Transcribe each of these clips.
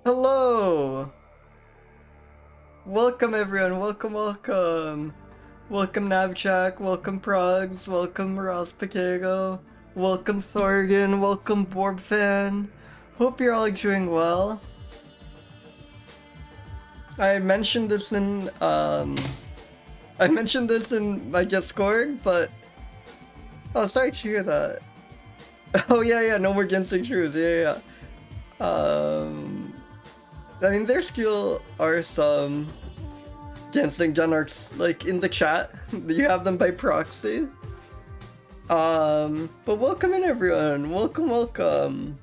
Hello! Welcome everyone, welcome! Welcome Navchak, welcome Progs, welcome Rospakego, welcome Thorgan, welcome Borbfan. Hope you're all doing well. I mentioned this in my Discord, but oh, sorry to hear that. Oh yeah, no more Genshin Shrews, yeah. I mean, there still are some Genshin Gen arts like in the chat. You have them by proxy. But welcome in everyone. Welcome. Welcome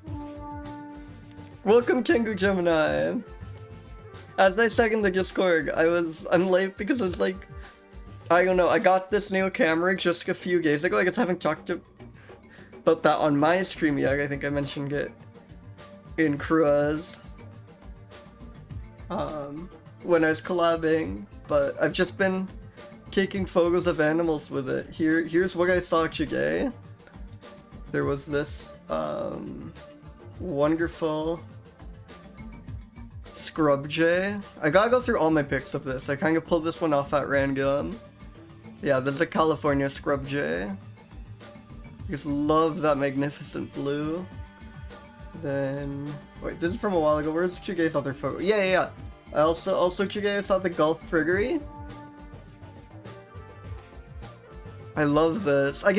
Kengu Gemini. As I said in the Discord, I'm late because it was like, I don't know, I got this new camera just a few days ago. I guess I haven't talked about that on my stream yet. I think I mentioned it in Cruaz when I was collabing, but I've just been taking photos of animals with it. Here's what I saw today. There was this wonderful scrub jay. I gotta go through all my pics of this. I kind of pulled this one off at random. Yeah, this is a California scrub jay. I just love that magnificent blue. Then wait, this is from a while ago. Where's Chugay's other photo? Yeah. I also Chugay saw the Gulf Friggery. I love this. I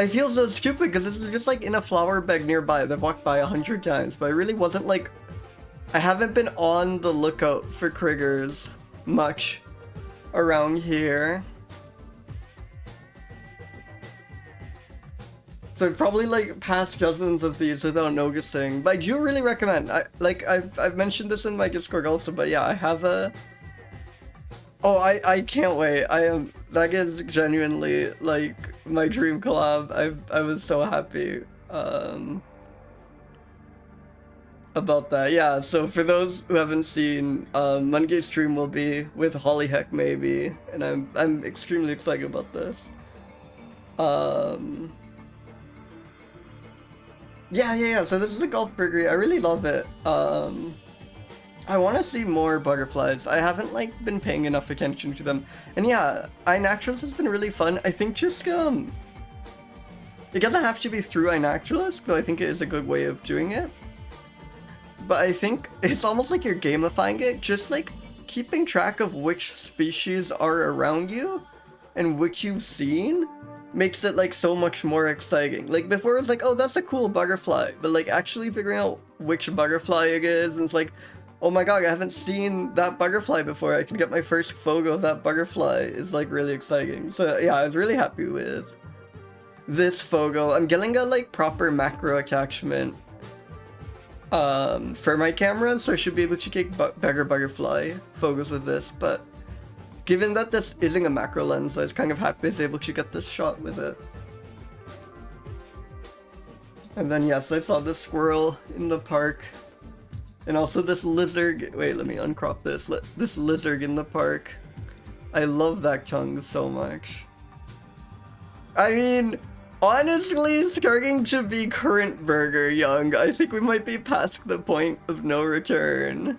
feel so stupid because this was just like in a flower bed nearby that I've walked by 100 times, but I really wasn't like, I haven't been on the lookout for criggers much around here. So I've probably like passed dozens of these without noticing, but I do really recommend. I've mentioned this in my Discord also, but yeah, I have a. Oh, I can't wait. That is genuinely like my dream collab. I was so happy about that. Yeah. So for those who haven't seen, Monday's stream will be with Hollyheck maybe, and I'm extremely excited about this. Yeah. So this is a Gulf Friggery. I really love it. I want to see more butterflies. I haven't like been paying enough attention to them. And yeah, iNaturalist has been really fun. I think just it doesn't have to be through iNaturalist, though I think it is a good way of doing it. But I think it's almost like you're gamifying it, just like keeping track of which species are around you and which you've seen makes it like so much more exciting. Like before it was like, oh, that's a cool butterfly, but like actually figuring out which butterfly it is, and it's like, oh my god, I haven't seen that butterfly before. I can get my first photo of that butterfly is like really exciting. So yeah, I was really happy with this photo. I'm getting a like proper macro attachment for my camera, so I should be able to take bigger butterfly photos with this, but given that this isn't a macro lens, I was kind of happy I was able to get this shot with it. And then yes, I saw this squirrel in the park. And also this lizard. Wait, let me uncrop this. This lizard in the park. I love that tongue so much. I mean, honestly, it's starting to be current burger young. I think we might be past the point of no return.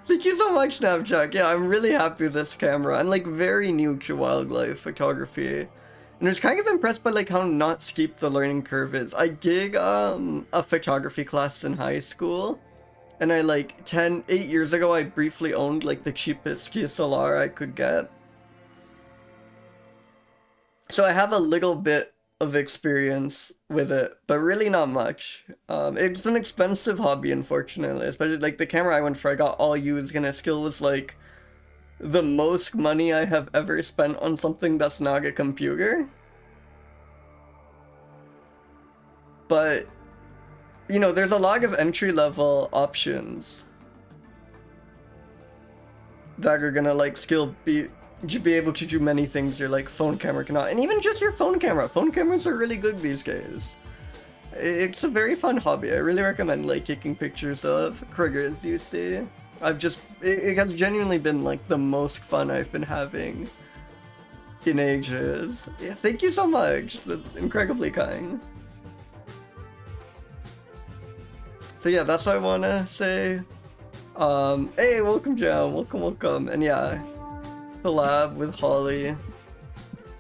Thank you so much, Snapchat. Yeah, I'm really happy with this camera. I'm like very new to wildlife photography. And I was kind of impressed by like how not steep the learning curve is. I did a photography class in high school. And I like 8 years ago, I briefly owned like the cheapest DSLR I could get. So I have a little bit of experience with it, but really not much. It's an expensive hobby, unfortunately, especially like the camera I went for, I got all used, and it still was like the most money I have ever spent on something that's not a computer. But you know, there's a lot of entry-level options that are gonna like still be able to do many things your like phone camera cannot, and even just your phone camera. Phone cameras are really good these days. It's a very fun hobby. I really recommend like taking pictures of critters you see. It has genuinely been like the most fun I've been having in ages. Yeah, thank you so much. That's incredibly kind. So yeah, that's what I wanna say. Hey, welcome Jam, welcome, and yeah, collab with Holly.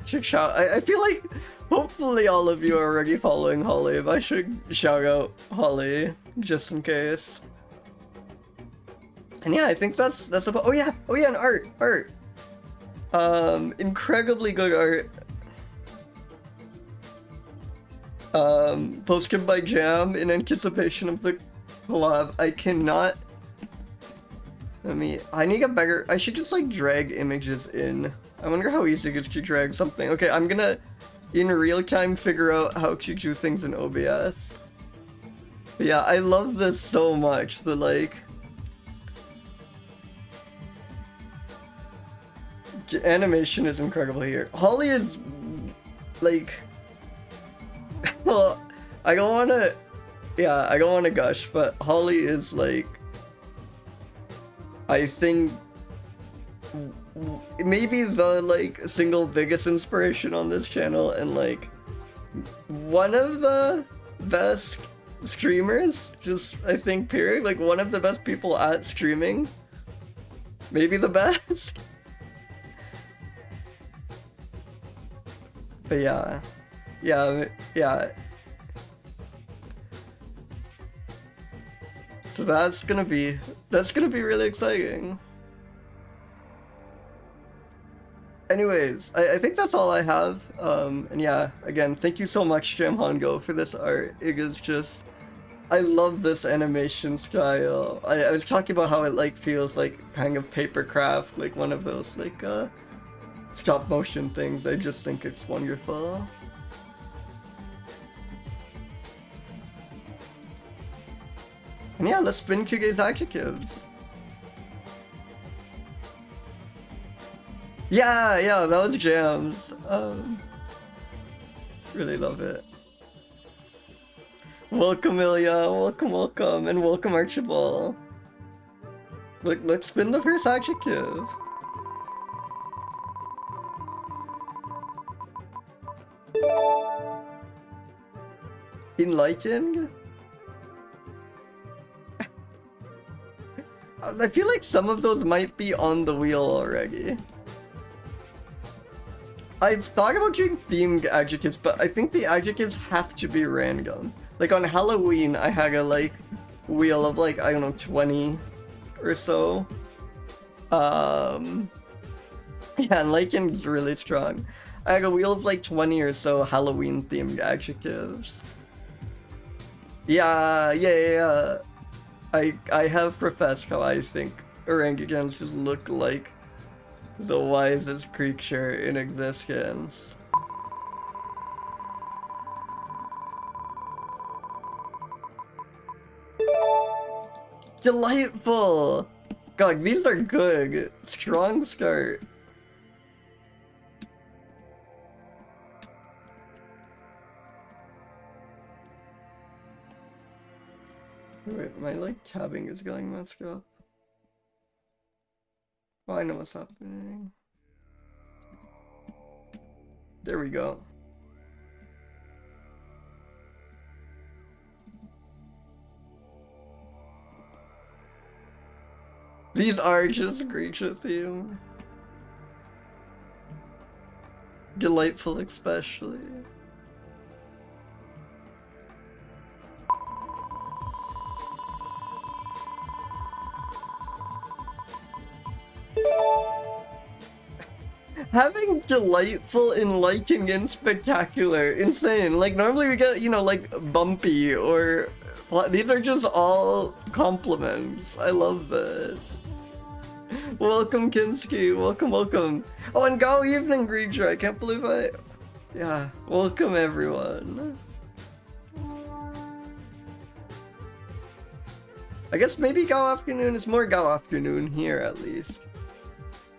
Shout. I feel like hopefully all of you are already following Holly, but I should shout out Holly just in case. And yeah, I think that's about. Oh yeah, and art. Incredibly good art. Posted by Jam in anticipation of the collab. I cannot. I need to get better. I should just like drag images in. I wonder how easy it is to drag something. Okay, I'm gonna in real time figure out how to do things in OBS. But yeah, I love this so much. The like the animation is incredible here. Holly is like well, I don't wanna gush, but Holly is like I think maybe the like single biggest inspiration on this channel, and like one of the best streamers, just I think period, like one of the best people at streaming, maybe the best. But yeah. So that's gonna be really exciting. Anyways, I think that's all I have. And yeah, again, thank you so much, Jam Hongo, for this art. It is just, I love this animation style. I was talking about how it like feels like kind of paper craft, like one of those like stop motion things. I just think it's wonderful. And yeah, let's spin Kuge's adjectives. Yeah, that was Jams. Really love it. Welcome Ilya, welcome, and welcome Archibald. Look, let's spin the first adjective. Enlightened? I feel like some of those might be on the wheel already. I've thought about doing themed adjectives, but I think the adjectives have to be random. Like on Halloween, I had a like wheel of like, I don't know, 20 or so. Yeah, and Lycan's really strong. I had a wheel of like 20 or so Halloween themed adjectives. Yeah. I have professed how I think orangutans just look like the wisest creature in existence. Delightful! God, these are good. Strong start. Wait, my like tabbing is going messed up. Oh, I know what's happening. There we go. These are just creature theme. Delightful especially. Having delightful, enlightening, and spectacular. Insane. Like, normally we get, you know, like, bumpy or... These are just all compliments. I love this. Welcome, Kinski. Welcome. Oh, and go evening, Greedra. I can't believe I... Yeah. Welcome, everyone. I guess maybe Gao afternoon is more Gao afternoon here, at least.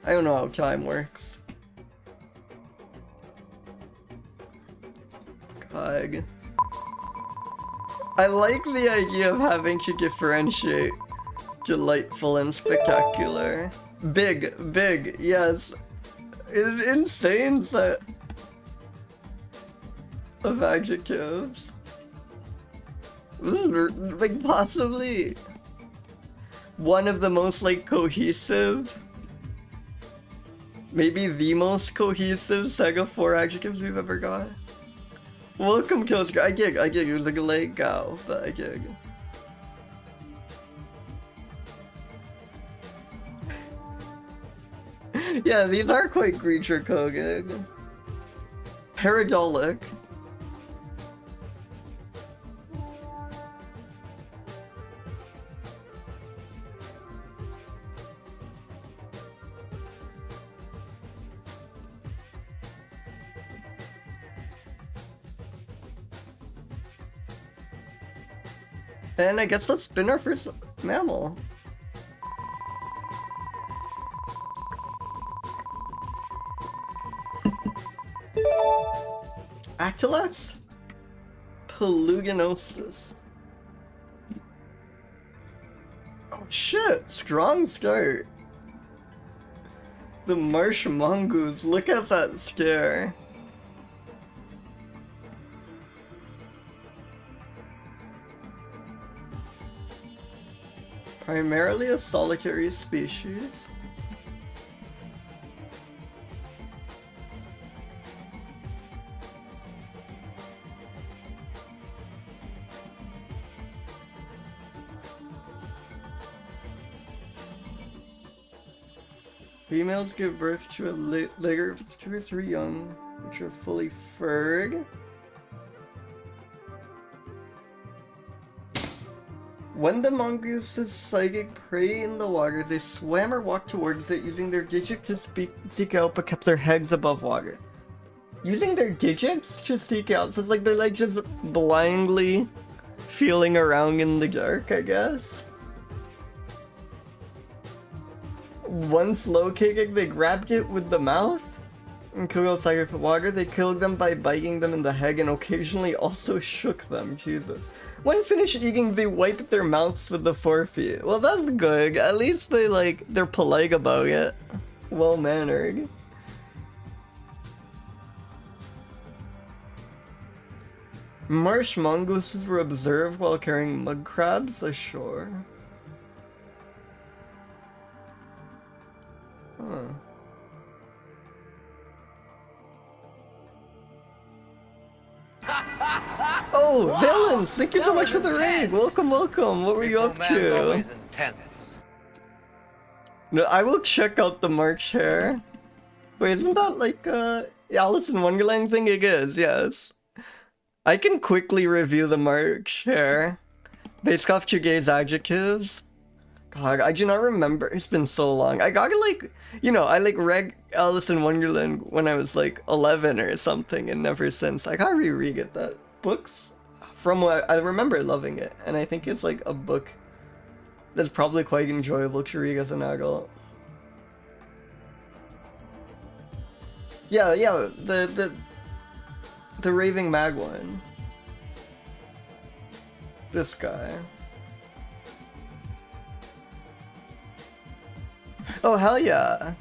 I don't know how time works. God. I like the idea of having to differentiate delightful and spectacular. Big, yes. An insane set of adjectives. Like, possibly one of the most, like, cohesive, maybe the most cohesive Saga 4 adjectives we've ever got. Welcome, Killscar. I gig. It was like a late go, but I gig. Yeah, these are quite creature cogig. Paradolic. And I guess let's spin our first mammal. Atilax? Paludinosus. Oh shit, strong start. The marsh mongoose, look at that scare. Primarily a solitary species. Females give birth to a litter of 2 or 3 young, which are fully furred. When the mongooses psychic prey in the water, they swam or walked towards it using their digits to seek out, but kept their heads above water. Using their digits to seek out, so it's like they're like just blindly feeling around in the dark, I guess. Once located, they grabbed it with the mouth and killed outside of the water. They killed them by biting them in the head and occasionally also shook them. Jesus. When finished eating, they wiped their mouths with the forefeet. Well, that's good. At least they're polite about it. Well-mannered. Marsh mongooses were observed while carrying mud crabs ashore. Huh. Oh, villains! Thank you so much for the raid! Welcome, welcome! What were you up to? No, I will check out the March hair. Wait, isn't that like Alice in Wonderland thing? It is, yes. I can quickly review the March hair based off Chugay's adjectives. God, I do not remember. It's been so long. I got like, you know, I like read Alice in Wonderland when I was like 11 or something, and never since. I gotta reread it. That book's from what I remember loving it, and I think it's like a book that's probably quite enjoyable to read as an adult. Yeah, the Raving Mag one. This guy. Oh, hell yeah!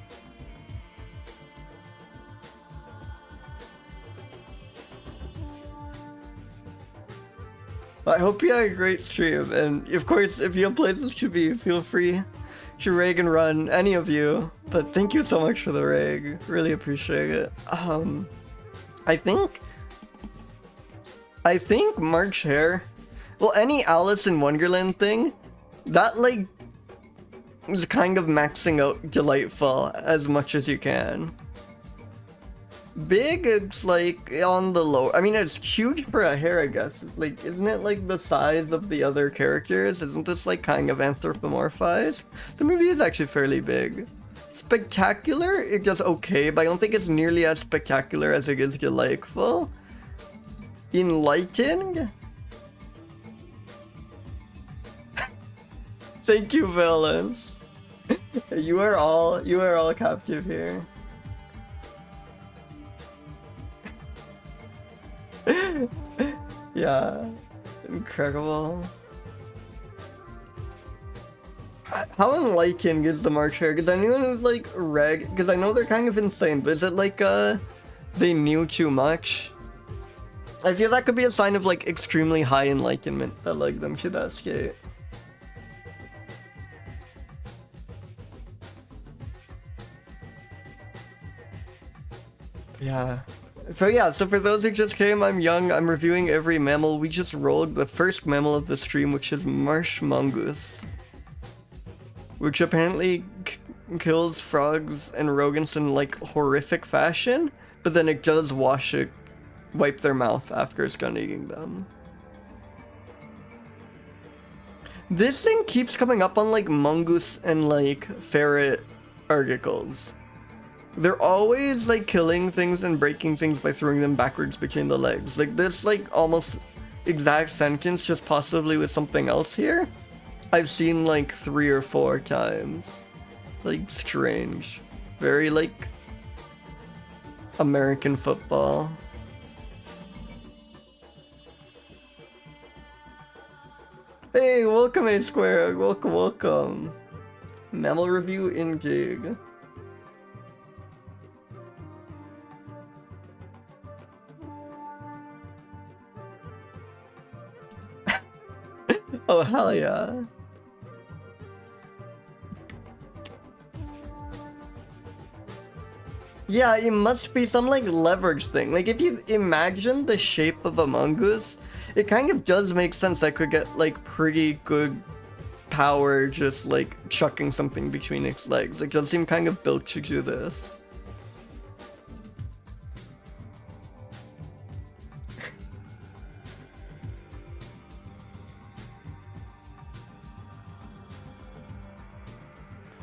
I hope you had a great stream, and of course, if you have places to be, feel free to rag and run, any of you. But thank you so much for the rag, really appreciate it. I think March Hare, well, any Alice in Wonderland thing, that like is kind of maxing out delightful as much as you can. Big, it's like on the low. I mean, it's huge for a hare, I guess. It's like, isn't it like the size of the other characters? Isn't this like kind of anthropomorphized? So maybe it's actually fairly big. Spectacular, it does okay, but I don't think it's nearly as spectacular as it is delightful. Enlightened? Thank you, Valence. You are all captive here. Yeah, incredible. How enlightened is the March Hare? Because I knew it was like reg. Because I know they're kind of insane, but is it like they knew too much? I feel that could be a sign of like extremely high enlightenment that like them should escape. Yeah. So yeah, so for those who just came, I'm Young. I'm reviewing every mammal. We just rolled the first mammal of the stream, which is marsh mongoose, which apparently kills frogs and rodents in like horrific fashion, but then it does wipe their mouth after it's done eating them. This thing keeps coming up on like mongoose and like ferret articles. They're always like killing things and breaking things by throwing them backwards between the legs. Like this like almost exact sentence, just possibly with something else here, I've seen like 3 or 4 times. Like strange. Very like American football. Hey, welcome A Square. Welcome, welcome. Mammal review in gig. Oh, hell yeah. Yeah, it must be some like leverage thing. Like if you imagine the shape of a mongoose, it kind of does make sense. I could get like pretty good power just like chucking something between its legs. Like it does seem kind of built to do this.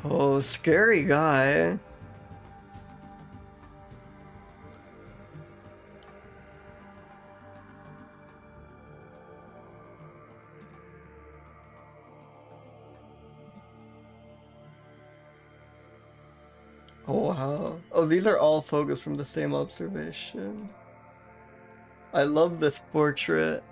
Oh, scary guy. Oh, wow. Oh, these are all focused from the same observation. I love this portrait.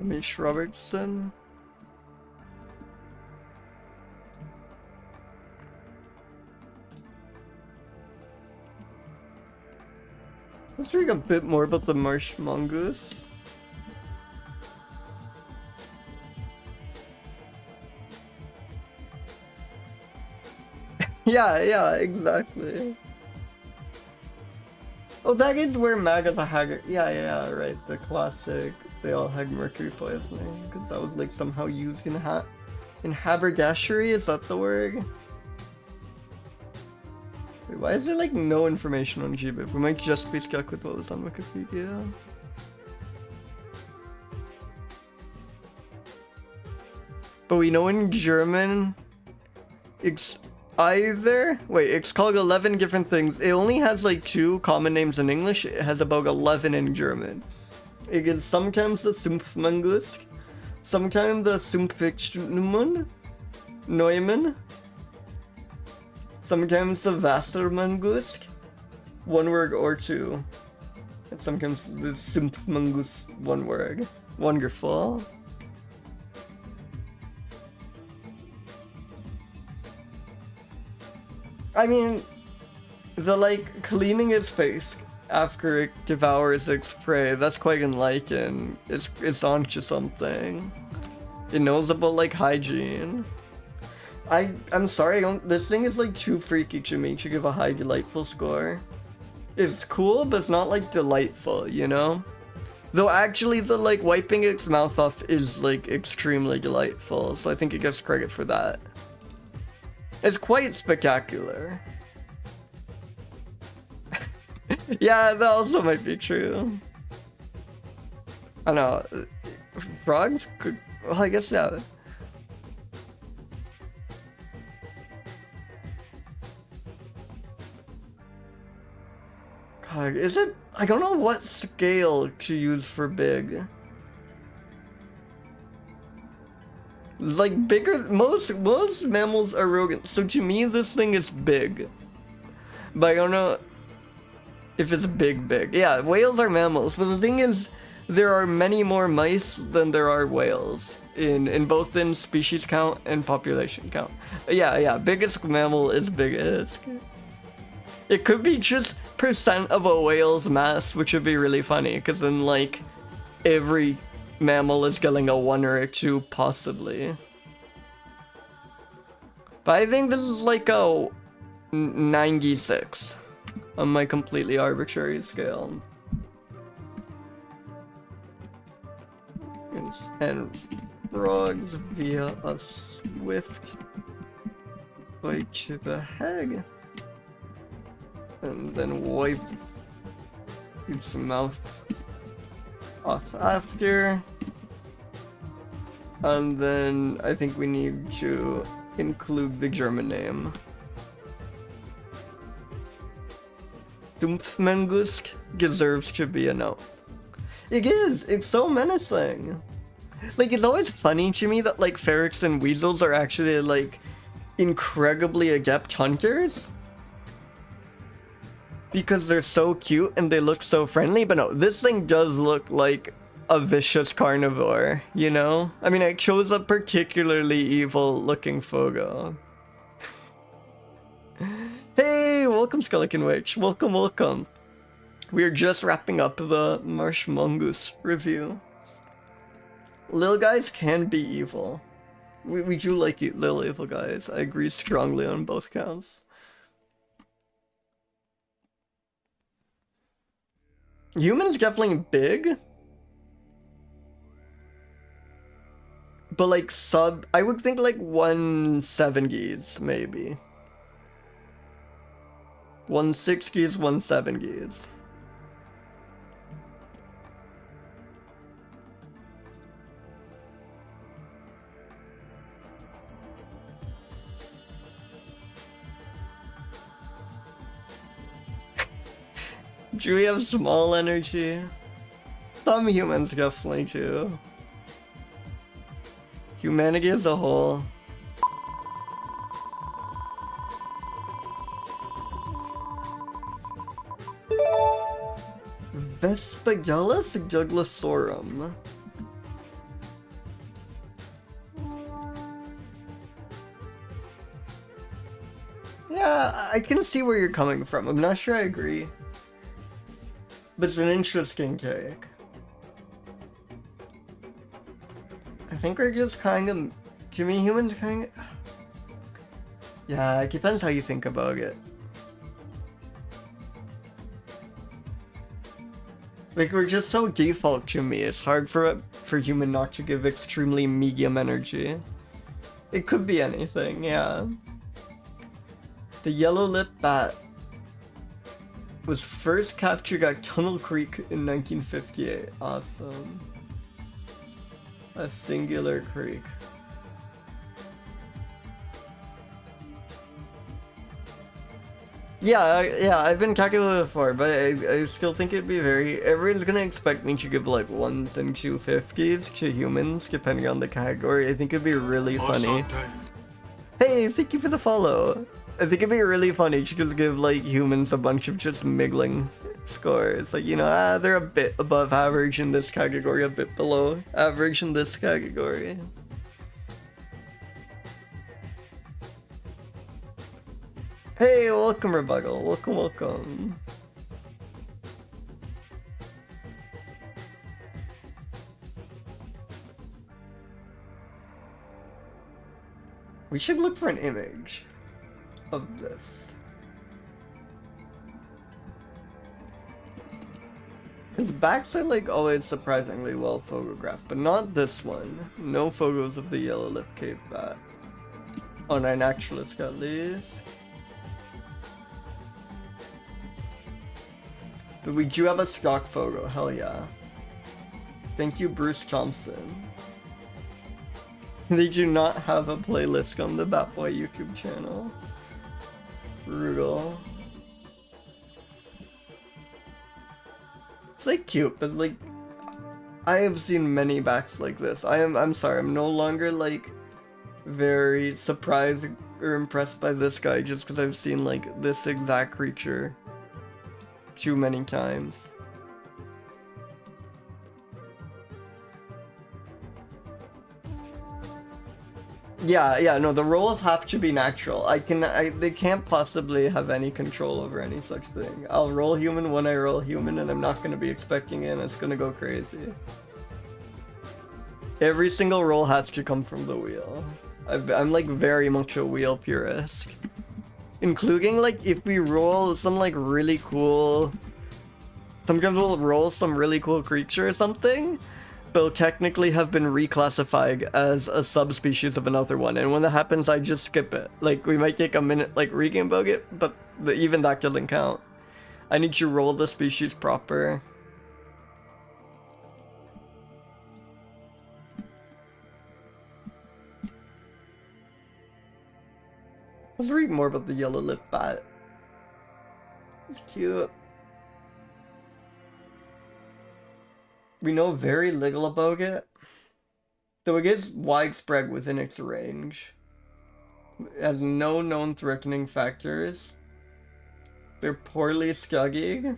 Mish Robertson. Let's read a bit more about the marsh mongoose. Yeah, exactly. Oh, that is where Maga the Haggard. Yeah, right. The classic. They all had mercury poisoning because that was like somehow used in haberdashery. Is that the word? Wait, why is there like no information on GBIF? We might just be stuck with what was on Wikipedia. But we know in German, it's called 11 different things. It only has like 2 common names in English. It has about 11 in German. It is sometimes the Sumpfmangusk, sometimes the Sumpfichtnumen, Neumann, sometimes the Wassermangusk, 1 word or 2, and sometimes the Sumpfmangus, 1 word. Wonderful. I mean, the like cleaning his face after it devours its prey, that's quite enlightened. It's onto something. It knows about like hygiene. I'm sorry, this thing is like too freaky to me to give a high delightful score. It's cool, but it's not like delightful, you know? Though actually the like wiping its mouth off is like extremely delightful, so I think it gets credit for that. It's quite spectacular. Yeah, that also might be true. I know. Frogs could... Well, I guess, yeah. God, is it... I don't know what scale to use for big. Like, bigger... Most mammals are rodents, so to me this thing is big. but I don't know if it's big. Yeah, whales are mammals, but the thing is, there are many more mice than there are whales in both in species count and population count. Yeah, biggest mammal is biggest. It could be just percent of a whale's mass, which would be really funny, because then like every mammal is getting a 1 or a 2 possibly. But I think this is like a 96 on my completely arbitrary scale. And frogs via a swift bite to the head. And then wipe its mouth off after. And then I think we need to include the German name. Dumpfmangusk deserves to be a note. It is! It's so menacing! Like, it's always funny to me that, like, ferrets and weasels are actually, like, incredibly adept hunters. Because they're so cute and they look so friendly, but no, this thing does look like a vicious carnivore, you know? I mean, it chose a particularly evil-looking Fogo. Hey, welcome, Skeleton Witch. Welcome. We're just wrapping up the Marsh Mongoose review. Little guys can be evil. We do like little evil guys. I agree strongly on both counts. Humans definitely big. But like I would think like 170s maybe. 160s, 170s. Do we have small energy? Some humans definitely do. Humanity as a whole. Vespagellus juglosaurum. Yeah, I can see where you're coming from. I'm not sure I agree. But it's an interesting take. I think we're just kind of... To me, humans kind of... Yeah, it depends how you think about it. Like, we're just so default to me. It's hard for human not to give extremely medium energy. It could be anything, yeah. The yellow-lipped bat was first captured at Tunnel Creek in 1958. Awesome. A singular creek. Yeah, I've been calculating before, but I still think it'd be very... Everyone's gonna expect me to give like 1s and 250s to humans, depending on the category. I think it'd be really funny. Hey, thank you for the follow. I think it'd be really funny to just give like humans a bunch of just middling scores. Like, you know, they're a bit above average in this category, a bit below average in this category. Hey, welcome Rebuttal. Welcome. We should look for an image of this. His backs are like always surprisingly well photographed, but not this one. No photos of the yellow-lipped cave bat. On our naturalist at least. But we do have a stock photo, hell yeah. Thank you, Bruce Thompson. They do not have a playlist on the Batboy YouTube channel. Brutal. It's like cute, but like I have seen many backs like this. I'm sorry, I'm no longer like very surprised or impressed by this guy just because I've seen like this exact creature too many times. Yeah, no, the rolls have to be natural. They can't possibly have any control over any such thing. I'll roll human when I roll human, and I'm not gonna be expecting it, and it's gonna go crazy. Every single roll has to come from the wheel. I'm like very much a wheel purist. Including like if we roll some like really cool... Sometimes we'll roll some really cool creature or something, but will technically have been reclassified as a subspecies of another one, and when that happens I just skip it. Like we might take a minute like reading about it, but even that doesn't count. I need to roll the species proper. Let's read more about the yellow lip bat. It's cute. We know very little about it, though it is widespread within its range. It has no known threatening factors. They're poorly scuggied.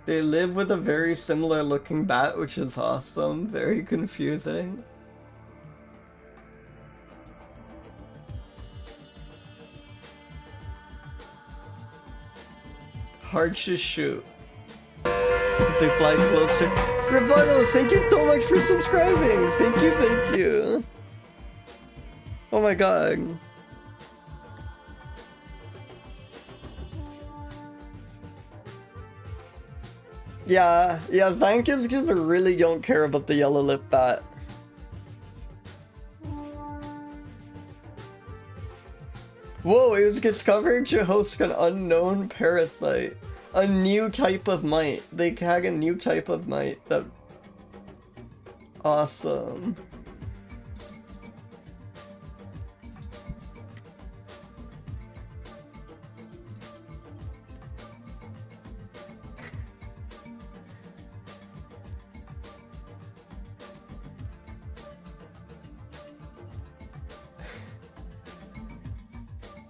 They live with a very similar looking bat, which is awesome. Very confusing. Hard to shoot. As they fly closer. Rebuttal, thank you so much for subscribing. Thank you. Oh my god. Yeah, scientists just really don't care about the yellow lip bat. Whoa, it was discovered to host an unknown parasite. A new type of mite. They had a new type of mite that... Awesome.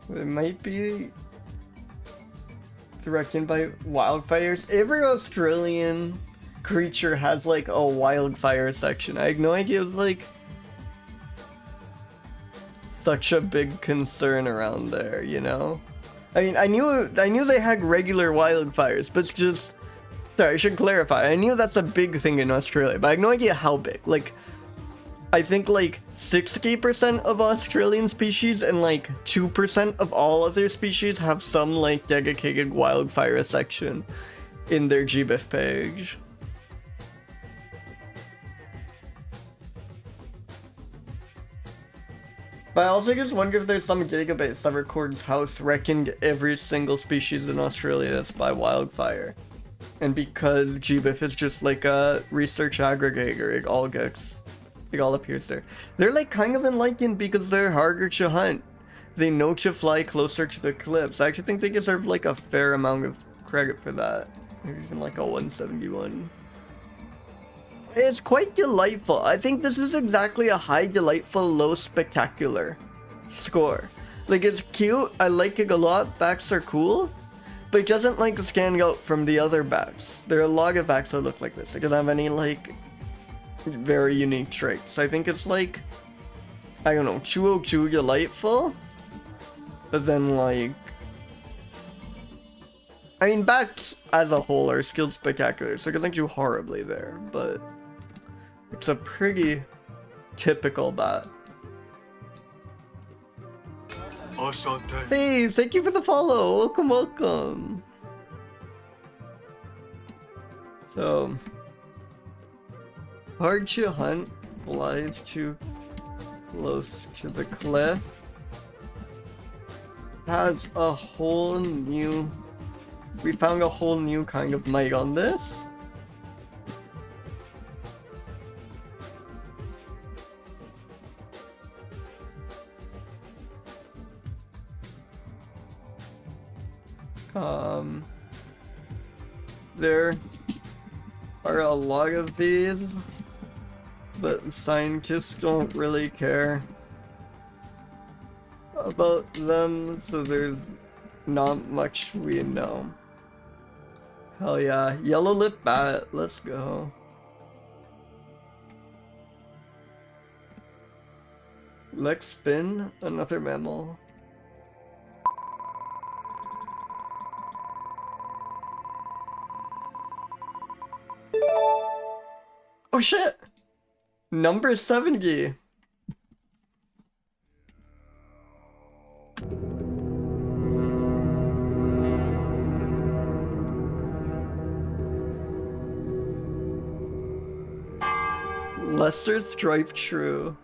It might be threatened by wildfires. Every Australian creature has like a wildfire section. I had no idea it was like such a big concern around there, you know? I mean, I knew they had regular wildfires, but it's just... Sorry, I should clarify. I knew that's a big thing in Australia, but I had no idea how big. Like, I think like 60% of Australian species and like 2% of all other species have some like dedicated wildfire section in their GBIF page. But I also just wonder if there's some database that records how threatened every single species in Australia is by wildfire. And because GBIF is just like a research aggregator, it all appears there. They're like kind of enlightened because they're harder to hunt. They know to fly closer to the cliffs. I actually think they deserve like a fair amount of credit for that. Maybe even like a 171. It's quite delightful. I think this is exactly a high delightful, low spectacular score. Like it's cute, I like it a lot, backs are cool, but it doesn't like stand out from the other backs. There are a lot of backs that look like this. It doesn't have any like very unique traits. I think it's like, I don't know, 202 delightful, but then like, I mean, backs as a whole are skilled spectacular, so it doesn't do horribly there, but it's a pretty typical bat. Hey, thank you for the follow. Welcome. So, hard to hunt, flies too close to the cliff. Has a whole new... We found a whole new kind of mite on this. They're are a lot of these, but scientists don't really care about them, so there's not much we know. Hell yeah, yellow lip bat, let's go. Lex spin, another mammal. Oh shit! Number 70! Lesser striped shrew.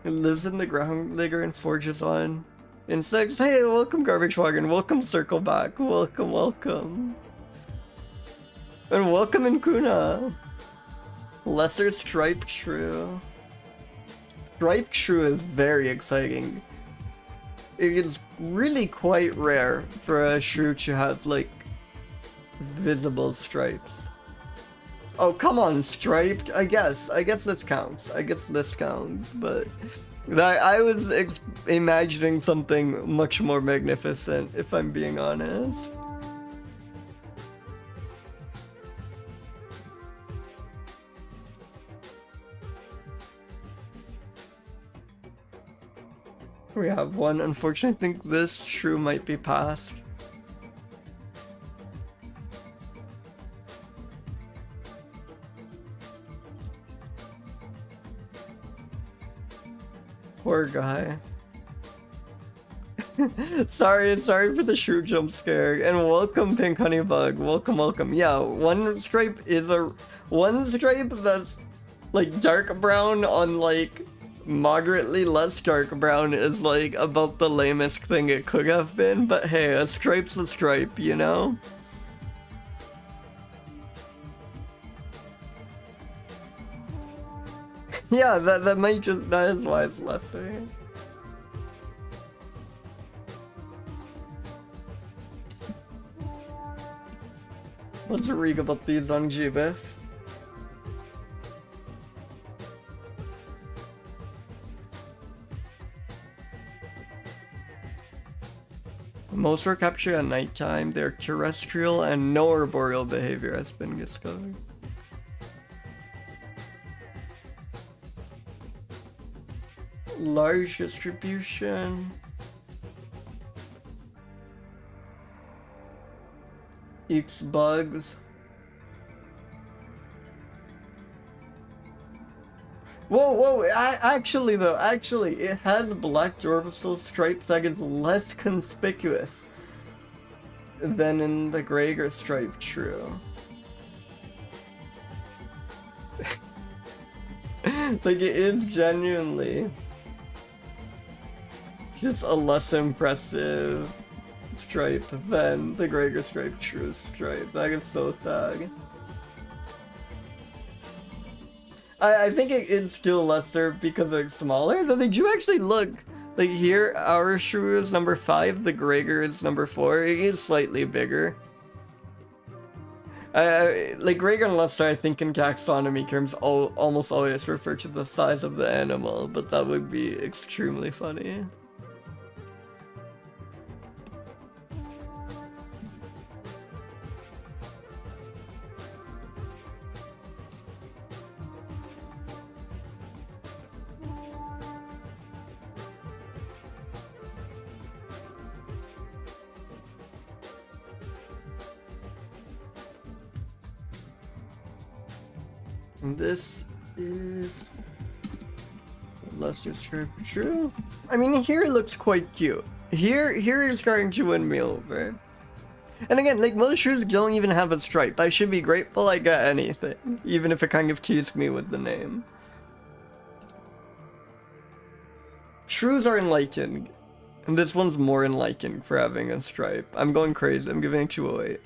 It lives in the ground digger and forges on insects. Hey, welcome garbage wagon. Welcome circle back. Welcome, welcome. And welcome Incuna. Lesser striped shrew. Striped shrew is very exciting. It is really quite rare for a shrew to have like visible stripes. Oh, come on, striped. I guess this counts. I guess this counts, but I was imagining something much more magnificent, if I'm being honest. We have one. Unfortunately, I think this shrew might be passed. Poor guy. sorry for the shrew jump scare. And welcome Pink Honeybug. Welcome, welcome. Yeah, one stripe that's like dark brown on like moderately less dark brown is like about the lamest thing it could have been, but hey, a stripe's a stripe, you know? Yeah, that might just, that is why it's lesser. Let's read about these on GBIF. Most were captured at nighttime. They're terrestrial and no arboreal behavior has been discovered. Large distribution. Eats bugs. Whoa, actually, it has black dorsal stripes that is less conspicuous than in the Gregor stripe, true. Like, it is genuinely just a less impressive stripe than the Gregor stripe, true stripe. That is so sad. I think it is still lesser because it's smaller, though they do actually look. Like here, our shrew is number 5, the Gregor is number 4. It is slightly bigger. Like Gregor and Lesser, I think in taxonomy terms almost always refer to the size of the animal, but that would be extremely funny. This is lesser stripe true. I mean, here it looks quite cute. Here is starting to win me over. And again, like most shrews don't even have a stripe. I should be grateful I got anything, even if it kind of teased me with the name. Shrews are enlightened, and this one's more enlightened for having a stripe. I'm going crazy. I'm giving it 208,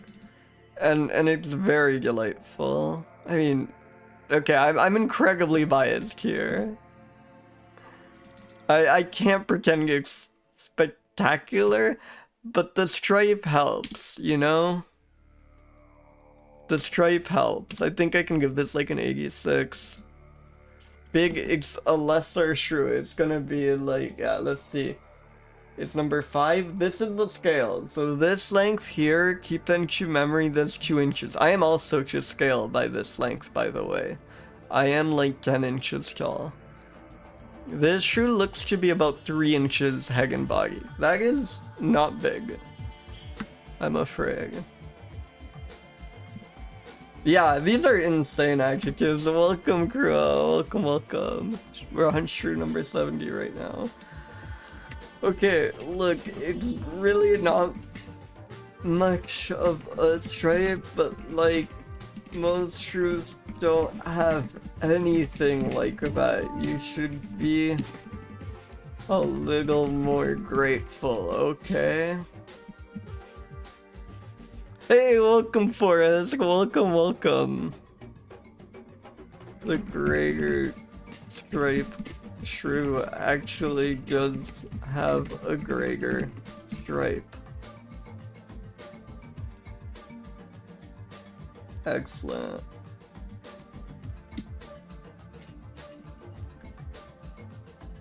and it's very delightful. I mean. Okay, I'm incredibly biased here. I can't pretend it's spectacular, but the stripe helps, you know? The stripe helps. I think I can give this like an 86. Big, it's a lesser shrew. It's gonna be like, yeah, let's see. It's number 5. This is the scale. So this length here, keep that in your memory, that's 2 inches. I am also to scale by this length, by the way. I am like 10 inches tall. This shrew looks to be about 3 inches head and body. That is not big, I'm afraid. Yeah, these are insane adjectives. Welcome, crew. Welcome, welcome. We're on shrew number 70 right now. Okay, look, it's really not much of a stripe, but like, most shrews don't have anything like that. You should be a little more grateful, okay? Hey, welcome, Forrest. Welcome, welcome. The greater stripe shrew actually does have a greater stripe. Excellent.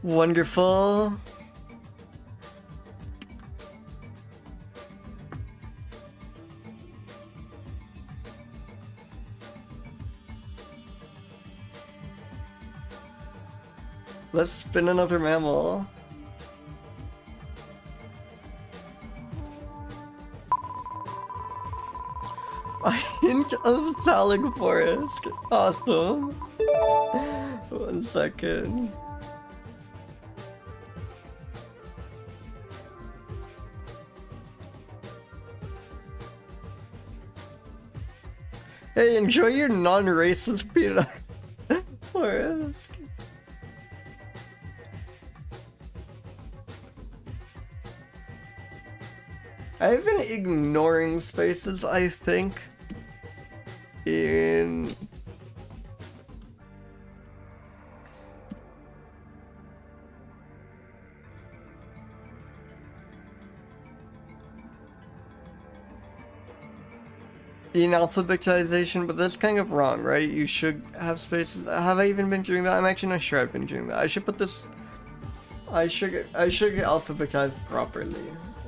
Wonderful. Let's spin another mammal. A hint of Sylvilagus forest. Awesome. 1 second. Hey, enjoy your non-racist peanut forest. I've been ignoring spaces, I think, in... in alphabetization, but that's kind of wrong, right? You should have spaces. Have I even been doing that? I'm actually not sure I've been doing that. I should put this... I should get alphabetized properly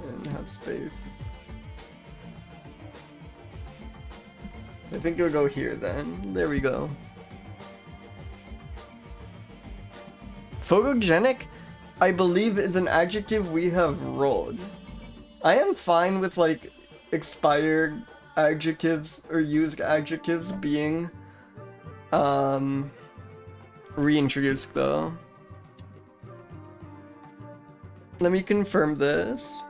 and have space. I think it'll go here then. There we go. Photogenic, I believe, is an adjective we have rolled. I am fine with like expired adjectives or used adjectives being reintroduced though. Let me confirm this.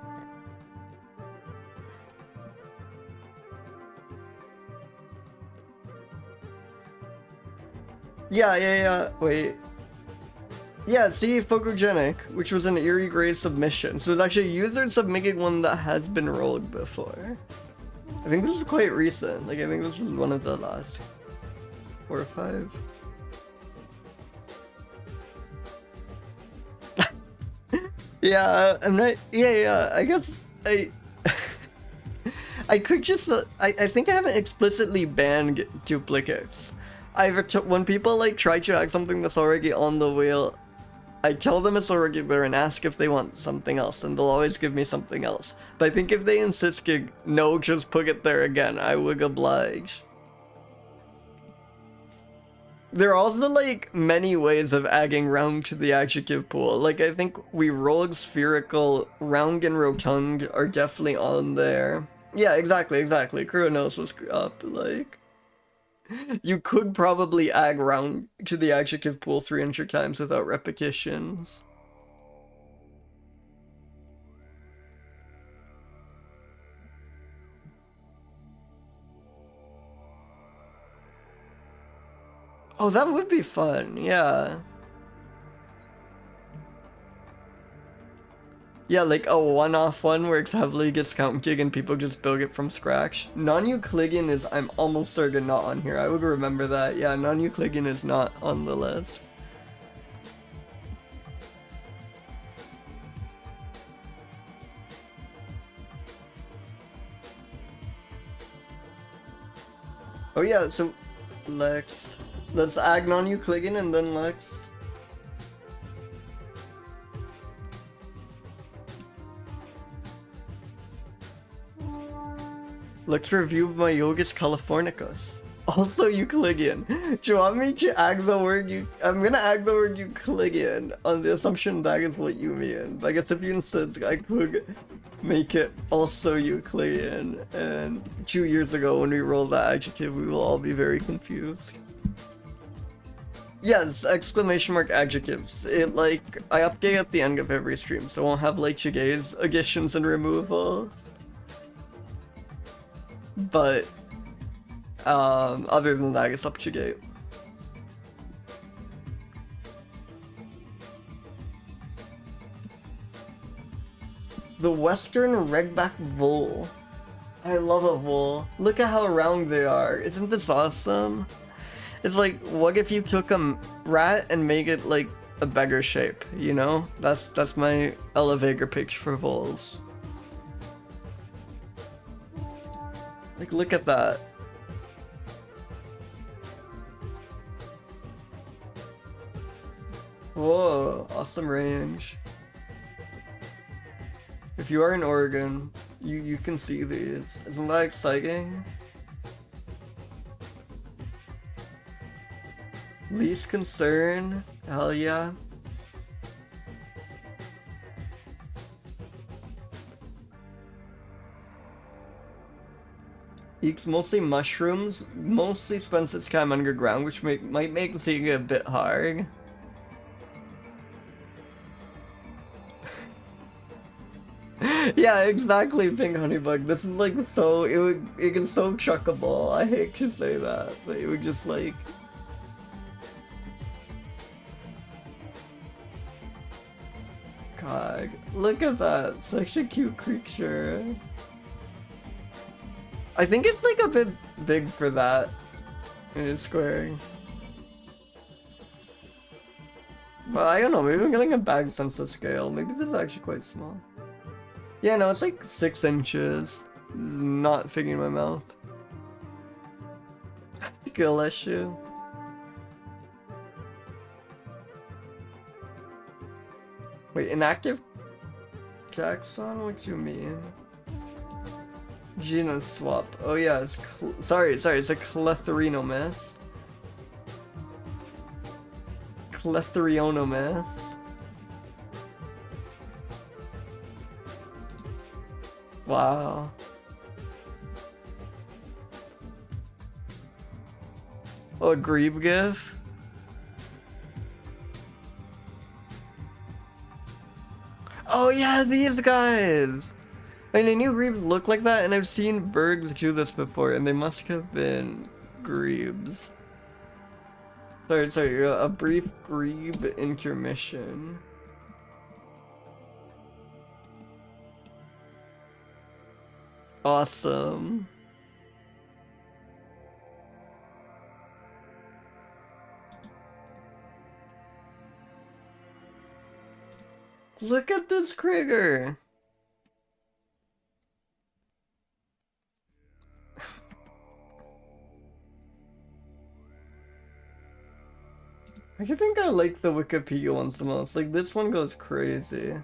Yeah, wait. Yeah, see, photogenic, which was an eerie gray submission. So it's actually a user submitted one that has been rolled before. I think this is quite recent. Like, I think this was one of the last 4 or 5. Yeah, I'm not... Yeah, I guess I... I could just... I think I haven't explicitly banned duplicates. When people like try to add something that's already on the wheel, I tell them it's already there and ask if they want something else, and they'll always give me something else. But I think if they insisted, no, just put it there again, I would oblige. There are also like many ways of adding round to the adjective pool. Like I think we rolled spherical, round and rotund are definitely on there. Yeah, exactly. Kronos was up, like... You could probably add round to the adjective pool 300 times without repetitions. Oh, that would be fun, yeah. Yeah, like a one-off one where it's heavily discounted and people just build it from scratch. Non-Euclidean is, I'm almost certain, not on here. I would remember that. Yeah, non-Euclidean is not on the list. Oh yeah, so Lex. Let's Agnon Euclidean and then Lex. Let's review my Yogus californicus. Also Euclidean. Do you want me to ag the word I'm gonna ag the word Euclidean on the assumption that is what you mean. But I guess if you insist, I could make it also Euclidean. And 2 years ago when we rolled that adjective, we will all be very confused. Yes, exclamation mark adjectives. It like, I update at the end of every stream, so I won't have like Shige's additions and removals. But other than that, it's up to Gate. The Western Redback Vole. I love a vole. Look at how round they are. Isn't this awesome? It's like, what if you took a rat and make it like a beggar shape, you know? That's my elevator pitch for voles. Like, look at that. Whoa, awesome range. If you are in Oregon, you can see these. Isn't that exciting? Least concern? Hell yeah. Eats mostly mushrooms, mostly spends its time underground, which might make seeing it a bit hard. Yeah, exactly, Pink Honeybug. This is like so, it is so chuckable. I hate to say that, but it would just like... God, look at that, such a cute creature. I think it's like a bit big for that. It is squaring. But I don't know, maybe I'm getting a bad sense of scale. Maybe this is actually quite small. Yeah, no, it's like 6 inches. This is not fitting in my mouth. Gill issue. Wait, inactive taxon? What do you mean? Genus swap. Oh yeah, it's sorry, it's a Clethrionomys. Clethrionomys. Wow. Oh, a grebe gif? Oh yeah, these guys! I mean, I knew grebes look like that, and I've seen bergs do this before, and they must have been grebes. Sorry, a brief grebe intermission. Awesome. Look at this critter! I think I like the Wikipedia ones the most. Like, this one goes crazy.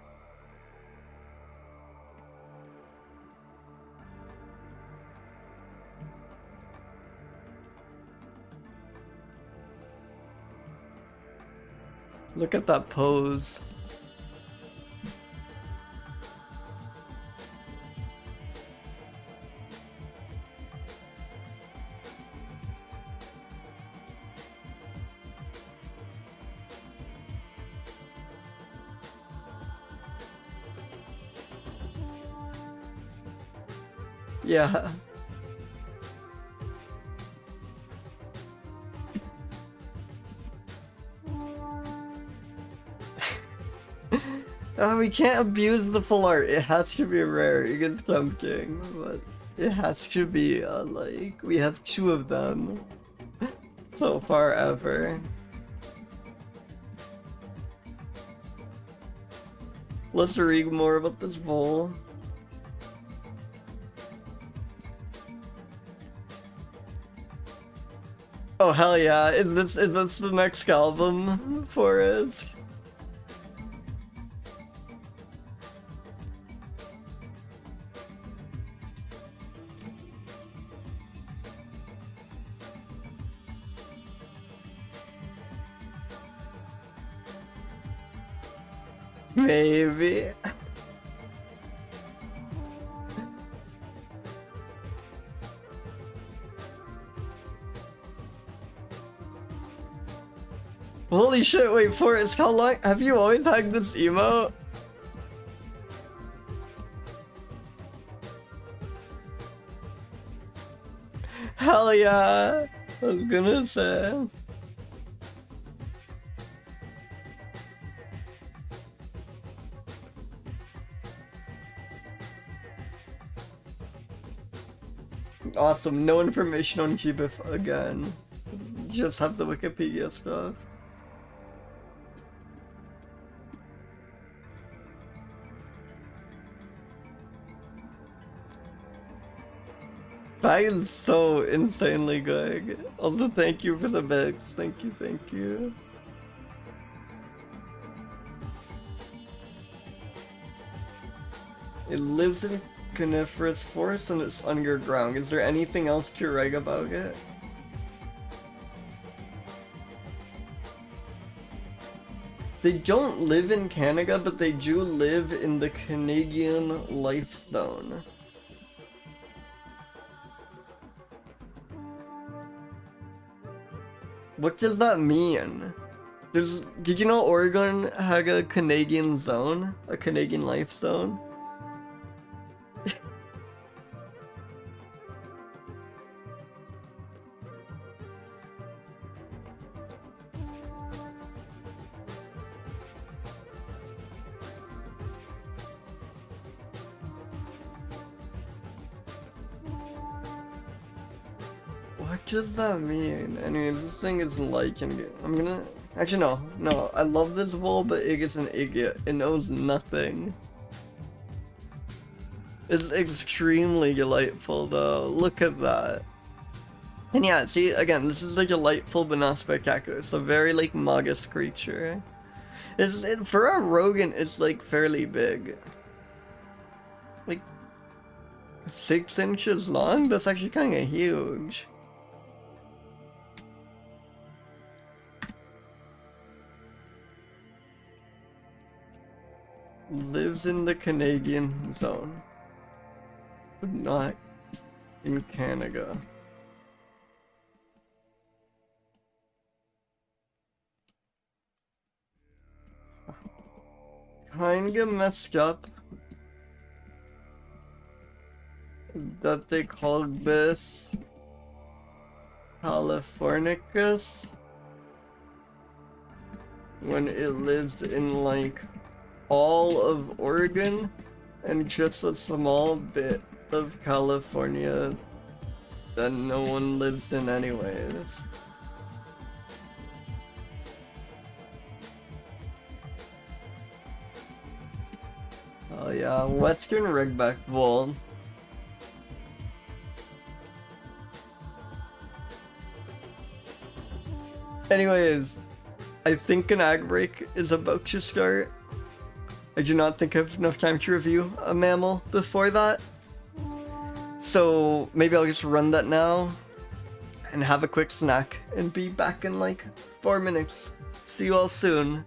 Look at that pose. Yeah. Oh, we can't abuse the full art. It has to be rare. It gets tempting, but it has to be, like, we have 2 of them so far ever. Let's read more about this vole. Oh hell yeah! Is this the next album for us? Maybe. Holy shit, wait, Forrest, how long have you always had this emote? Hell yeah! I was gonna say. Awesome, no information on GBIF again. Just have the Wikipedia stuff. That is so insanely good. Also, thank you for the mix. Thank you, thank you. It lives in coniferous forest and it's underground. Is there anything else to write about it? They don't live in Canada, but they do live in the Canadian life zone. What does that mean? Did you know Oregon had a Canadian zone? A Canadian life zone? What does that mean? Anyways, this thing is like, I'm gonna... Actually, no. I love this bull, but it is an idiot. It knows nothing. It's extremely delightful, though. Look at that. And yeah, see, again, this is like delightful but not spectacular. It's a very, like, modest creature. For a rodent, it's, like, fairly big. Like, 6 inches long? That's actually kind of huge. Lives in the Canadian zone, but not in Canada. Kinda messed up that they called this californicus when it lives in like all of Oregon and just a small bit of California that no one lives in anyways. Oh yeah, Western Rigback bull. Anyways, I think an ag break is about to start. I do not think I have enough time to review a mammal before that. So maybe I'll just run that now and have a quick snack and be back in like 4 minutes. See you all soon.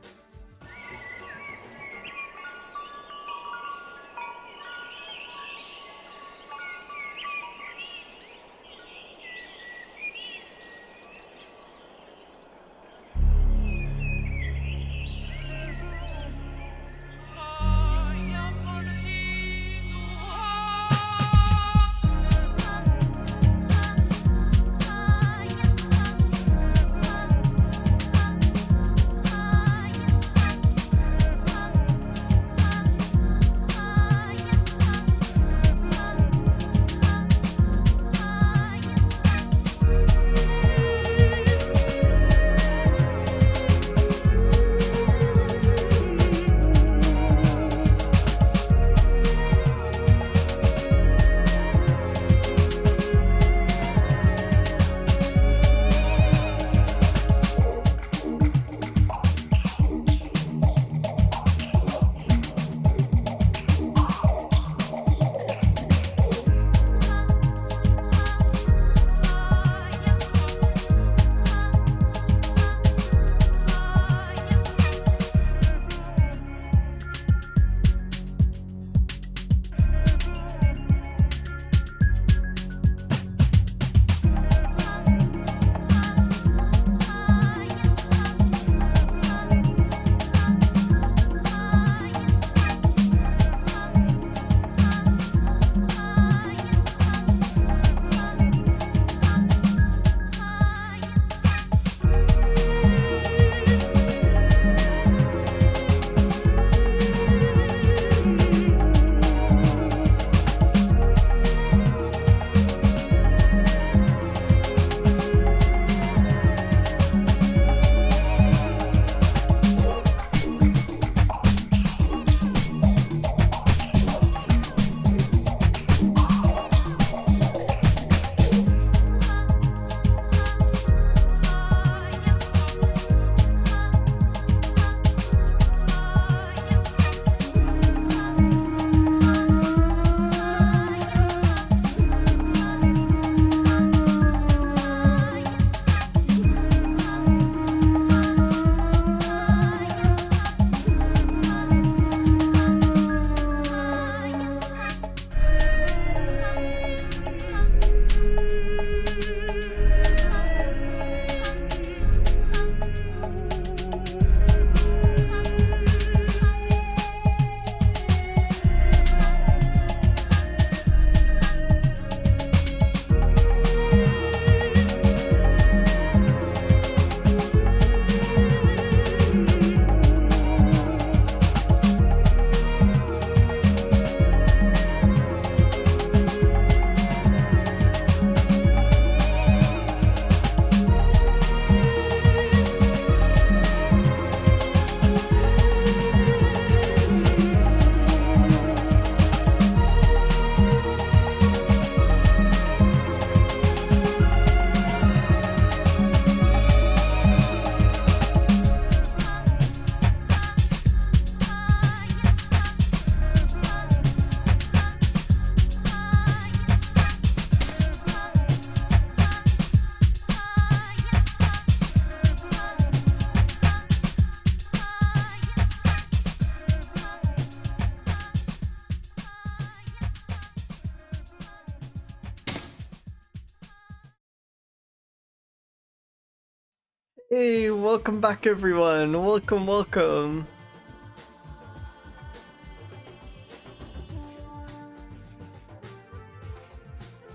Hey, welcome back everyone. Welcome, welcome.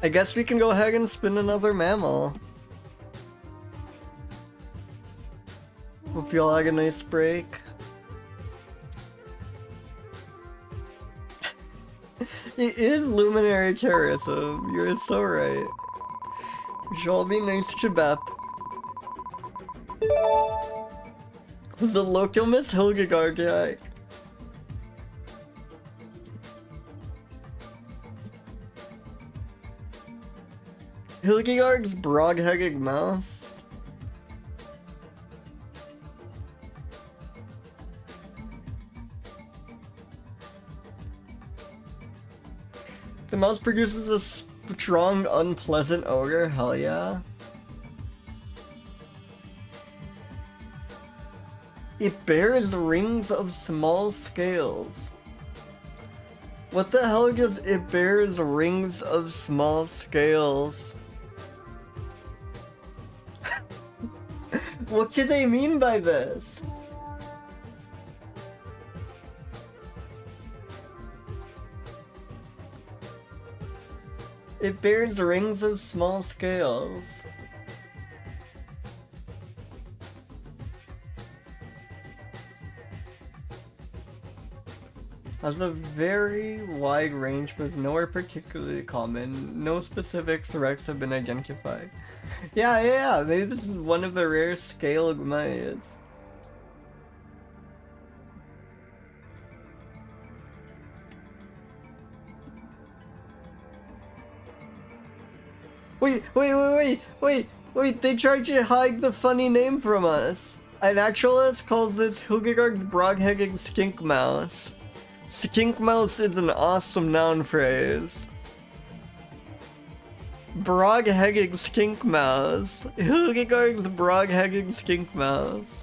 I guess we can go ahead and spin another mammal. Hope you all had a nice break. It is luminary charism. You're so right. We should all be nice to Bep. Was it Locomus Hilgegargi? Hilgegarg's broad-headed mouse? The mouse produces a strong, unpleasant odor? Hell yeah. It bears rings of small scales. What the hell does it bears rings of small scales? What do they mean by this? It bears rings of small scales. Has a very wide range, but is nowhere particularly common. No specific Sorex have been identified. Yeah, maybe this is one of the rare scale gummies. Wait, they tried to hide the funny name from us. An actualist calls this Hilgegarg's broad-headed skink mouse. Skink mouse is an awesome noun phrase. Broad-headed skink mouse. Hilgegarg's broad-headed skink mouse.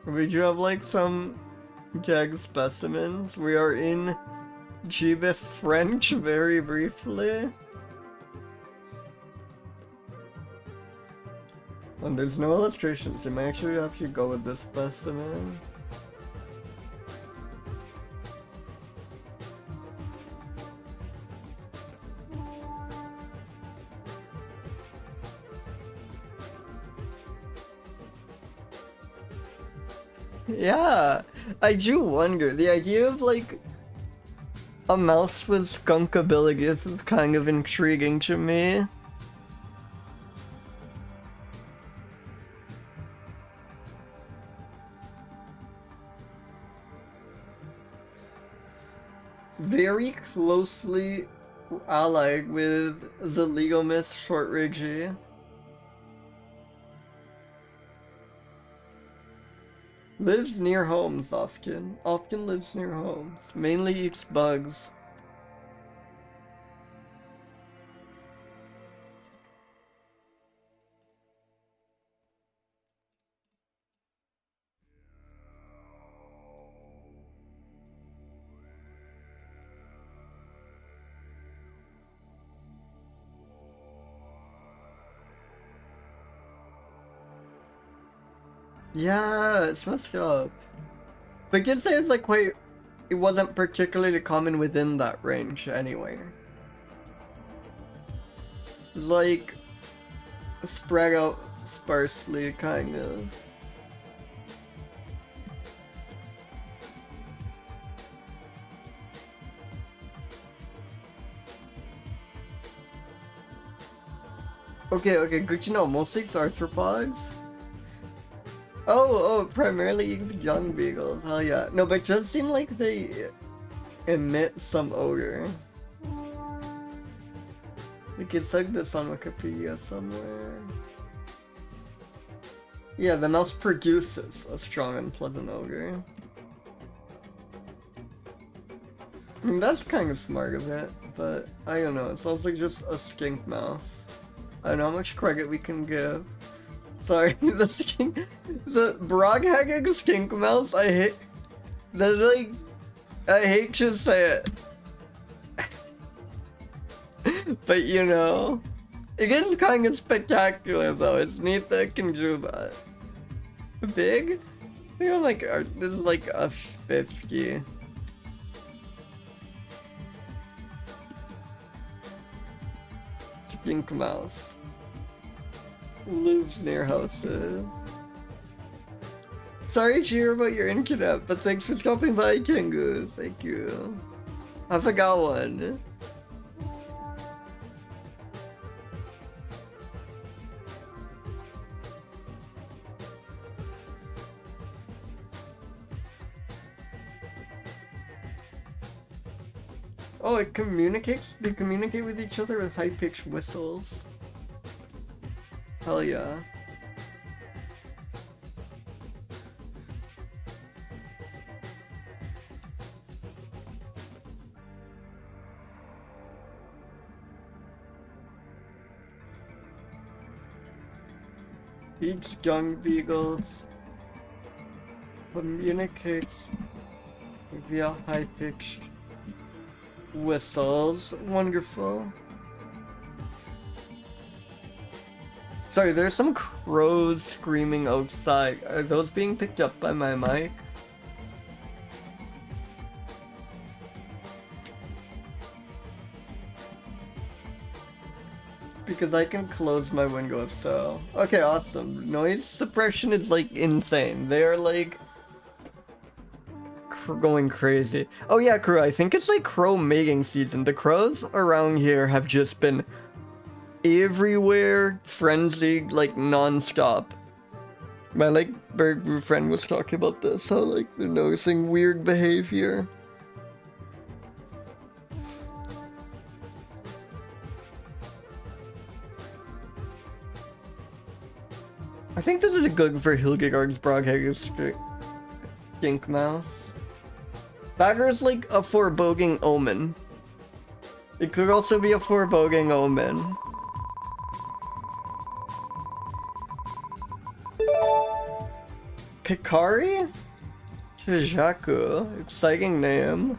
We do have like some gag specimens. We are in Gibe French very briefly. And there's no illustrations, you might actually have to go with this specimen. Yeah, I do wonder, the idea of like a mouse with skunkabilities is kind of intriguing to me. Very closely allied with Zyligomis shortridgei. Lives near homes often. Often lives near homes. Mainly eats bugs. Yeah, it's messed up. But you could say it's like quite... It wasn't particularly common within that range anyway. It's like... spread out sparsely, kind of. Okay, good to know. Mostly it's arthropods. Oh, primarily young beagles. Hell yeah. No, but it does seem like they emit some odor. Like it said this on Wikipedia somewhere. Yeah, the mouse produces a strong and pleasant odor. I mean, that's kind of smart of it, but I don't know. It's also just a skink mouse. I don't know how much credit we can give. Sorry, the Broghagging skink mouse, I hate, like, I hate to say it. But you know, it is kind of spectacular though, it's neat that it can do that. Big? I think I'm like, this is like a 50. Skink mouse. Lives near houses. Sorry to hear about your internet, but thanks for stopping by, Kingu. Thank you. I forgot one. Oh, it communicates? They communicate with each other with high-pitched whistles. Hell yeah. Each young beagles communicates via high-pitched whistles. Wonderful. Sorry, there's some crows screaming outside. Are those being picked up by my mic? Because I can close my window if so. Okay, awesome. Noise suppression is like insane. They're like going crazy. Oh yeah, crew, I think it's like crow mating season. The crows around here have just been everywhere, frenzied, like non-stop. My like bird friend was talking about this, how like they're noticing weird behavior. I think this is good for Hildegard's Broghagg's skink mouse. Bagger is like a foreboding omen. It could also be a foreboding omen. Pecari? Tajacu. Exciting name.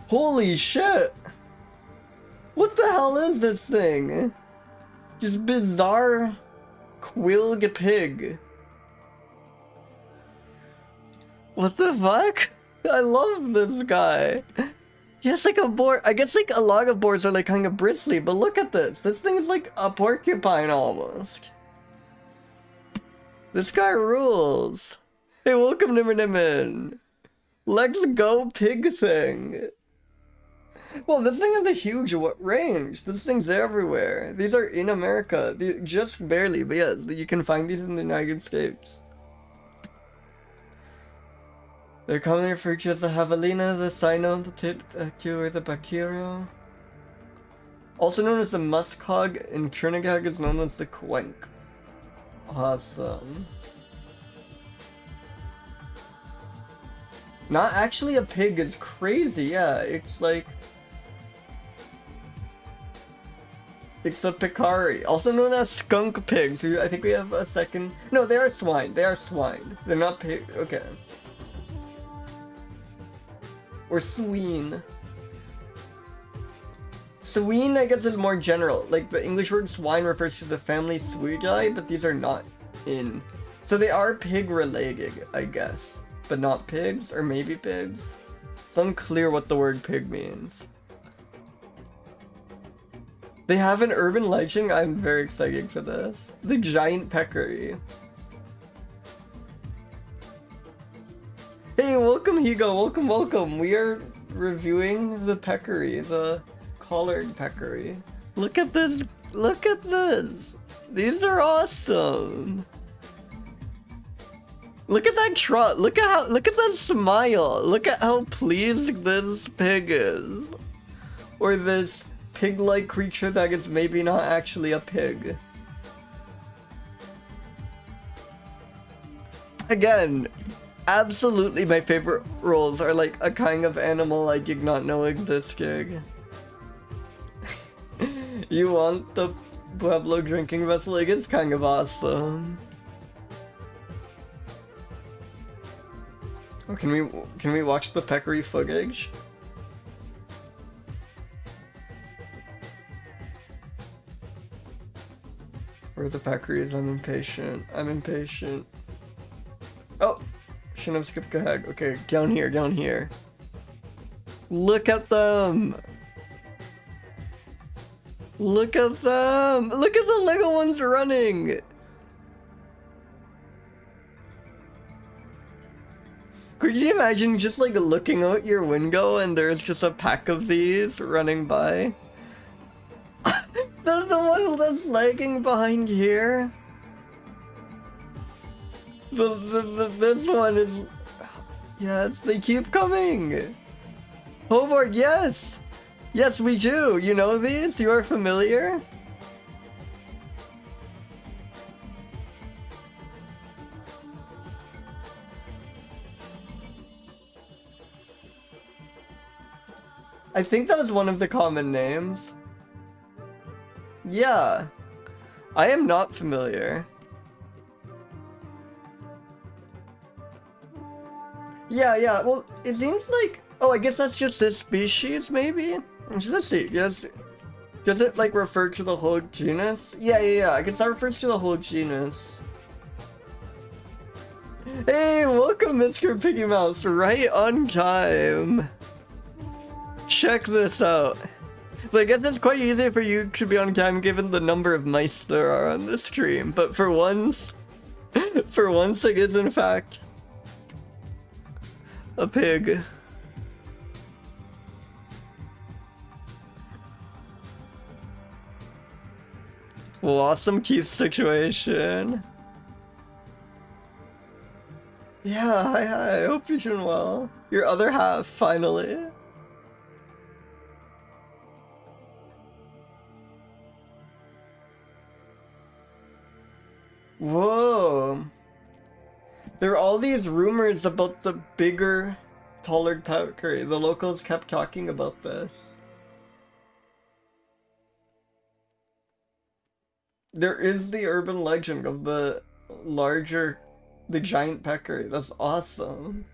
Holy shit! What the hell is this thing? Just bizarre quilg pig. What the fuck? I love this guy. He has like a boar. I guess like a lot of boars are like kind of bristly, but look at this. This thing is like a porcupine almost. This guy rules. Hey, welcome Nimmernimin. Let's go pig thing. Well, this thing has a huge range. This thing's everywhere. These are in America. Just barely, but yes, you can find these in the United States. They're commonly referred to as the javelina, the sino, the tajacu, or the bakiro. Also known as the muskog, and Trinidad is known as the quenk. Awesome. Not actually a pig is crazy, yeah. It's like... It's a Pecari, also known as skunk pigs. I think we have a second... No, they are swine. They are swine. They're not pig... Okay. Or swine. Swine, I guess, is more general. Like, the English word swine refers to the family Suidae, but these are not in. So they are pig-related, I guess. But not pigs, or maybe pigs. It's unclear what the word pig means. They have an urban legend. I'm very excited for this. The giant peccary. Hey, welcome Higo, welcome, welcome. We are reviewing the peccary, the collared peccary. Look at this, look at this. These are awesome. Look at that trot, look at that smile. Look at how pleased this pig is. Or this pig-like creature that is maybe not actually a pig. Again, absolutely my favorite roles are like a kind of animal I did not know existed. You want the Pueblo drinking vessel. Like, it's kind of awesome. Oh, can we watch the Pecari footage? Where are the Pecaries? I'm impatient. I'm impatient. Oh! Shouldn't have skipped ahead. Okay, down here, down here. Look at them! Look at them! Look at the little ones running! Could you imagine just like looking out your window and there's just a pack of these running by? That's the one that's lagging behind here. This one is... Yes, they keep coming! Hobart, yes! Yes, we do! You know these? You are familiar? I think that was one of the common names. Yeah. I am not familiar. Yeah, well, it seems like... Oh, I guess that's just this species, maybe? Let's see, does it, like, refer to the whole genus? Yeah, I guess that refers to the whole genus. Hey, welcome, Mr. Piggy Mouse, right on time. Check this out. So I guess it's quite easy for you to be on time given the number of mice there are on this stream, but for once it is in fact a pig. Well, awesome teeth situation. Yeah, hi, I hope you're doing well. Your other half, finally. Whoa. There are all these rumors about the bigger, taller Pecari. The locals kept talking about this. There is the urban legend of the giant Pecari. That's awesome.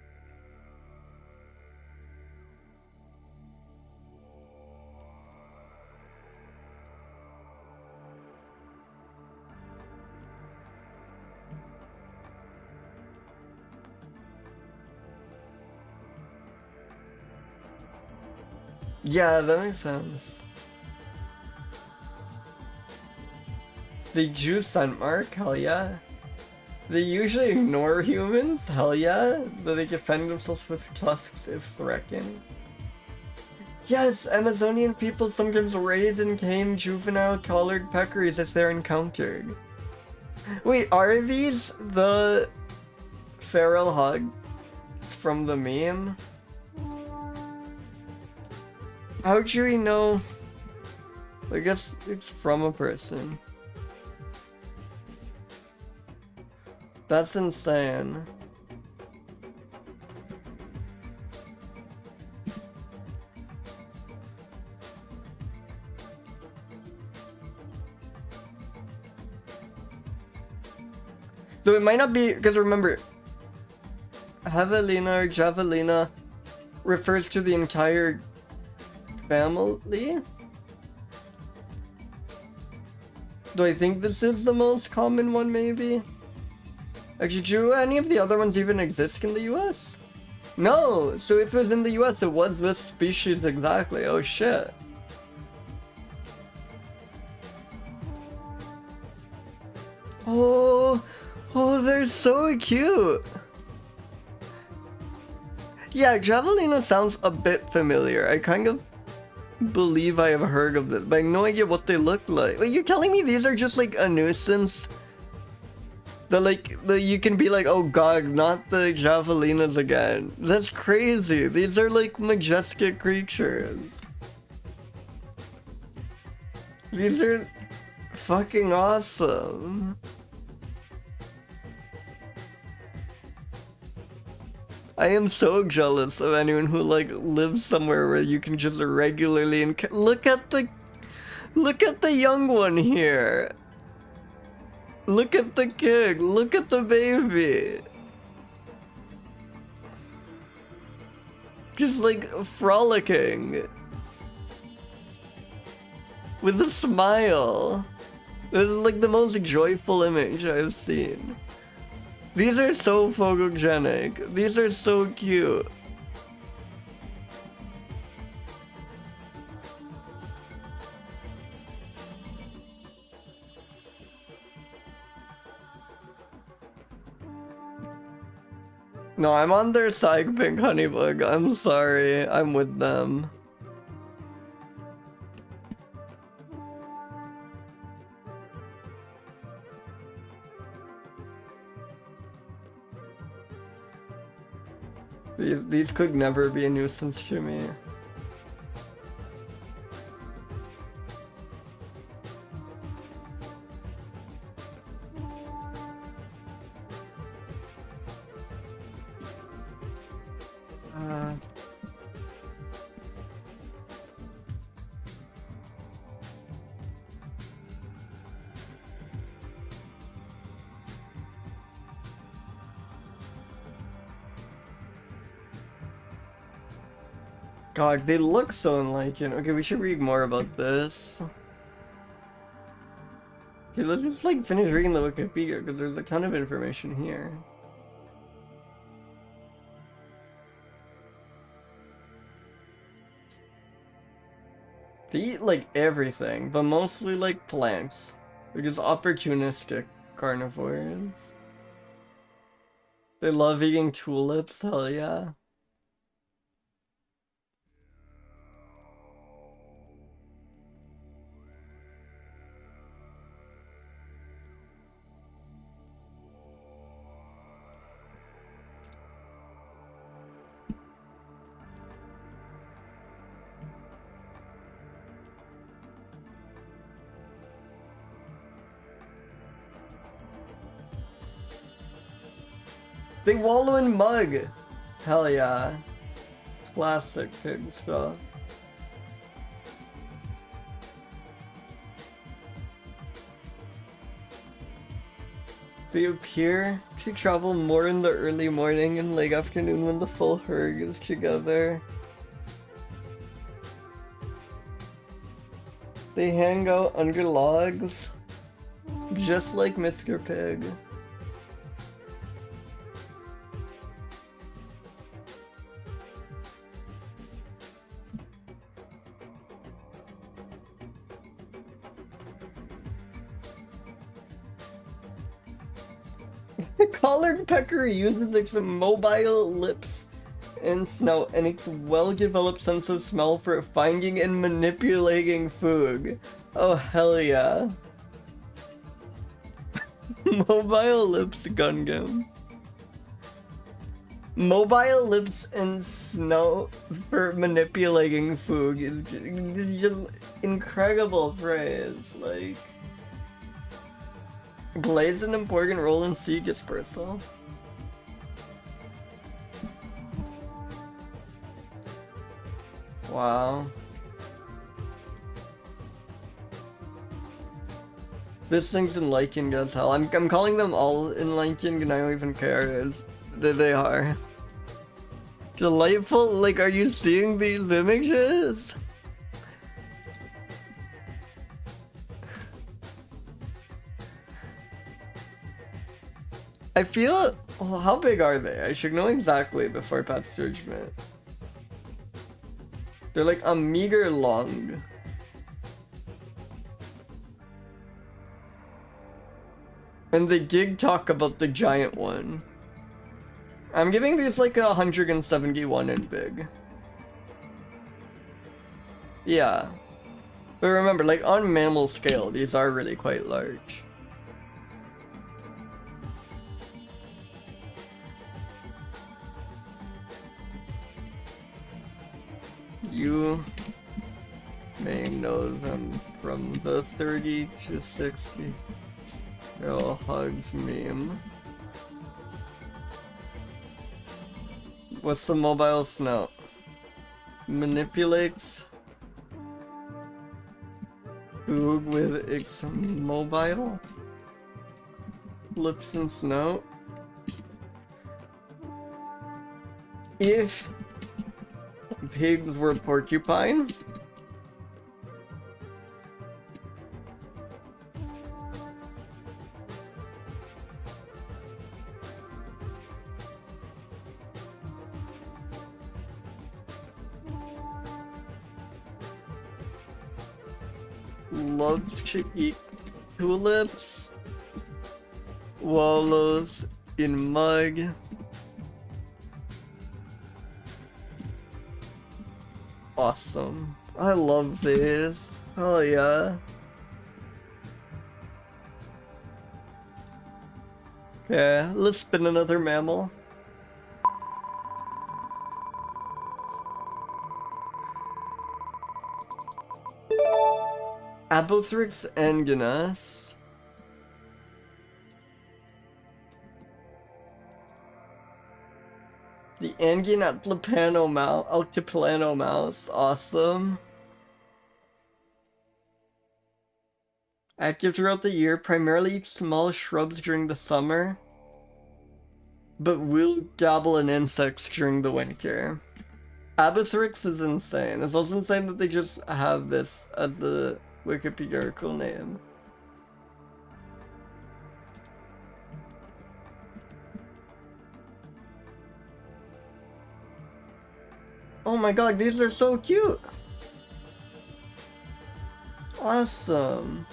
Yeah, that makes sense. They do scent mark? Hell yeah. They usually ignore humans? Hell yeah. Though they defend themselves with tusks if threatened. Yes, Amazonian people sometimes raise and tame juvenile collared Pecaries if they're encountered. Wait, are these the feral hogs from the meme? How do we know? I guess it's from a person. That's insane. Though it might not be, because remember, Javelina or Javelina refers to the entire family. Do I think this is the most common one, maybe? Actually, do any of the other ones even exist in the US? No! So if it was in the US, it was this species exactly. Oh shit. Oh, they're so cute! Yeah, Javelina sounds a bit familiar. I kind of believe I have heard of this, but I have no idea what they look like. Wait, you're telling me these are just like a nuisance? You can be like, oh god, not the Javelinas again. That's crazy. These are like majestic creatures. These are fucking awesome. I am so jealous of anyone who like lives somewhere where you can just regularly look at Look at the young one here. Look at the kid. Look at the baby. Just like frolicking. With a smile. This is like the most joyful image I've seen. These are so photogenic. These are so cute. No, I'm on their side, Pink Honeybug. I'm sorry. I'm with them. These could never be a nuisance to me. God, they look so enlightened. Okay, we should read more about this. Okay, let's just like finish reading the Wikipedia because there's a ton of information here. They eat like everything, but mostly like plants. They're just opportunistic carnivores. They love eating tulips, hell yeah. They wallow in mud! Hell yeah. Classic pig stuff. They appear to travel more in the early morning and late afternoon when the full herd is together. They hang out under logs, just like Mr. Pig. Collared peccary uses its mobile lips and snout and its well-developed sense of smell for finding and manipulating food. Oh hell yeah. Mobile lips Gungam. Mobile lips and snout for manipulating food is just incredible phrase, like... Plays an important role in seed dispersal. Wow. This thing's enlightened as hell. I'm calling them all enlightened and I don't even care as they are. Delightful, like are you seeing these images? I feel... Well, how big are they? I should know exactly before I pass judgment. They're like a meager long. And they did talk about the giant one. I'm giving these like 171 in big. Yeah. But remember, like on mammal scale, these are really quite large. You may know them from the 30 to 60 girl hugs meme. What's the mobile snout? Oog with exmobile. Lips and snout. If pigs were porcupine. Loves to eat tulips. Wallows in mud. Awesome. I love these. Hell yeah. Okay, let's spin another mammal. Abrothrix andinus. The Anguin altiplano mouse, awesome. Active throughout the year, primarily eats small shrubs during the summer, but will gobble in insects during the winter. Abrothrix is insane. It's also insane that they just have this as the Wikipedia article name. Oh my god, these are so cute! Awesome!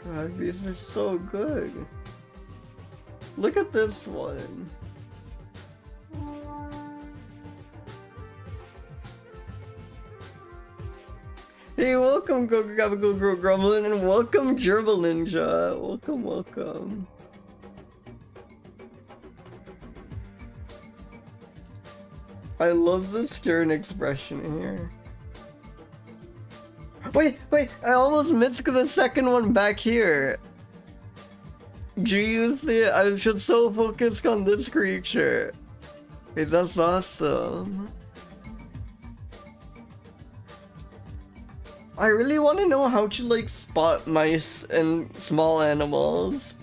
God, these are so good. Look at this one. Hey, welcome Go Gabago Grow Gremlin, and welcome Gerbil Ninja. Welcome, welcome. I love the stern expression here. Wait, I almost missed the second one back here. Do you see it? I was just so focused on this creature. Hey, that's awesome. I really want to know how to like spot mice and small animals.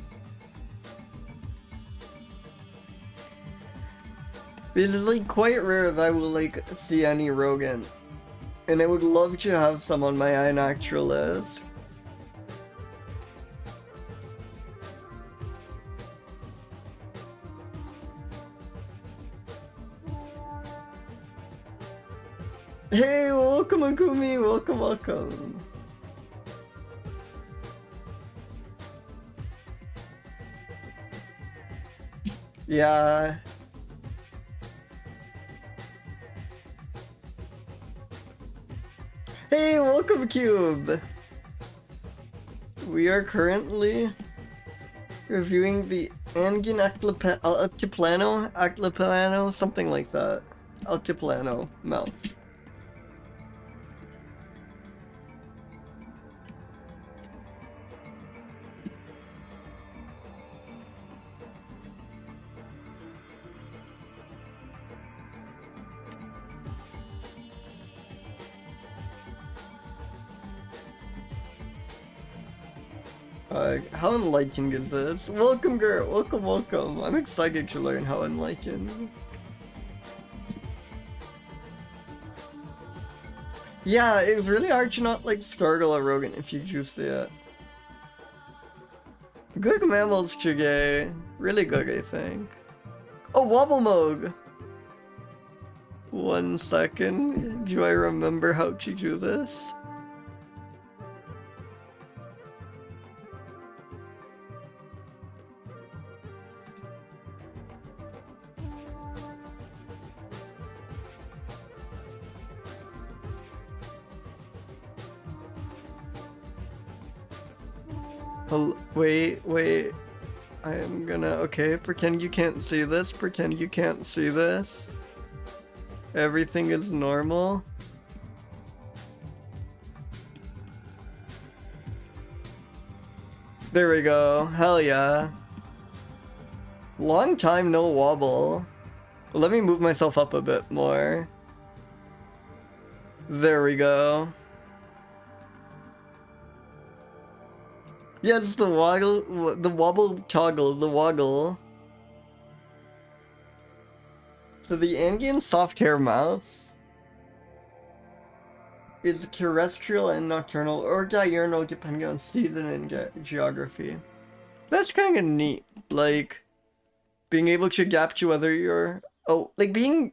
It is like quite rare that I will like see any rodent. And I would love to have some on my iNaturalist. Hey, welcome Akumi, welcome, welcome. Yeah. Hey, welcome Cube. We are currently reviewing the Anguin altiplano, something like that. Altiplano mouse. How enlightening is this? Welcome, girl. Welcome, welcome. I'm excited to learn how enlightened. Yeah, it was really hard to not like startle a rodent if you juice it. Good mammals, Chige. Really good, I think. Oh, Wobble Moog! 1 second. Do I remember how to do this? Wait. I am gonna, okay, pretend you can't see this, pretend you can't see this. Everything is normal. There we go. Hell yeah. Long time no wobble. Let me move myself up a bit more. There we go. Yes, the woggle, the wobble toggle, the woggle. So the Andean soft hair mouse is terrestrial and nocturnal, or diurnal depending on season and geography. That's kind of neat. Like, being able to adapt to whether you're... Oh, like being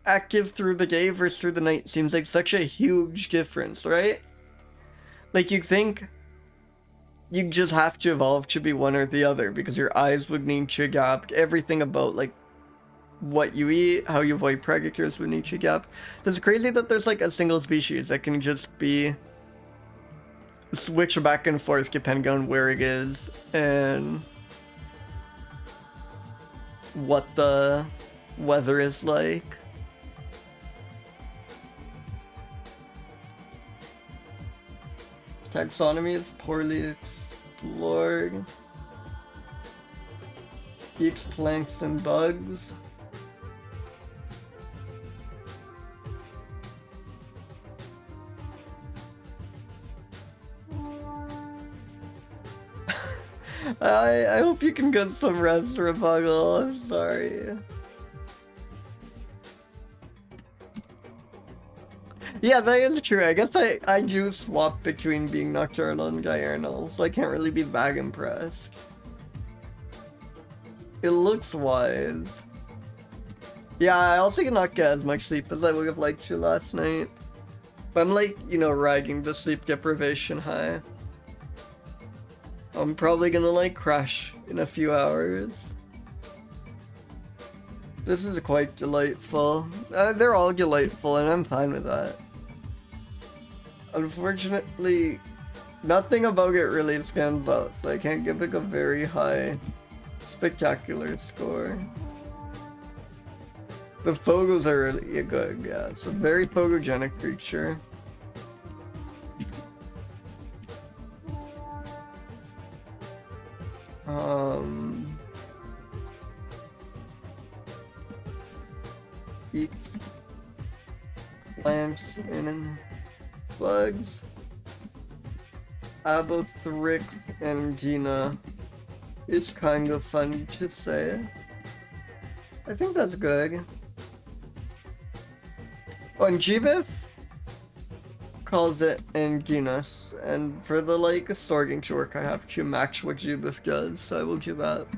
active through the day versus through the night seems like such a huge difference, right? Like, you think you just have to evolve to be one or the other because your eyes would need to adapt everything about, like, what you eat, how you avoid predators would need to adapt. So it's crazy that there's, like, a single species that can just be switch back and forth depending on where it is and what the weather is like. Taxonomy is poorly explored. Eats plants and bugs. I hope you can get some rest, Rebuggle. I'm sorry. Yeah, that is true. I guess I do swap between being nocturnal and diurnal, so I can't really be that impressed. It looks wise. Yeah, I also did not get as much sleep as I would have liked to last night. But I'm like, you know, riding the sleep deprivation high. I'm probably gonna like crash in a few hours. This is quite delightful. They're all delightful and I'm fine with that. Unfortunately, nothing about it really stands out, so I can't give like a very high spectacular score. The Fogos are really good, yeah. It's a very photogenic creature. Eats plants and bugs. Abrothrix and Dina is kind of funny to say. I think that's good. Oh, and Gbif calls it andinus, and for the like sorting to work I have to match what Gbif does, so I will do that.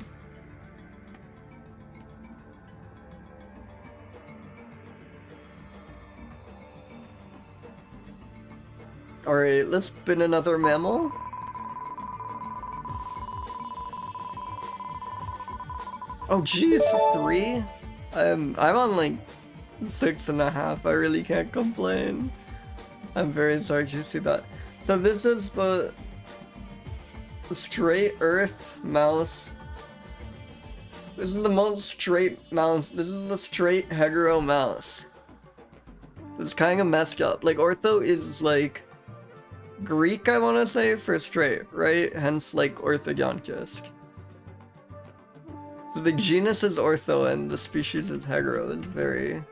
Alright, let's spin another mammal. Oh geez, 3? I'm on like 6.5. I really can't complain. I'm very sorry to see that. So this is the straight earth mouse. This is the most straight mouse. This is the straight hetero mouse. It's kind of messed up. Like ortho is like Greek, I want to say, for straight, right? Hence like orthodontisk. So the genus is ortho and the species is hetero. It's very...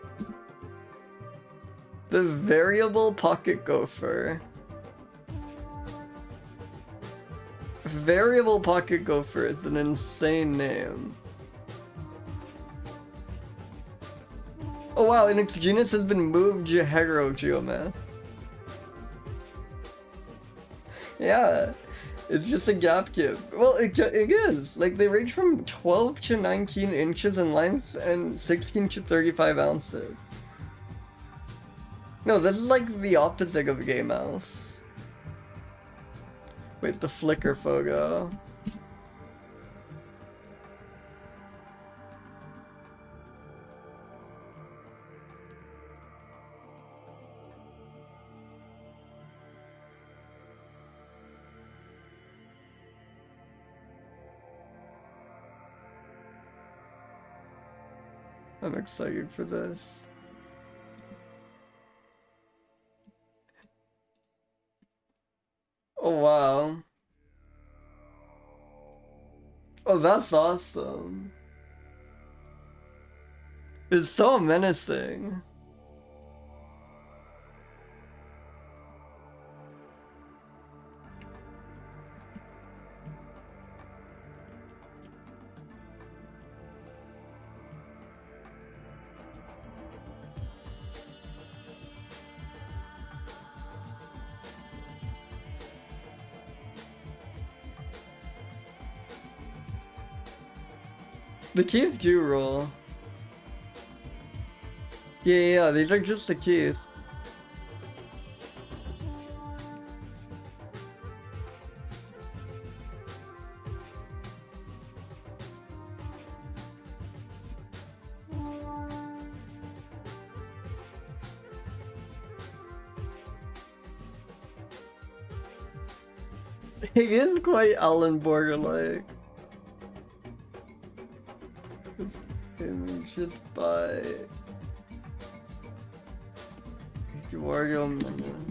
The variable pocket gopher. Variable pocket gopher is an insane name. Oh wow, and its genus has been moved to Heterogeomys. Yeah, it's just a gap kid. Well, it is. Like, they range from 12 to 19 inches in length and 16 to 35 ounces. No, this is like the opposite of a gay mouse. Wait, the flicker photo. I'm excited for this. Oh wow. Oh, that's awesome. It's so menacing. The keys do roll. Yeah, these are just the keys. He is quite Alan Borger-like. This image is by Heterogeomys.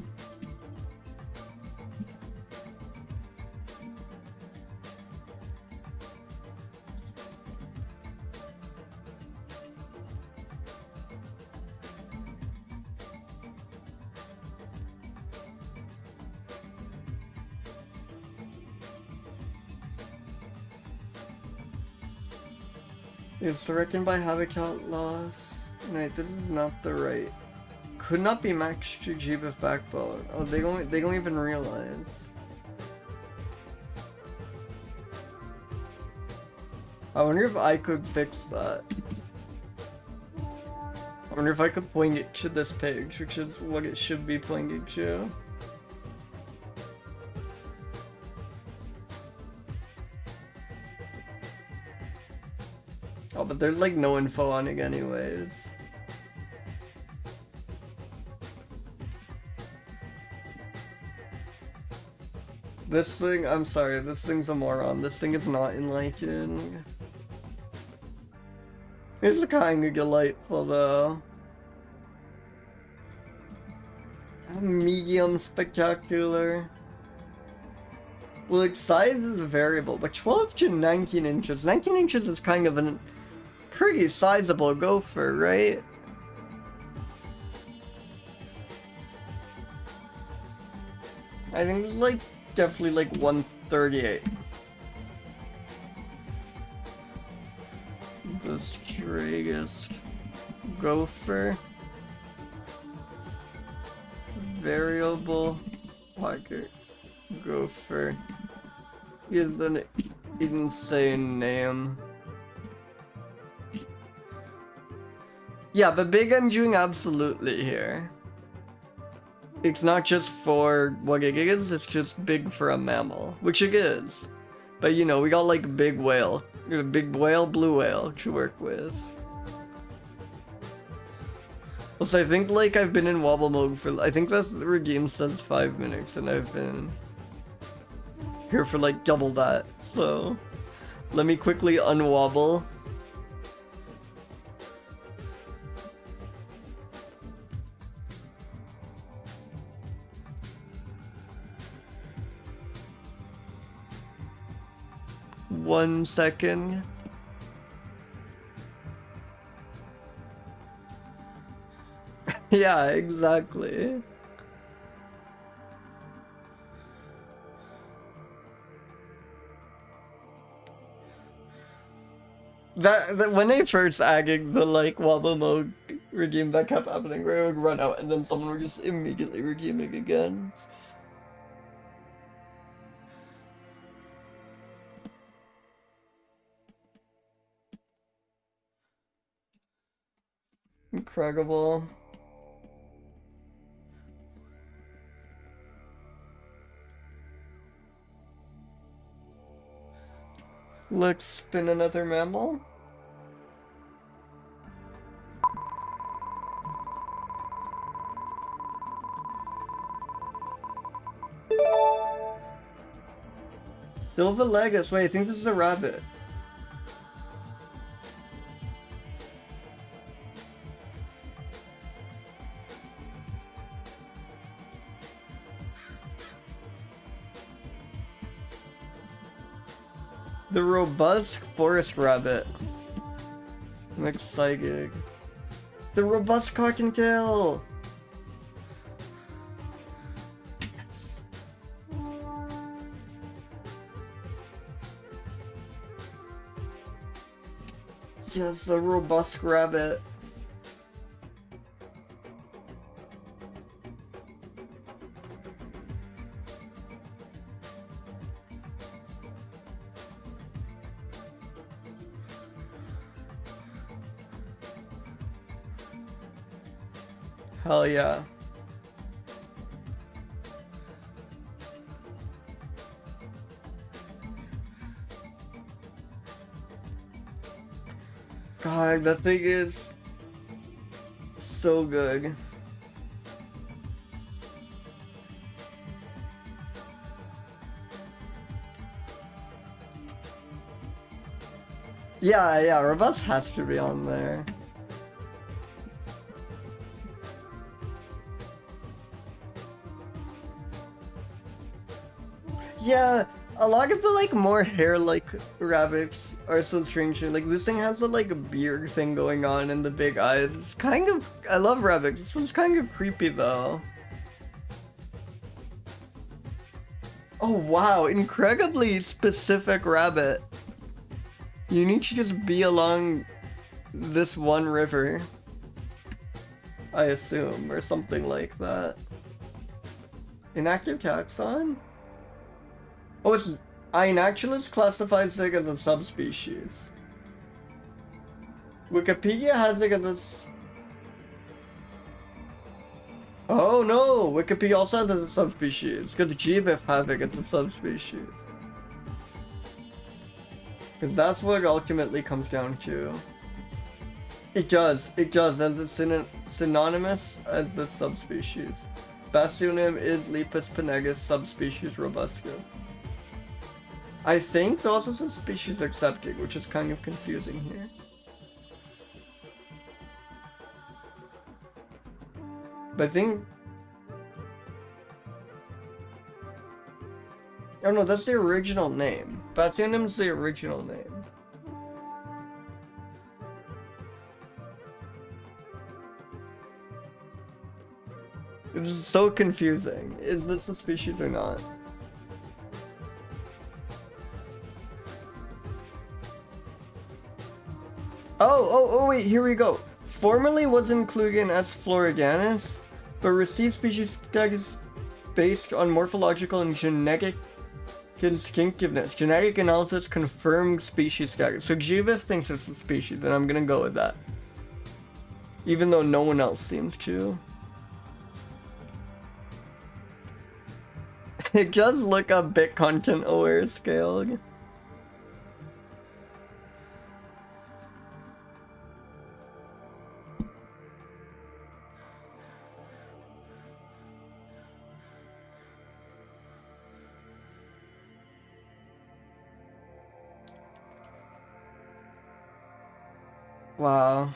It's reckoned by habitat loss. Wait, this is not the right. Could not be matched to GBF backbone. Oh, they don't even realize. I wonder if I could fix that. I wonder if I could point it to this page, which is what it should be pointing to. Oh, but there's like no info on it anyways. This thing, I'm sorry, this thing's a moron. This thing is not enlightening. It's kinda delightful though. Medium spectacular. Well, like, size is variable, but 12 to 19 inches. 19 inches is kind of a pretty sizable gopher, right? I think it's like definitely like 138. The strangest gopher. Variable pocket gopher is an insane name. Yeah, but big I'm doing absolutely here. It's not just for what it is, it's just big for a mammal, which it is. But you know, we got like big whale, blue whale to work with. Also, I think like I've been in wobble mode for, I think that the game says 5 minutes and I've been here for like double that. So let me quickly unwobble. One second. Yeah, exactly. That when I first added the like wobble mode regime, that kept happening where I would run out and then someone would just immediately regime it again. Incredible. Let's spin another mammal. Sylvilagus. Wait, I think this is a rabbit. The robust forest rabbit. Mixed psychic. The robust cottontail! Yes, a robust rabbit. Hell yeah. God, that thing is so good. Yeah, robust has to be on there. Yeah, a lot of the like more hair-like rabbits are so strange. Like this thing has the like beard thing going on and the big eyes. It's kind of, I love rabbits. This one's kind of creepy though. Oh wow, incredibly specific rabbit. You need to just be along this one river, I assume, or something like that. Inactive taxon? Oh, it's Inaculus classifies it as a subspecies. Wikipedia has it as a... Oh no! Wikipedia also has it as a subspecies, because GBIF have it as a subspecies. Because that's what it ultimately comes down to. It does, as it's synonymous as the subspecies. Bastionum is Lepus panegus, subspecies robuscus. I think those are the species accepted, which is kind of confusing here. But I think... Oh no, that's the original name. Bastionum's the original name. This is so confusing. Is this a species or not? Oh, wait, here we go. Formerly was included in S. floridanus, but received species status based on morphological and genetic distinctiveness. Genetic analysis confirmed species status. So GBIF thinks it's a species, and I'm gonna go with that. Even though no one else seems to. It does look a bit content aware scaled. Wow.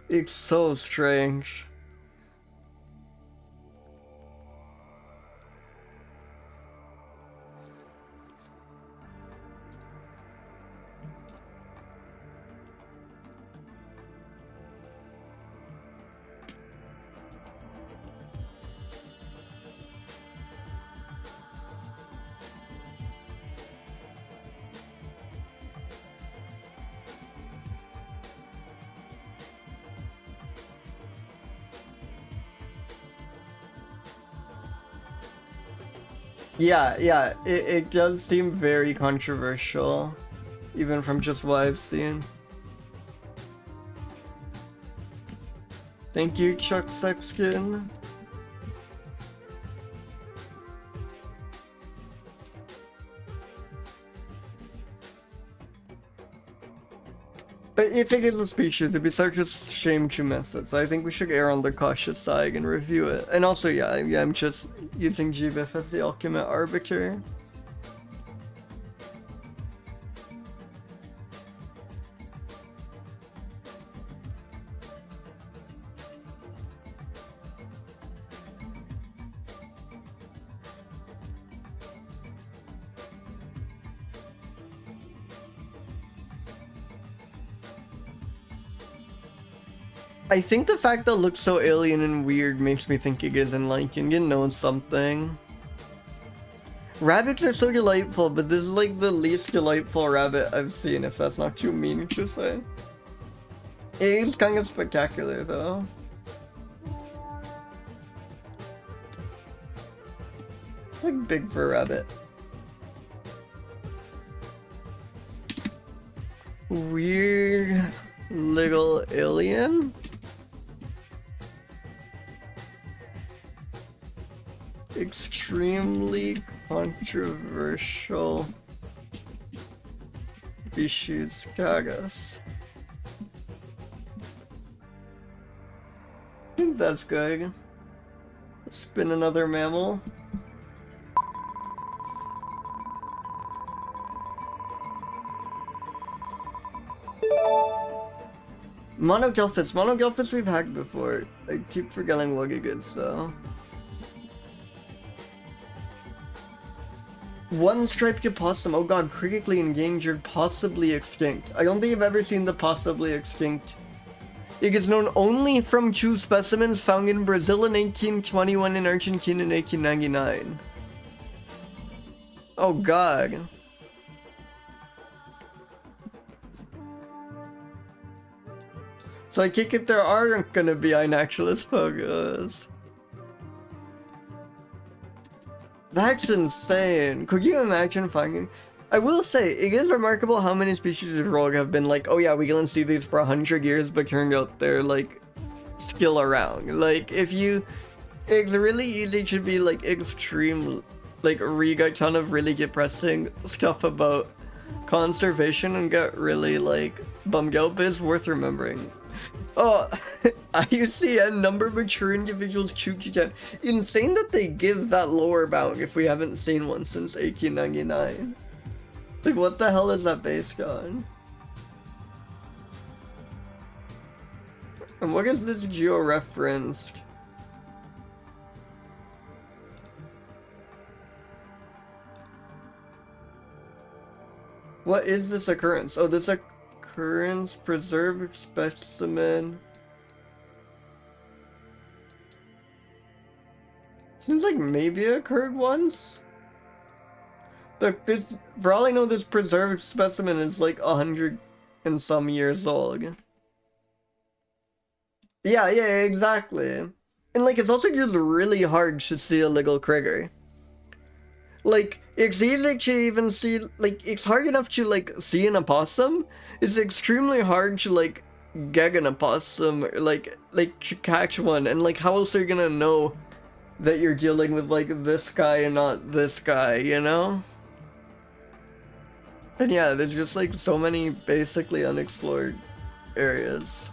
It's so strange. Yeah, it does seem very controversial, even from just what I've seen. Thank you, Chuck Sexkin. But if it is a species, it'd be such a shame to miss it, so I think we should err on the cautious side and review it. And also, yeah, I'm just using GBIF as the ultimate arbiter. I think the fact that it looks so alien and weird makes me think it isn't like you know something. Rabbits are so delightful, but this is like the least delightful rabbit I've seen, if that's not too mean to say. It is kind of spectacular though. Like big for a rabbit. Weird little alien. Extremely controversial species Cagus. I think that's good. Spin another mammal. Monodelphis. Monodelphis we've hacked before. I keep forgetting what it is though. One striped opossum. Oh god, critically endangered, possibly extinct. I don't think I've ever seen the possibly extinct. It is known only from two specimens found in Brazil in 1821 and Argentina in 1899. Oh god. So I take it there aren't gonna be Inaculus pogus. That's insane. Could you imagine finding... I will say, it is remarkable how many species of rogue have been like, oh yeah, we can see these for 100 years, but turned out they're like, still around. Like, if you... It's really easy to be like extreme, like read a ton of really depressing stuff about conservation and get really like bummed out, but it's worth remembering. Oh, IUCN number of mature individuals choose again. Insane that they give that lower bound if we haven't seen one since 1899. Like, what the hell is that based on? And what is this georeferenced? What is this occurrence? Oh, this occurrence preserved specimen. Seems like maybe it occurred once. Look, this, for all I know, this preserved specimen is like 100 and some years old. Yeah, exactly. And like, it's also just really hard to see a legal critter. Like, it's easy to even see, like, it's hard enough to, like, see an opossum. It's extremely hard to, like, gag an opossum, or, like, to catch one. And, like, how else are you gonna know that you're dealing with, like, this guy and not this guy, you know? And yeah, there's just, like, so many basically unexplored areas.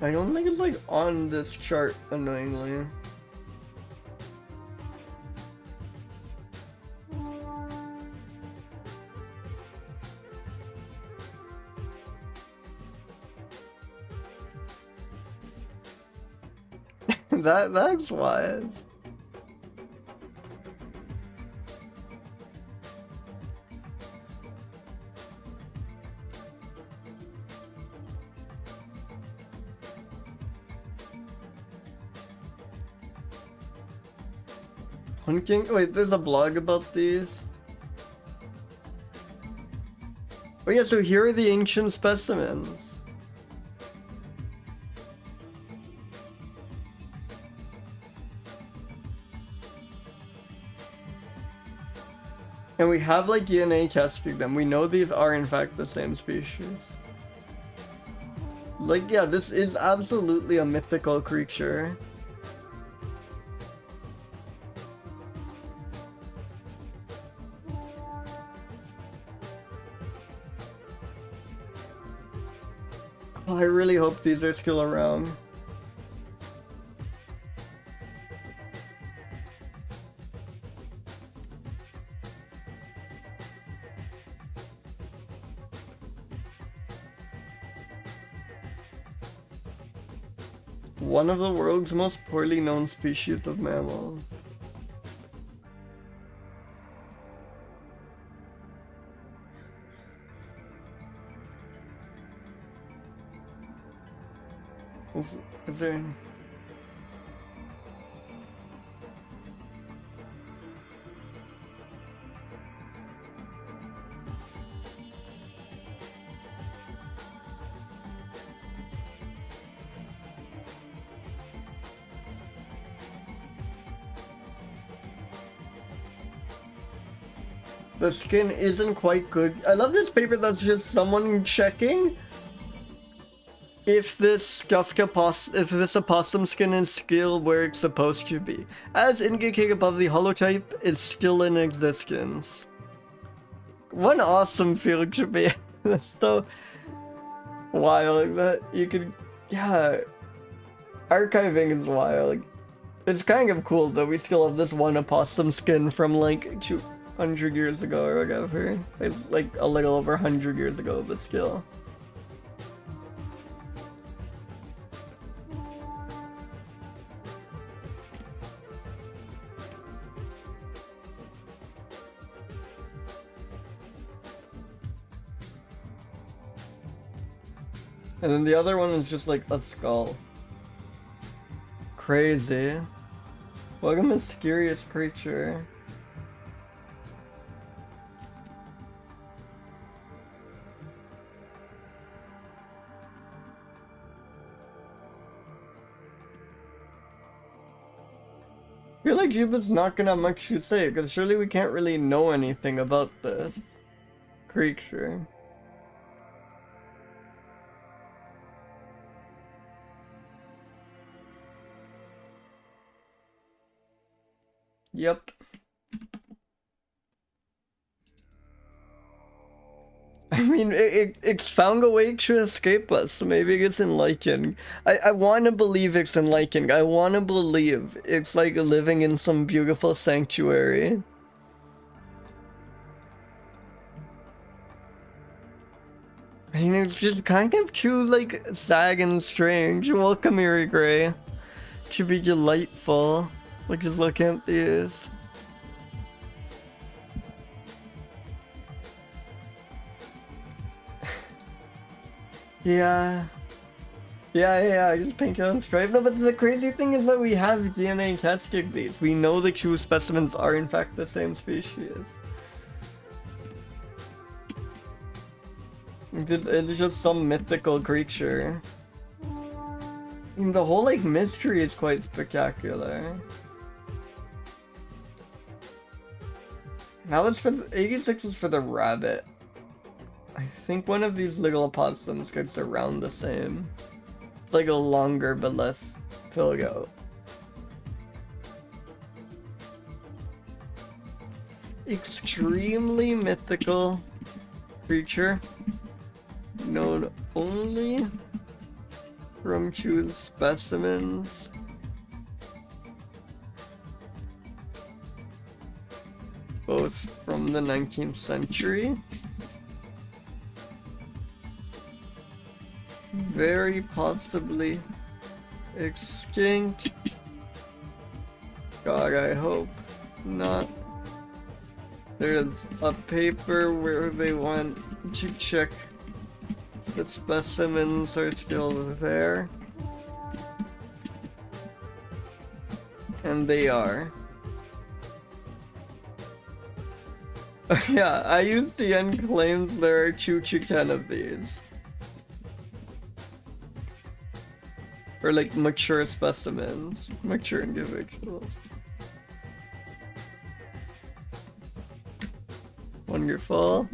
I don't think it's like on this chart, annoyingly. That's wise. Hunting? Wait, there's a blog about these? Oh yeah, so here are the ancient specimens. And we have like DNA testing them. We know these are in fact the same species. Like, yeah, this is absolutely a mythical creature. Oh, I really hope these are still around. One of the world's most poorly known species of mammals. Is there... The skin isn't quite good. I love this paper that's just someone checking if this opossum skin is still where it's supposed to be, as indicated above. The holotype is still in existence. One awesome field to be. That's so wild that you could, yeah. Archiving is wild. It's kind of cool that we still have this one opossum skin from like 200 years ago or whatever. It's like a little over 100 years ago, but still. And then the other one is just like a skull. Crazy. What a mysterious creature. I feel like Jupiter's not gonna have much to say, because surely we can't really know anything about this creature. Yep. I mean, it's found a way to escape us, so maybe it's in lichen. I want to believe it's in lichen. I want to believe it's like living in some beautiful sanctuary. I mean, it's just kind of too, like, sad and strange. Welcome, Eerie Gray. It should be delightful. Like, just looking at these. Yeah. Yeah, just pink and stripe. No, but the crazy thing is that we have DNA testing these. We know the two specimens are in fact the same species. It's just some mythical creature. I mean, the whole, like, mystery is quite spectacular. That was for the 86 was for the rabbit. I think one of these little opossums gets around the same. It's like a longer but less filgo. Extremely mythical creature. Known only from two specimens. Both from the 19th century. Very possibly extinct. God, I hope not. There's a paper where they want to check the specimens are still there. And they are. Yeah, IUCN claims there are 2 to 10 of these. Or like mature specimens, mature individuals. Wonderful.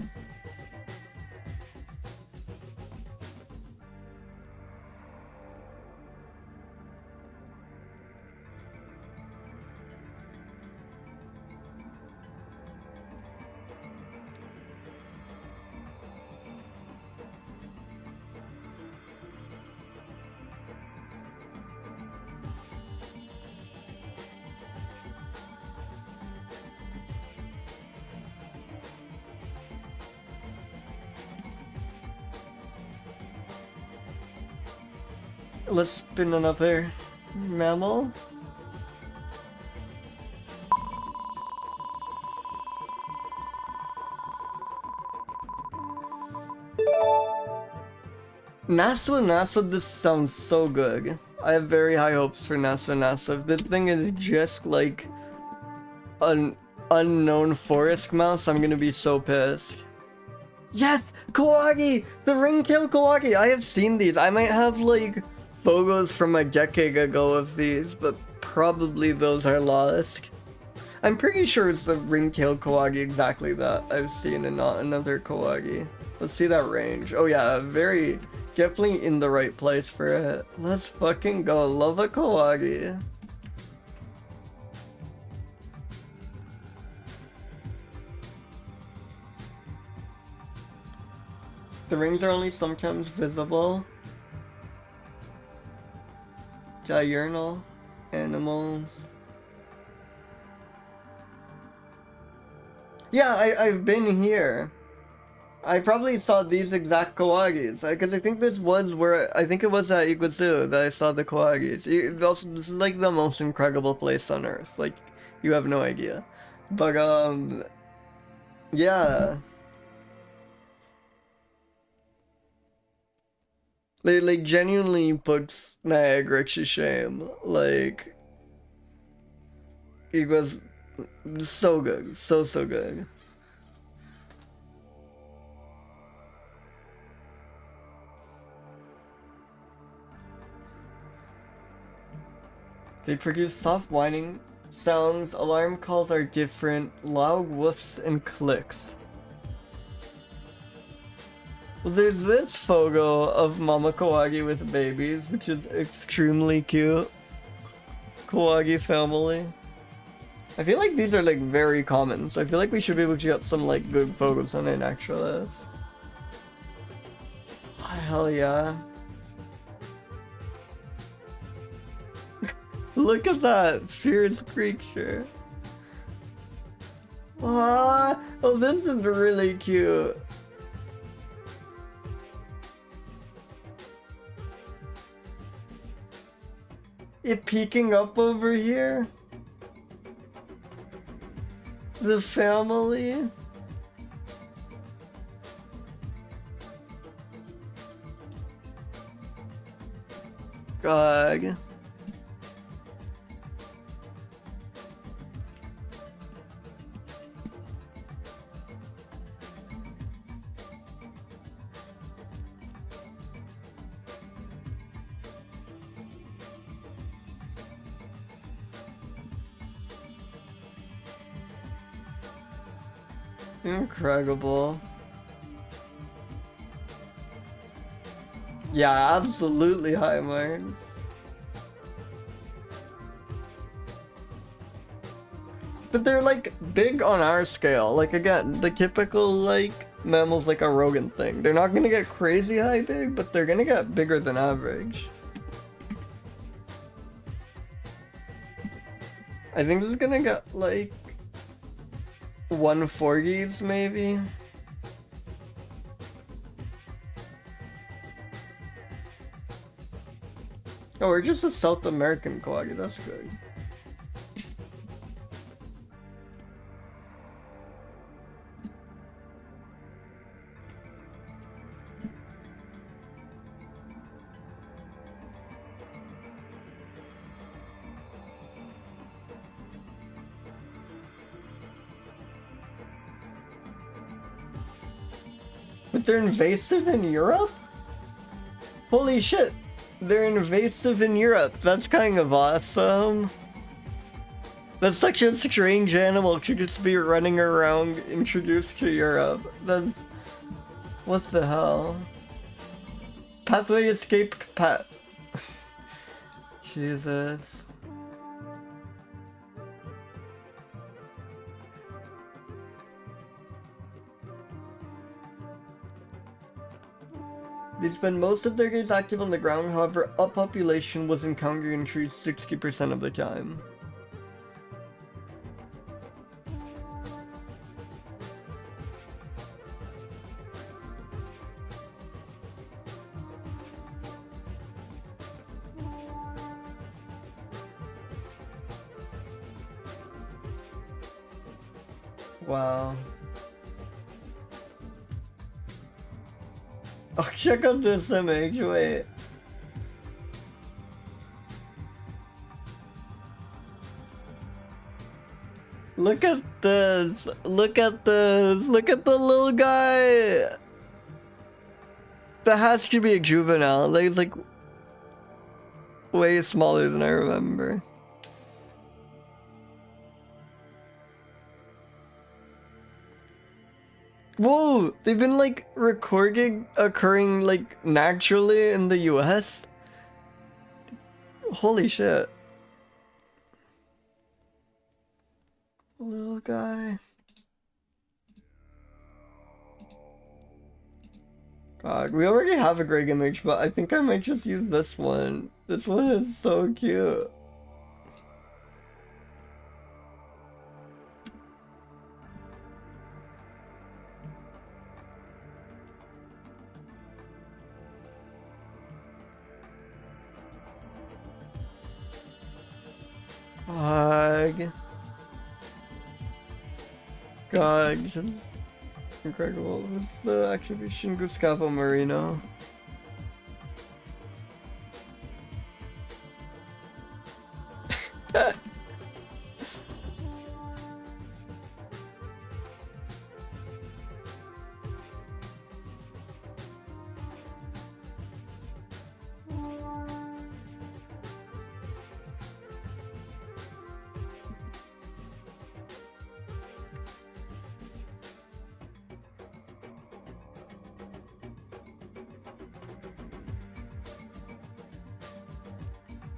Let's spin another mammal. Nasua, this sounds so good. I have very high hopes for Nasua. If this thing is just like an unknown forest mouse, I'm gonna be so pissed. Yes! Koagi! The ring-tailed Koagi! I have seen these. I might have like photos from a decade ago of these, but probably those are lost. I'm pretty sure it's the ring-tailed Koagi exactly that I've seen and not another Koagi. Let's see that range. Oh yeah, very... definitely in the right place for it. Let's fucking go. Love a Koagi. The rings are only sometimes visible. Diurnal animals. Yeah, I've been here. I probably saw these exact Koagis, because I think this was where, I think it was at Iguazu that I saw the Koagis. This is like the most incredible place on Earth, like, you have no idea. But, yeah. They, like, genuinely puts Niagara to shame, like, it was so good, so good. They produce soft whining sounds, alarm calls are different, loud woofs and clicks. Well, there's this photo of Mama Koagi with babies, which is extremely cute. Koagi family. I feel like these are like very common, so I feel like we should be able to get some like good photos on an extra list. Oh, hell yeah. Look at that fierce creature. Ah, oh, this is really cute. It peeking up over here. The family. God. Incredible. Yeah, absolutely high marks. But they're like big on our scale. Like again, the typical like mammals like a rodent thing. They're not gonna get crazy high big, but they're gonna get bigger than average. I think this is gonna get like 140s maybe. Oh, we're just a South American Koagi, that's good. But they're invasive in Europe? Holy shit! They're invasive in Europe. That's kind of awesome. That's such a strange animal to just be running around introduced to Europe. That's... what the hell? Pathway escape pet. Jesus. They spend most of their days active on the ground, however, a population was encountering trees 60% of the time. Wow. Oh, check out this image, wait. Look at this, look at this, look at the little guy! That has to be a juvenile, like, it's like way smaller than I remember. Whoa, they've been like occurring like naturally in the US? Holy shit. Little guy. God, we already have a great image, but I think I might just use this one. This one is so cute. God, just incredible. What's the exhibition Gustavo Marino?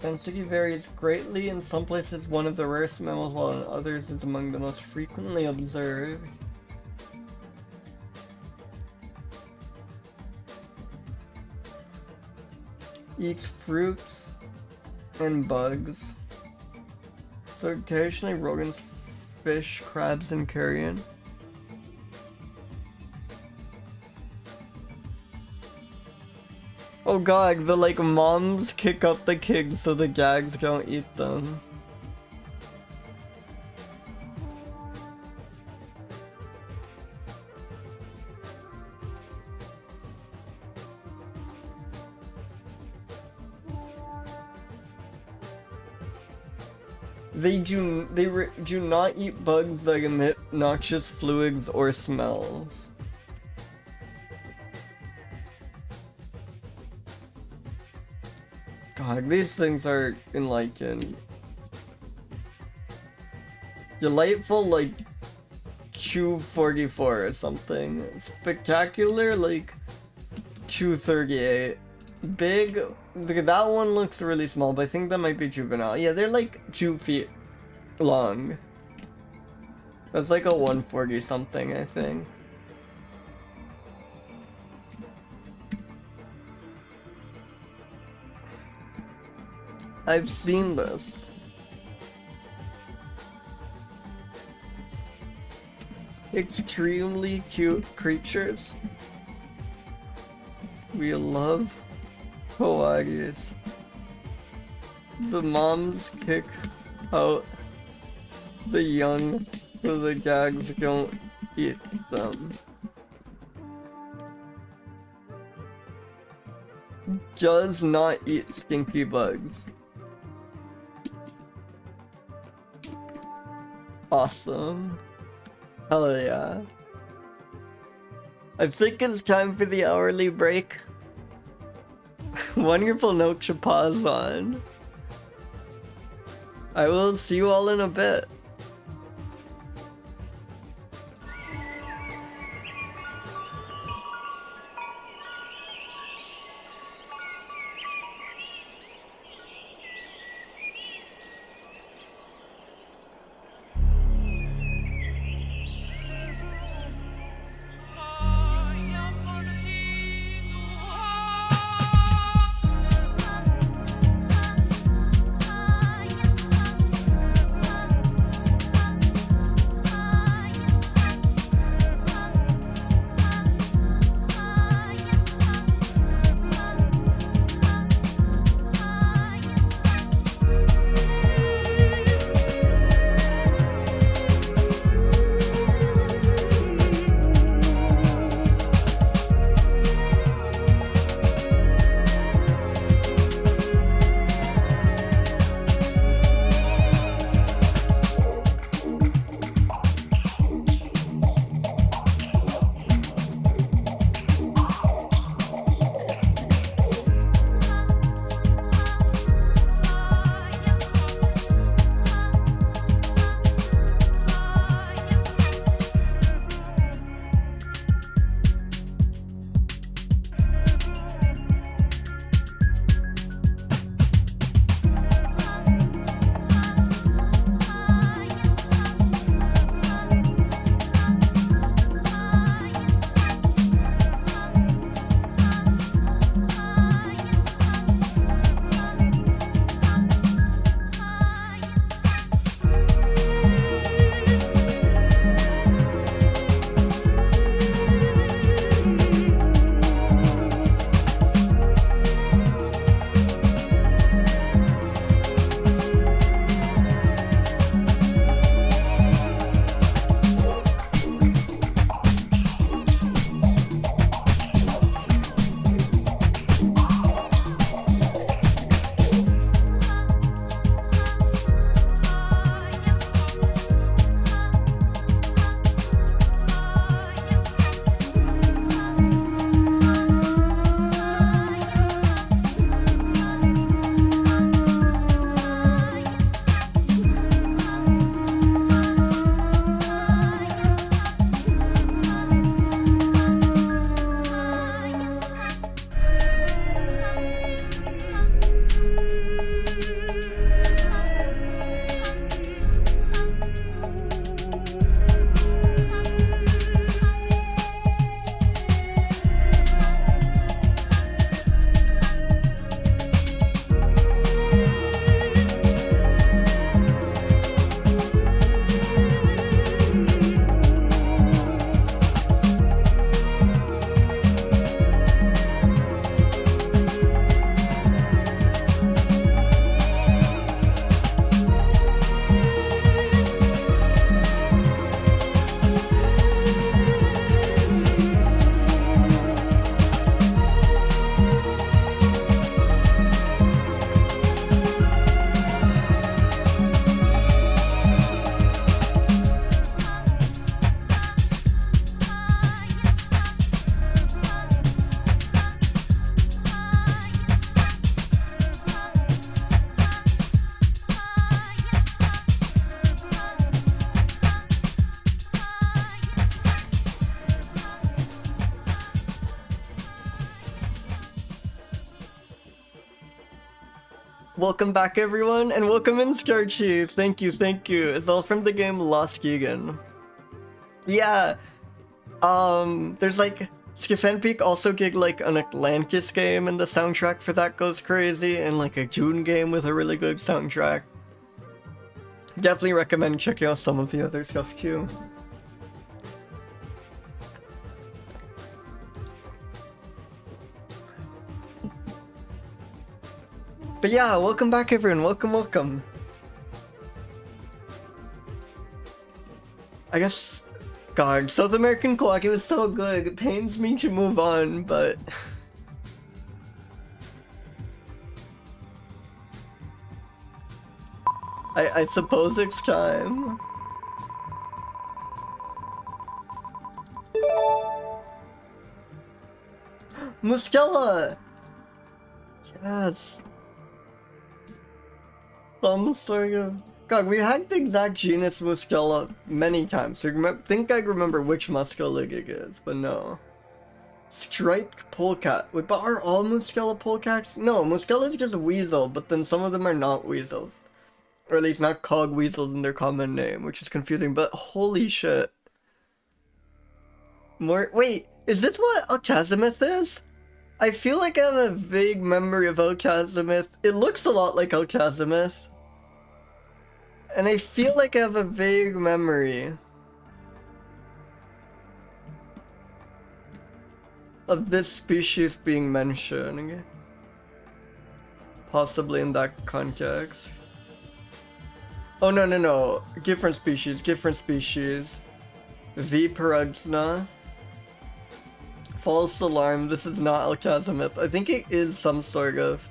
Density varies greatly. In some places one of the rarest mammals, while in others it's among the most frequently observed. Eats fruits and bugs. So occasionally rodents, fish, crabs, and carrion. Oh god, the like moms kick up the kids so the gags don't eat them. They do not eat bugs that emit noxious fluids or smells. God, these things are enlightened. Delightful, like, Chew 44 or something. Spectacular, like, Chew 38. Big, that one looks really small, but I think that might be juvenile. Yeah, they're like 2 feet long. That's like a 140 something, I think. I've seen this. Extremely cute creatures. We love Pecari's. The moms kick out the young so the gags don't eat them. Does not eat stinky bugs. Awesome. Hell yeah. I think it's time for the hourly break. Wonderful note to pause on. I will see you all in a bit. Welcome back, everyone, and welcome in, Scarchi. Thank you, thank you. It's all from the game Lost Gigan. Yeah, there's like Peak also gig like an Atlantis game, and the soundtrack for that goes crazy, and like a June game with a really good soundtrack. Definitely recommend checking out some of the other stuff too. But yeah, welcome back, everyone. Welcome, welcome. I guess, God, South American Koaki was so good. It pains me to move on, but I suppose it's time. Mustela! Yes. Some sort of... God, we had the exact genus Mustela many times, so I think I remember which Mustela it is, but no. Striped polecat. Wait, but are all Mustela polecats? No, Mustela is just a weasel, but then some of them are not weasels. Or at least not cog weasels in their common name, which is confusing, but holy shit. Wait, is this what Alchazimith is? I feel like I have a vague memory of Alchazimith. It looks a lot like Alchazimith. And I feel like I have a vague memory of this species being mentioned. Possibly in that context. Oh, no. Different species. Viperugna. False alarm. This is not Alchazimith. I think it is some sort of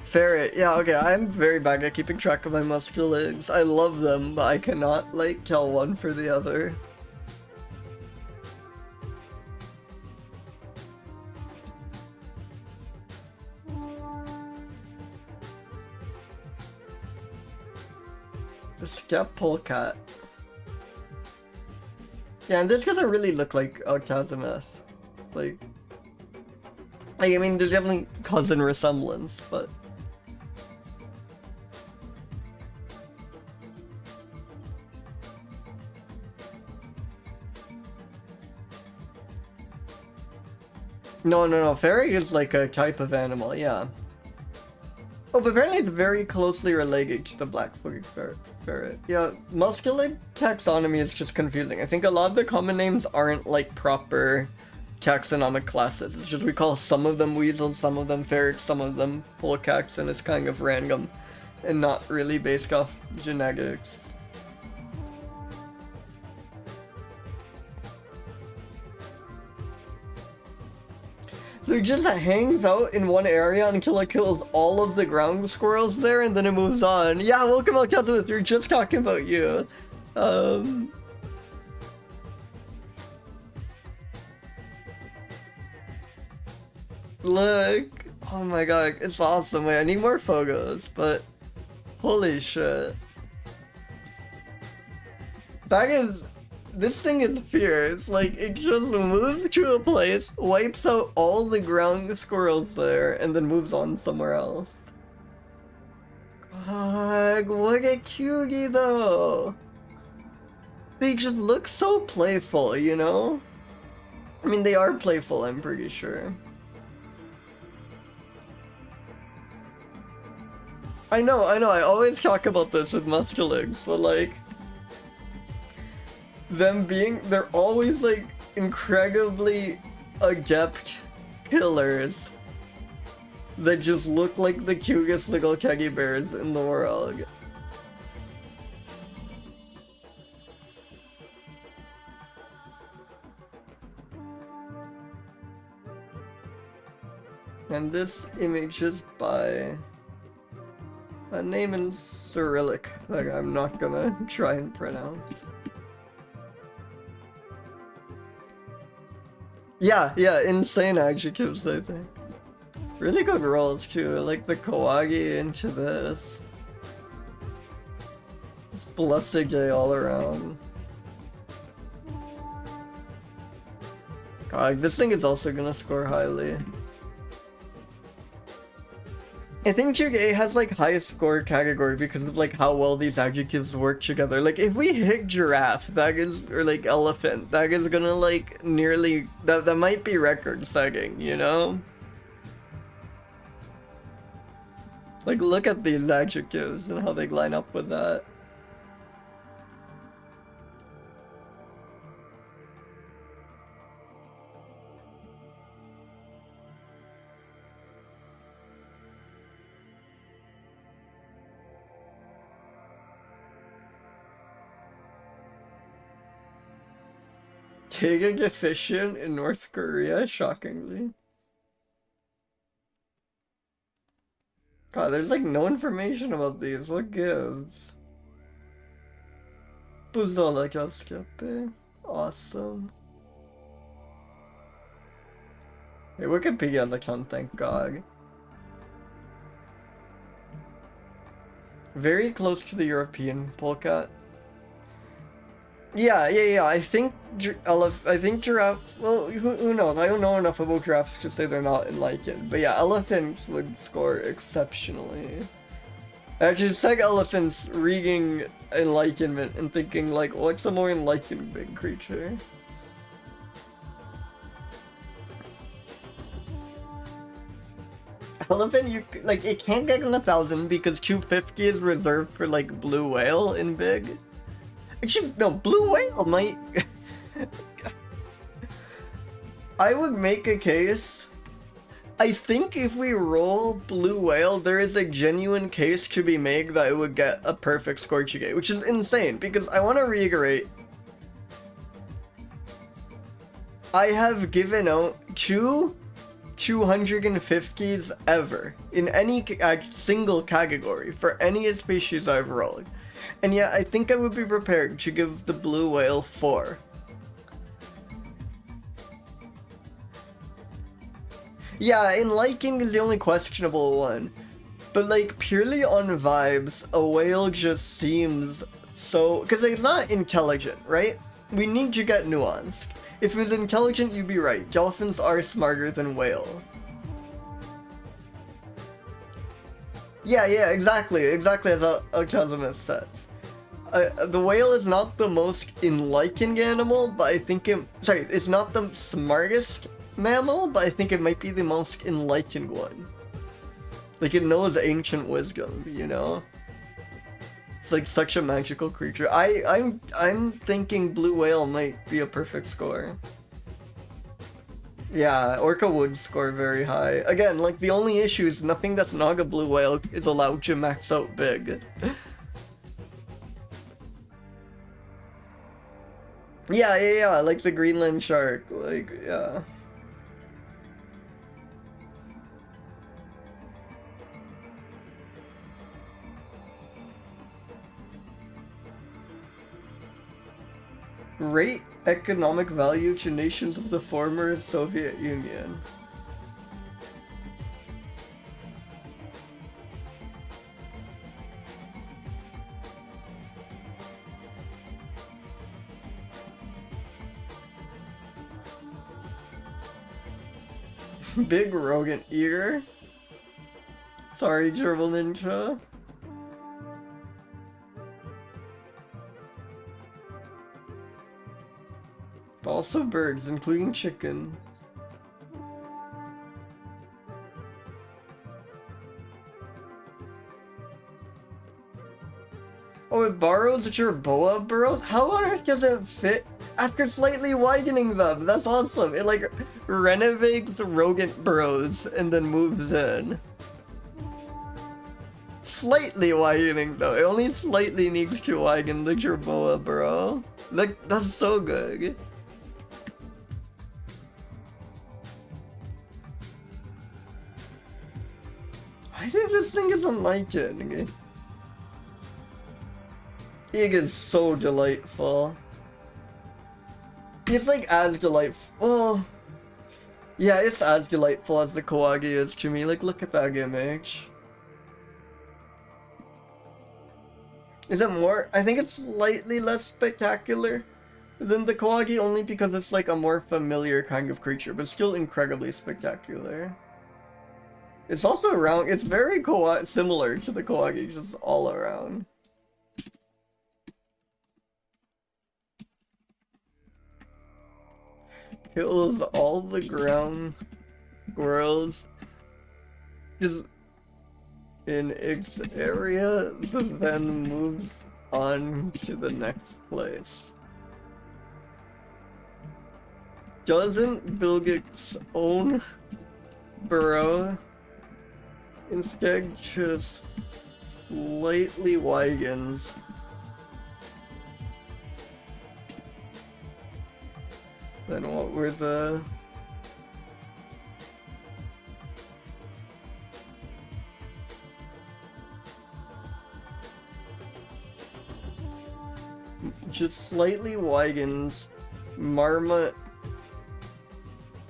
ferret. Yeah, okay, I'm very bad at keeping track of my musculids. I love them, but I cannot, like, tell one for the other. The steppe polecat. Yeah, and this doesn't really look like Alchazimith. Like, I mean, there's definitely cousin resemblance, but... No. Fairy is like a type of animal, yeah. Oh, but apparently it's very closely related to the black-footed ferret. Yeah, musculid taxonomy is just confusing. I think a lot of the common names aren't like proper taxonomic classes. It's just we call some of them weasels, some of them ferrets, some of them polecats, and it's kind of random and not really based off genetics. So it just hangs out in one area until it kills all of the ground squirrels there, and then it moves on. Yeah, welcome Alchazimith, we're just talking about you. Look. Oh my god, it's awesome. Wait, I need more photos, but holy shit. This thing is fierce. Like, it just moves to a place, wipes out all the ground squirrels there, and then moves on somewhere else. God, look at Kyugi though. They just look so playful, you know? I mean, they are playful, I'm pretty sure. I know, I always talk about this with musculids, but like... they're always like incredibly adept killers that just look like the cutest little teddy bears in the world. And this image is by a name in Cyrillic that I'm not gonna try and pronounce. Yeah, insane adjectives, I think. Really good rolls too, like the Kawagi into this. It's blessed day all around. God, this thing is also gonna score highly. I think Jugay has like highest score category because of like how well these adjectives work together. Like if we hit giraffe, that is, or like elephant, that is gonna like nearly, that might be record setting, you know? Like look at these adjectives and how they line up with that. Taking efficient in North Korea, shockingly. God, there's like no information about these. What gives? Buzola Kaskepe. Awesome. Hey, Wikipedia's account, thank God. Very close to the European polecat. Yeah. I think giraffe. Well, who knows? I don't know enough about giraffes to say they're not enlightened. But yeah, elephants would score exceptionally. Actually, it's like elephants reading enlightenment and thinking like, what's a more enlightened big creature? Elephant, you like it can't get in 1,000 because 250 is reserved for like blue whale in big. Actually, no, blue whale might. I would make a case. I think if we roll blue whale, there is a genuine case to be made that it would get a perfect score Chige, which is insane because I want to reiterate. I have given out 250s ever in any single category for any species I've rolled. And yet, I think I would be prepared to give the blue whale 4. Yeah, enlightened is the only questionable one. But like, purely on vibes, a whale just seems so... Because it's not intelligent, right? We need to get nuanced. If it was intelligent, you'd be right. Dolphins are smarter than whale. Yeah, exactly as Akodon says. The whale is not the most enlightened animal, but I think it's not the smartest mammal, but I think it might be the most enlightened one. Like, it knows ancient wisdom, you know? It's like such a magical creature. I'm thinking blue whale might be a perfect score. Yeah, orca would score very high. Again, like, the only issue is nothing that's not a blue whale is allowed to max out big. Yeah, like the Greenland shark, like, yeah. Great economic value to nations of the former Soviet Union. Big rodent eater. Sorry, Gerbil Ninja. Also birds, including chicken. Oh, it burrows at your boa burrows? How on earth does it fit after slightly widening them? That's awesome. It like renovates rodent burrows and then moves in. Slightly widening though. It only slightly needs to widen the jerboa burrow. Like, that's so good. I think this thing is enlightened. It is so delightful. It's like as delightful. Well, yeah, it's as delightful as the Kawagi is to me. Like, look at that image. Is it more? I think it's slightly less spectacular than the Kawagi, only because it's like a more familiar kind of creature, but still incredibly spectacular. It's also around, it's very similar to the Koagi, just all around. Kills all the ground squirrels just in its area, then moves on to the next place. Doesn't Bilgic's own burrow instead just slightly widens? Then what were the... Just slightly widens marmot,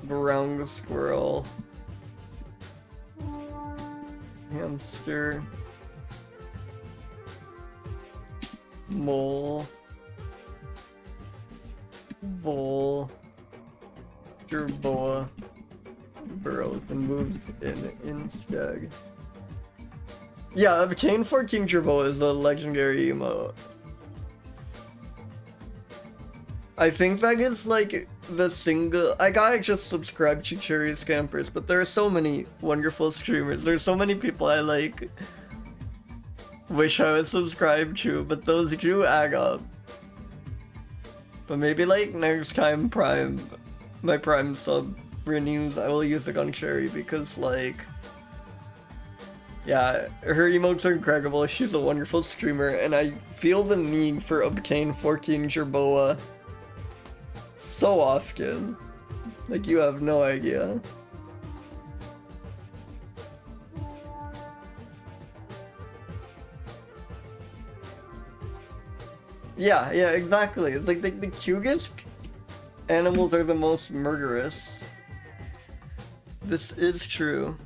brown squirrel, hamster, mole, vole, jerboa, burrows and moves in instead. Yeah, obtain 14 jerboa is a legendary emote. I think that is like the single... I gotta just subscribe to Cherry Scampers, but there are so many wonderful streamers. There's so many people I like wish I was subscribed to, but those do add up. But maybe like next time my Prime sub renews, I will use it on Cherry because like... Yeah, her emotes are incredible. She's a wonderful streamer, and I feel the need for obtain 14 jerboa so often. Like, you have no idea. Yeah, exactly. It's like the cutest animals are the most murderous. This is true.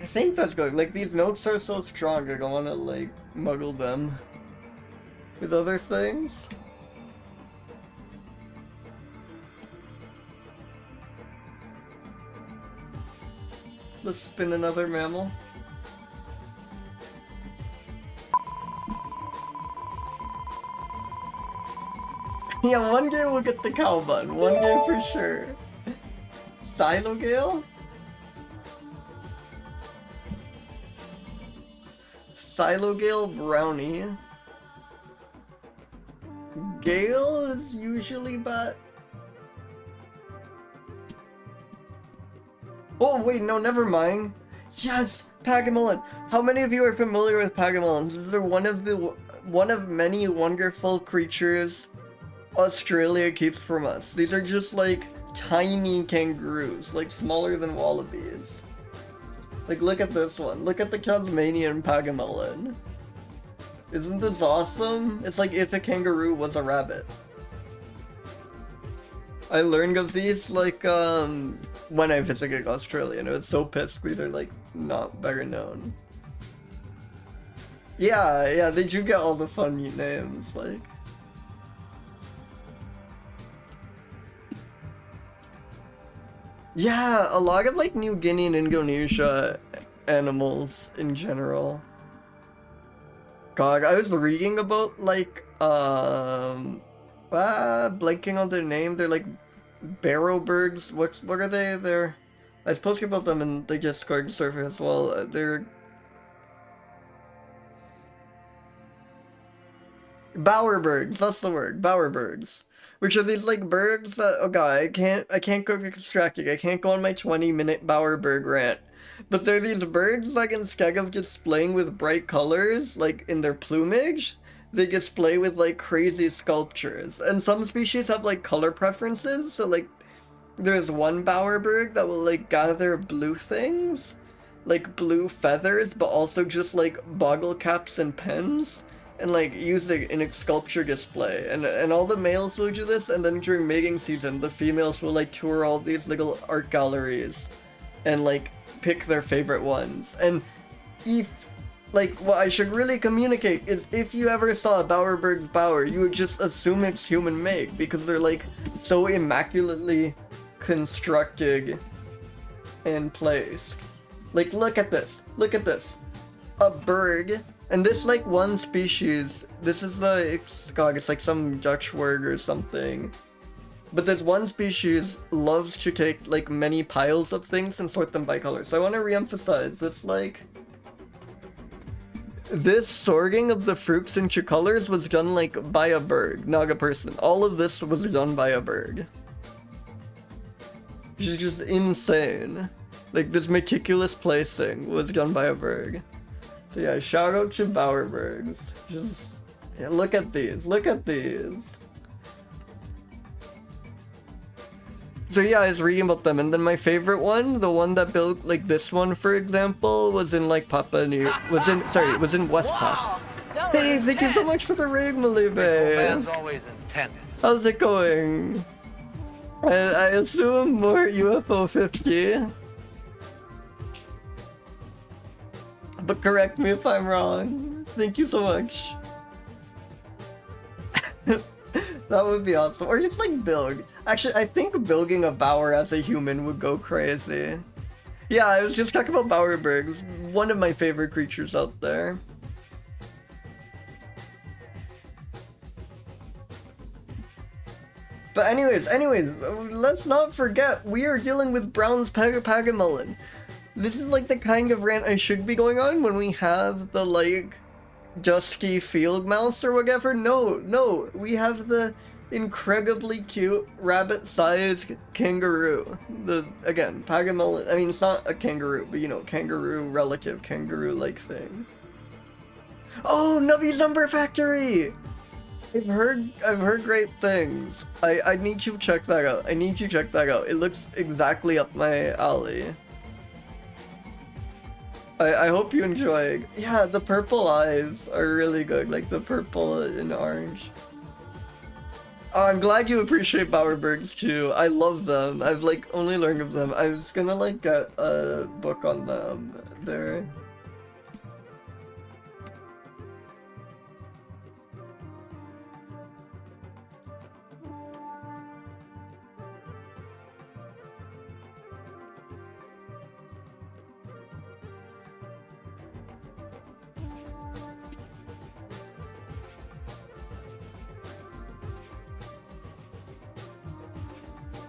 I think that's good. Like, these notes are so strong, I don't want to, like, muddle them with other things. Let's spin another mammal. Yeah, one game we'll get the cow bun. One game for sure. Thylogale? Thylogale brownie. Gale is usually bad. Oh wait, no, never mind. Yes, Pagamelon. How many of you are familiar with Pagamelons? Is there one of many wonderful creatures Australia keeps from us? These are just like tiny kangaroos, like smaller than wallabies. Like, look at this one. Look at the Tasmanian Pagamelon. Isn't this awesome? It's like if a kangaroo was a rabbit. I learned of these like when I visited Australia, and I was so pissed they're like not better known. Yeah, they do get all the fun names, like. Yeah, a lot of like New Guinea and Indonesia animals in general. God, I was reading about like blanking on their name. They're like barrow birds. What are they? I was posting about them in the Discord server as well. They're bowerbirds. That's the word. Bowerbirds. Which are these like birds that, oh god, I can't go extracting. I can't go on my 20-minute bowerbird rant. But they're these birds that instead of displaying with bright colors, like in their plumage, they display with like crazy sculptures. And some species have like color preferences, so like there's one bowerbird that will like gather blue things, like blue feathers, but also just like bottle caps and pens. and like use it in a sculpture display, and all the males will do this, and then during mating season the females will like tour all these little art galleries and like pick their favorite ones. And if like what I should really communicate is, if you ever saw a Bowerberg's bower, you would just assume it's human made because they're like so immaculately constructed and placed. Like, look at this, a bird. And this like one species, this is it's like some Dutch word or something. But this one species loves to take like many piles of things and sort them by color. So I want to re-emphasize this, like, this sorting of the fruits into colors was done like by a bird, not a person. All of this was done by a bird. Which is just insane. Like, this meticulous placing was done by a bird. So yeah, shout out to Bowerbergs. Just, yeah, look at these, So yeah, I was reading about them, and then my favorite one, the one that built, like this one for example, was in like was in West Pop. Hey, thank you so much for the raid, Malibe. Man's always intense. How's it going? I assume more UFO 50. But correct me if I'm wrong. Thank you so much. That would be awesome. Or just like build. Actually, I think building a bower as a human would go crazy. Yeah, I was just talking about bowerbergs. One of my favorite creatures out there. But anyways, let's not forget, we are dealing with Brown's Pagamelon. This is like the kind of rant I should be going on when we have the like dusky field mouse or whatever. No, we have the incredibly cute rabbit-sized kangaroo. Again, Pagamelon, I mean, it's not a kangaroo, but you know, kangaroo relative, kangaroo-like thing. Oh, Nubby's Number Factory! I've heard great things. I need to check that out. It looks exactly up my alley. I hope you enjoy. Yeah, the purple eyes are really good, like the purple and orange. Oh, I'm glad you appreciate bowerbergs too. I love them. I've like only learned of them. I was gonna like get a book on them. They're...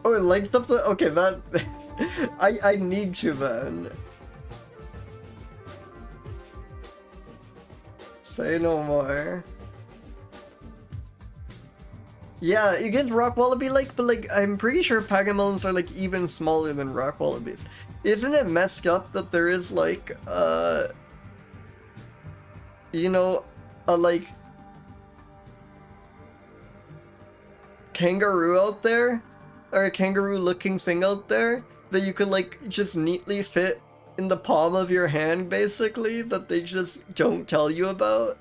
Oh, it lights up the... Okay, that... I need to then. Say no more. Yeah, you get rock wallaby like, but like, I'm pretty sure pagamelons are like even smaller than rock wallabies. Isn't it messed up that there is like, you know, a like... kangaroo out there? Or a kangaroo looking thing out there that you could like just neatly fit in the palm of your hand, basically, that they just don't tell you about.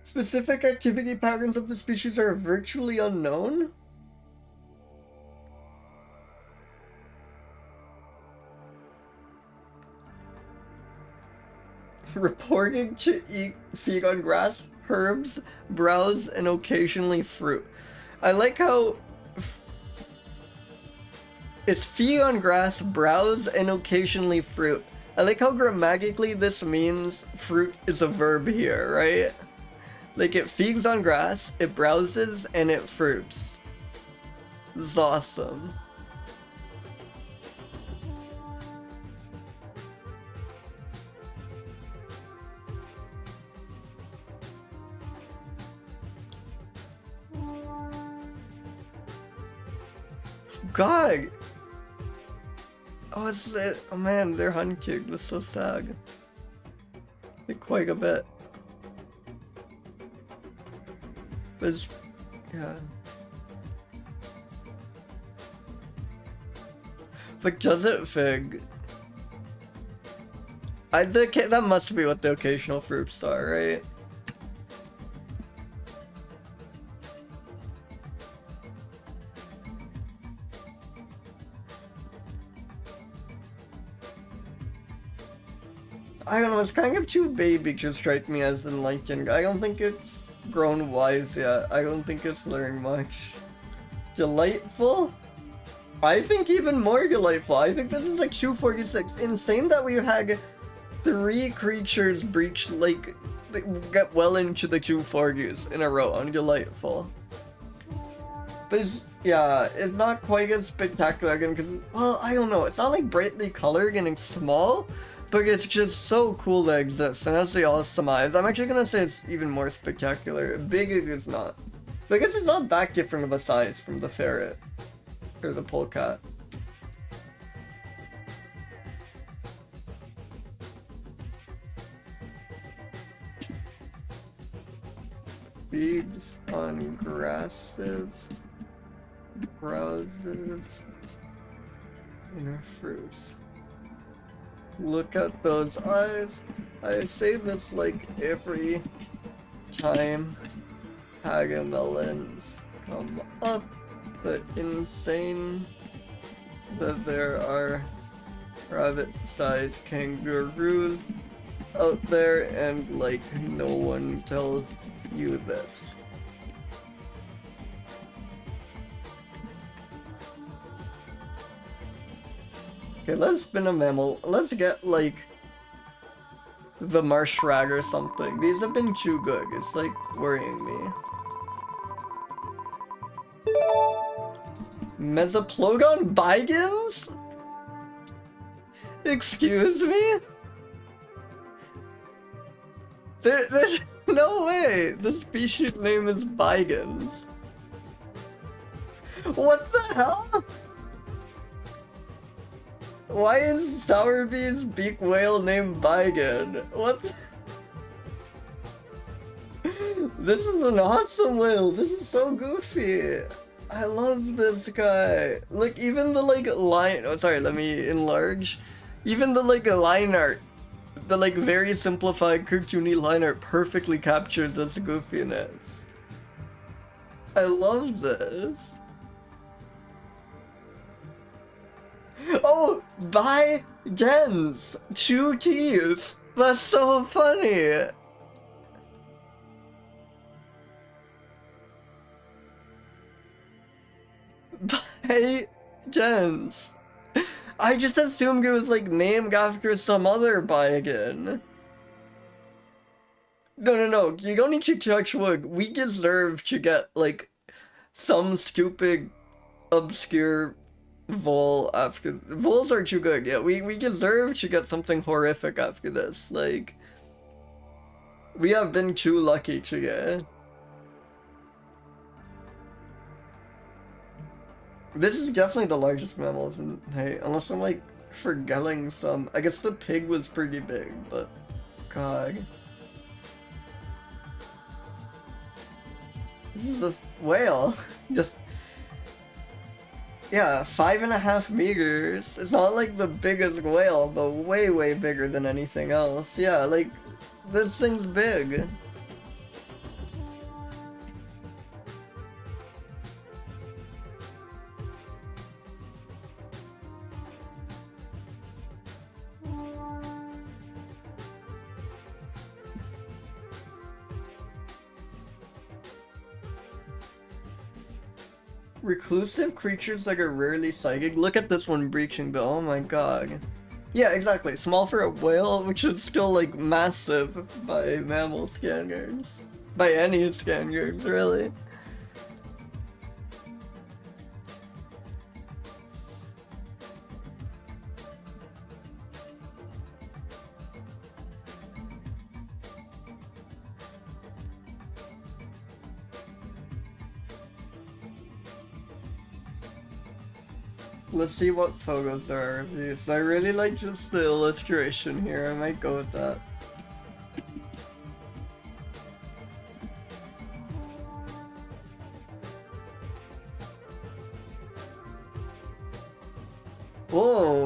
Specific activity patterns of the species are virtually unknown? Reported to feed on grass, herbs, browse, and occasionally fruit. I like how it's feed on grass, browse, and occasionally fruit. I like how grammatically this means fruit is a verb here, right? Like, it feeds on grass, it browses, and it fruits. This is awesome. God! Oh, it's it. Oh man, they're hunting. That's so sad. like quite a bit. But yeah. But does it fig? That must be what the occasional fruits are, right? I don't know, it's kind of too baby to strike me as enlightened. I don't think it's grown wise yet. I don't think it's learned much. Delightful? I think even more delightful. I think this is like 246. Insane that we've had 3 creatures breach, like, get well into the 240s in a row on delightful. But it's not quite as spectacular again because, well, I don't know. It's not like brightly colored and it's small, but it's just so cool that it exists. And as they all surmise, I'm actually gonna say it's even more spectacular. Big it is not. So I guess it's not that different of a size from the ferret or the polecat. Feeds on grasses, browses, and fruits. Look at those eyes. I say this like every time Hagamelons come up, but insane that there are rabbit-sized kangaroos out there and like no one tells you this. Okay, let's spin a mammal. Let's get like the marsh rag or something. These have been too good. It's like worrying me. Mesoplodon bigans? Excuse me? There's no way the species name is bigans. What the hell? Why is Sowerby's beak whale named Bigan? What the... This is an awesome whale. This is so goofy. I love this guy. Look, even the like line... Oh, sorry, let me enlarge. Even the like line art, the like very simplified cartoony line art perfectly captures this goofiness. I love this. Oh, by gens, 2 teeth. That's so funny. By gens. I just assumed it was like named after some other bygone. No. You don't need to touch wood. We deserve to get like some stupid, obscure vole after. Voles are too good. Yeah, we deserve to get something horrific after this. Like, we have been too lucky to get. This is definitely the largest mammal, hey, unless I'm like forgetting some. I guess the pig was pretty big, but god. This is a whale. Just, yeah, 5.5 meters. It's not like the biggest whale, but way bigger than anything else. Yeah, like, this thing's big. Reclusive creatures that are rarely psychic. Look at this one breaching though, oh my god. Yeah, exactly. Small for a whale, which is still like massive by mammal standards. By any standards, really. Let's see what photos there are of these. I really like just the illustration here. I might go with that.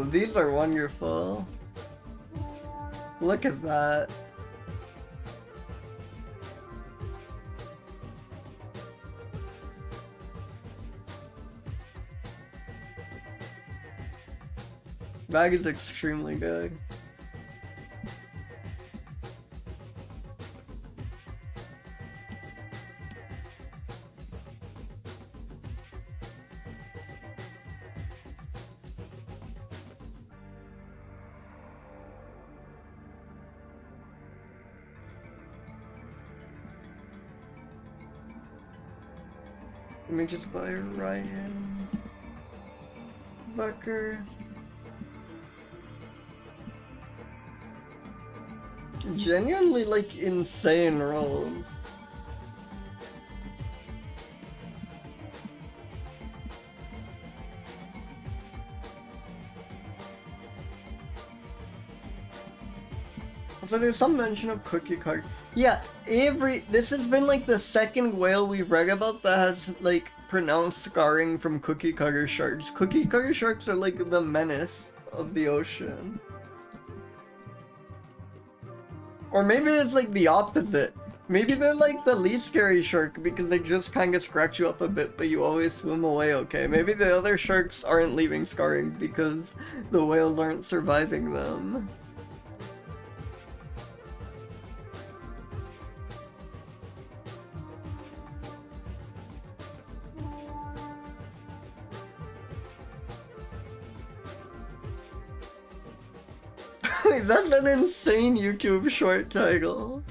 Oh, these are wonderful. Look at that. That is extremely good. Let me just buy Ryan Zucker. Genuinely, like, insane rolls. So there's some mention of cookie cutter. Yeah, this has been like the second whale we've read about that has like pronounced scarring from cookie cutter sharks. Cookie cutter sharks are like the menace of the ocean. Or maybe it's like the opposite. Maybe they're like the least scary shark because they just kind of scratch you up a bit, but you always swim away okay. Maybe the other sharks aren't leaving scarring because the whales aren't surviving them. Wait, that's an insane YouTube short title.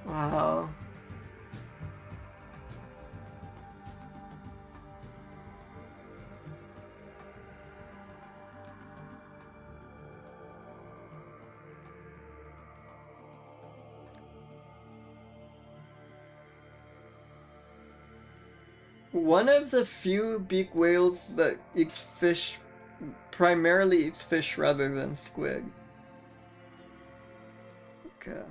Wow. One of the few beak whales that eats fish, primarily eats fish rather than squid. Okay.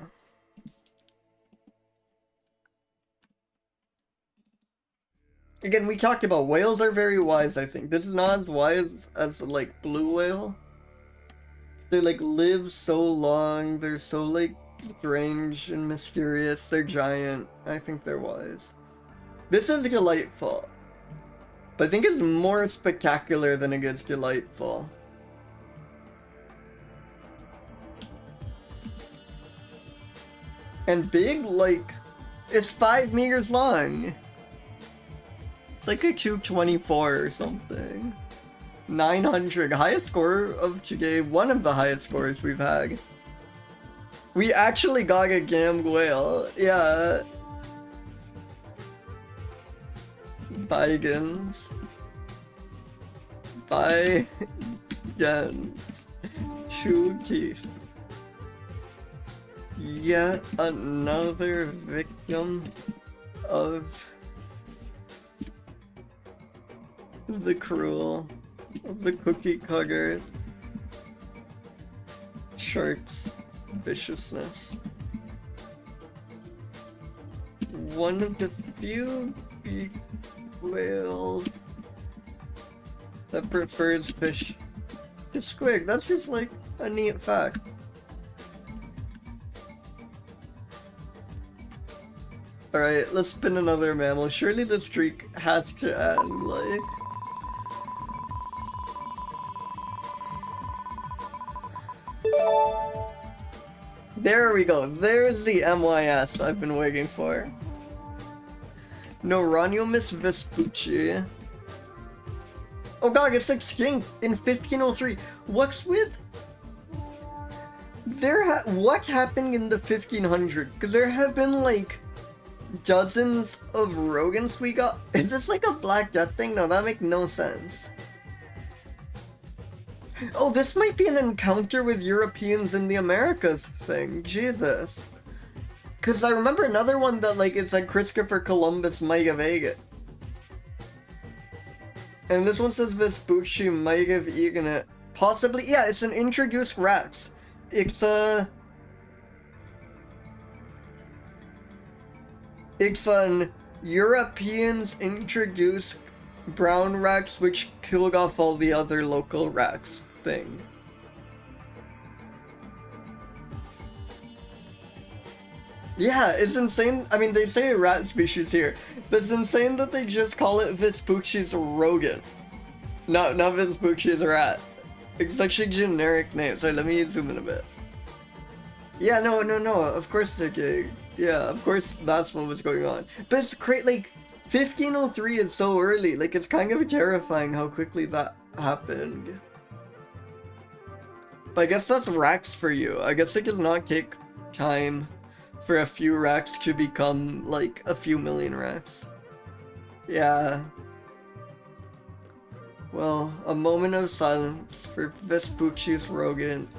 Again, we talked about whales are very wise, I think. This is not as wise as, like, blue whale. They, like, live so long, they're so, like, strange and mysterious, they're giant. I think they're wise. This is delightful, but I think it's more spectacular than it is delightful. And big, like, it's 5 meters long. It's like a 224 or something. 900, highest score of today, one of the highest scores we've had. We actually got a gam whale, yeah. Bygans. Bygans. 2 teeth. Yet another victim of the cruel, of the cookie cutters. Sharks' viciousness. One of the few beak whales that prefers fish to squid. That's just like a neat fact. Alright, let's spin another mammal. Surely the streak has to end, like... There we go. There's the MYS I've been waiting for. Neuronimus vespucci. Oh god, it's extinct in 1503. What's with... What happened in the 1500s? Because there have been, like, dozens of rodents we got. Is this like a Black Death thing? No, that makes no sense. Oh, this might be an encounter with Europeans in the Americas thing. Jesus. Because I remember another one that, like, it's like Christopher Columbus might have ate it. And this one says Vespucci might have eaten it. Possibly, yeah, it's an introduced rex. It's Ixon, Europeans introduced brown racks which killed off all the other local racks thing. Yeah, it's insane. I mean, they say rat species here, but it's insane that they just call it Vespucci's rodent. Not Vespucci's rat. It's actually a generic name. Sorry, let me zoom in a bit. Yeah, no, of course they're gay. Yeah, of course that's what was going on. But it's great, like, 1503 is so early. Like, it's kind of terrifying how quickly that happened. But I guess that's racks for you. I guess it does not take time for a few racks to become, like, a few million racks. Yeah. Well, a moment of silence for Vespucci's rodent.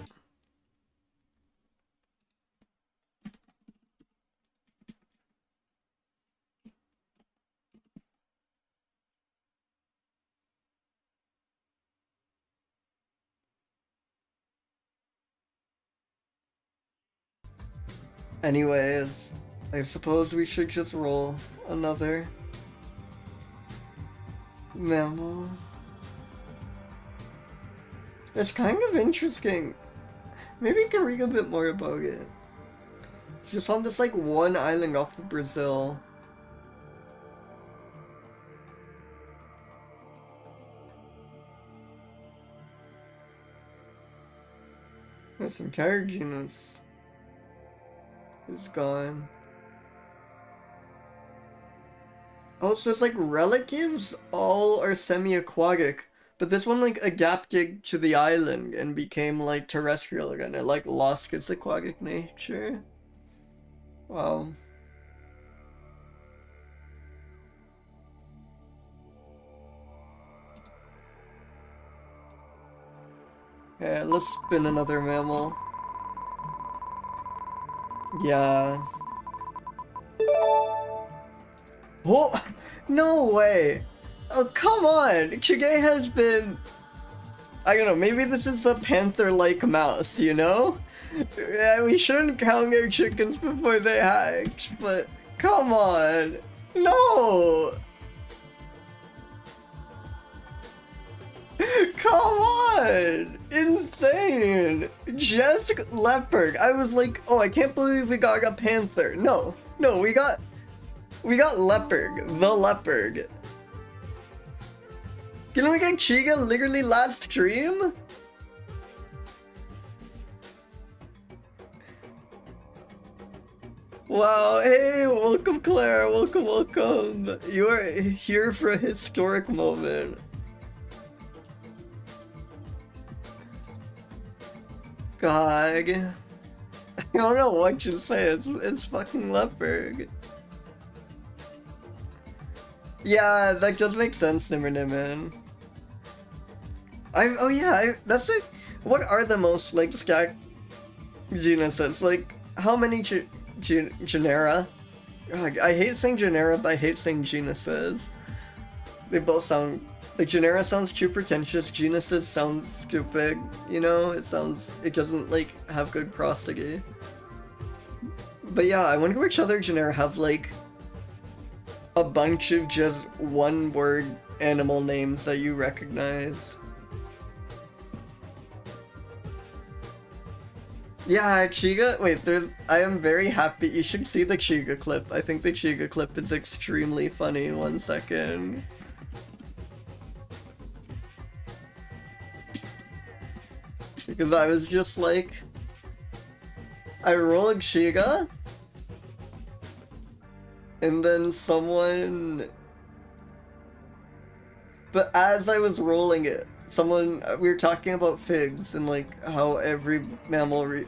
Anyways, I suppose we should just roll another mammal. It's kind of interesting. Maybe you can read a bit more about it. It's just on this like one island off of Brazil. This entire genus is gone. Oh, so it's like relatives all are semi-aquatic, but this one like adapted to the island and became like terrestrial again. It like lost its aquatic nature. Wow. Yeah, let's spin another mammal. Yeah. Oh, no way! Oh, come on! Chige has been... I don't know, maybe this is the panther-like mouse, you know? Yeah, we shouldn't count our chickens before they hatch, but come on! No! Come on! Insane! Just leopard. I was like, oh, I can't believe we got a panther. No, we got leopard. The leopard. Can we get Chiga literally last stream? Wow, hey, welcome Claire, welcome. You are here for a historic moment. God. I don't know what to say, it's fucking leopard. Yeah, that does make sense, Nimmerniman. Oh yeah, that's like, what are the most, like, scat genuses? Like, how many genera? I hate saying genera, but I hate saying genuses. They both sound, like, genera sounds too pretentious, genuses sounds stupid, you know? It doesn't, like, have good prosody. But yeah, I wonder which other genera have, like, a bunch of just one-word animal names that you recognize. Yeah, Chiga. Wait, I am very happy. You should see the Chiga clip. I think the Chiga clip is extremely funny. 1 second. Because I was just like, I rolled Chiga, and then someone. But as I was rolling it, we were talking about figs and like how every mammal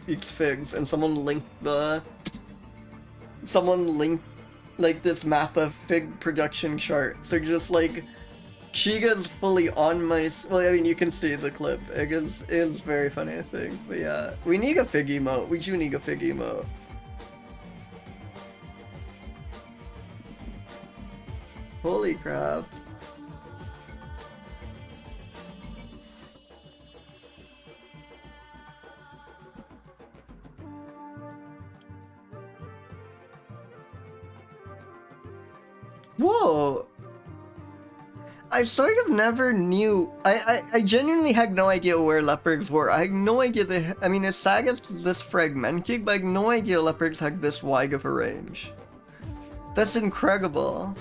eats figs, and someone linked like this map of fig production chart. So just like, Chiga's fully on my, well, I mean, you can see the clip. It is very funny, I think. But yeah, we need a fig emote. We do need a fig emote. Holy crap. Whoa! I sort of never knew. I genuinely had no idea where leopards were. I had no idea they. I mean, his saga is this fragmented, but I had no idea leopards had this wide of a range. That's incredible.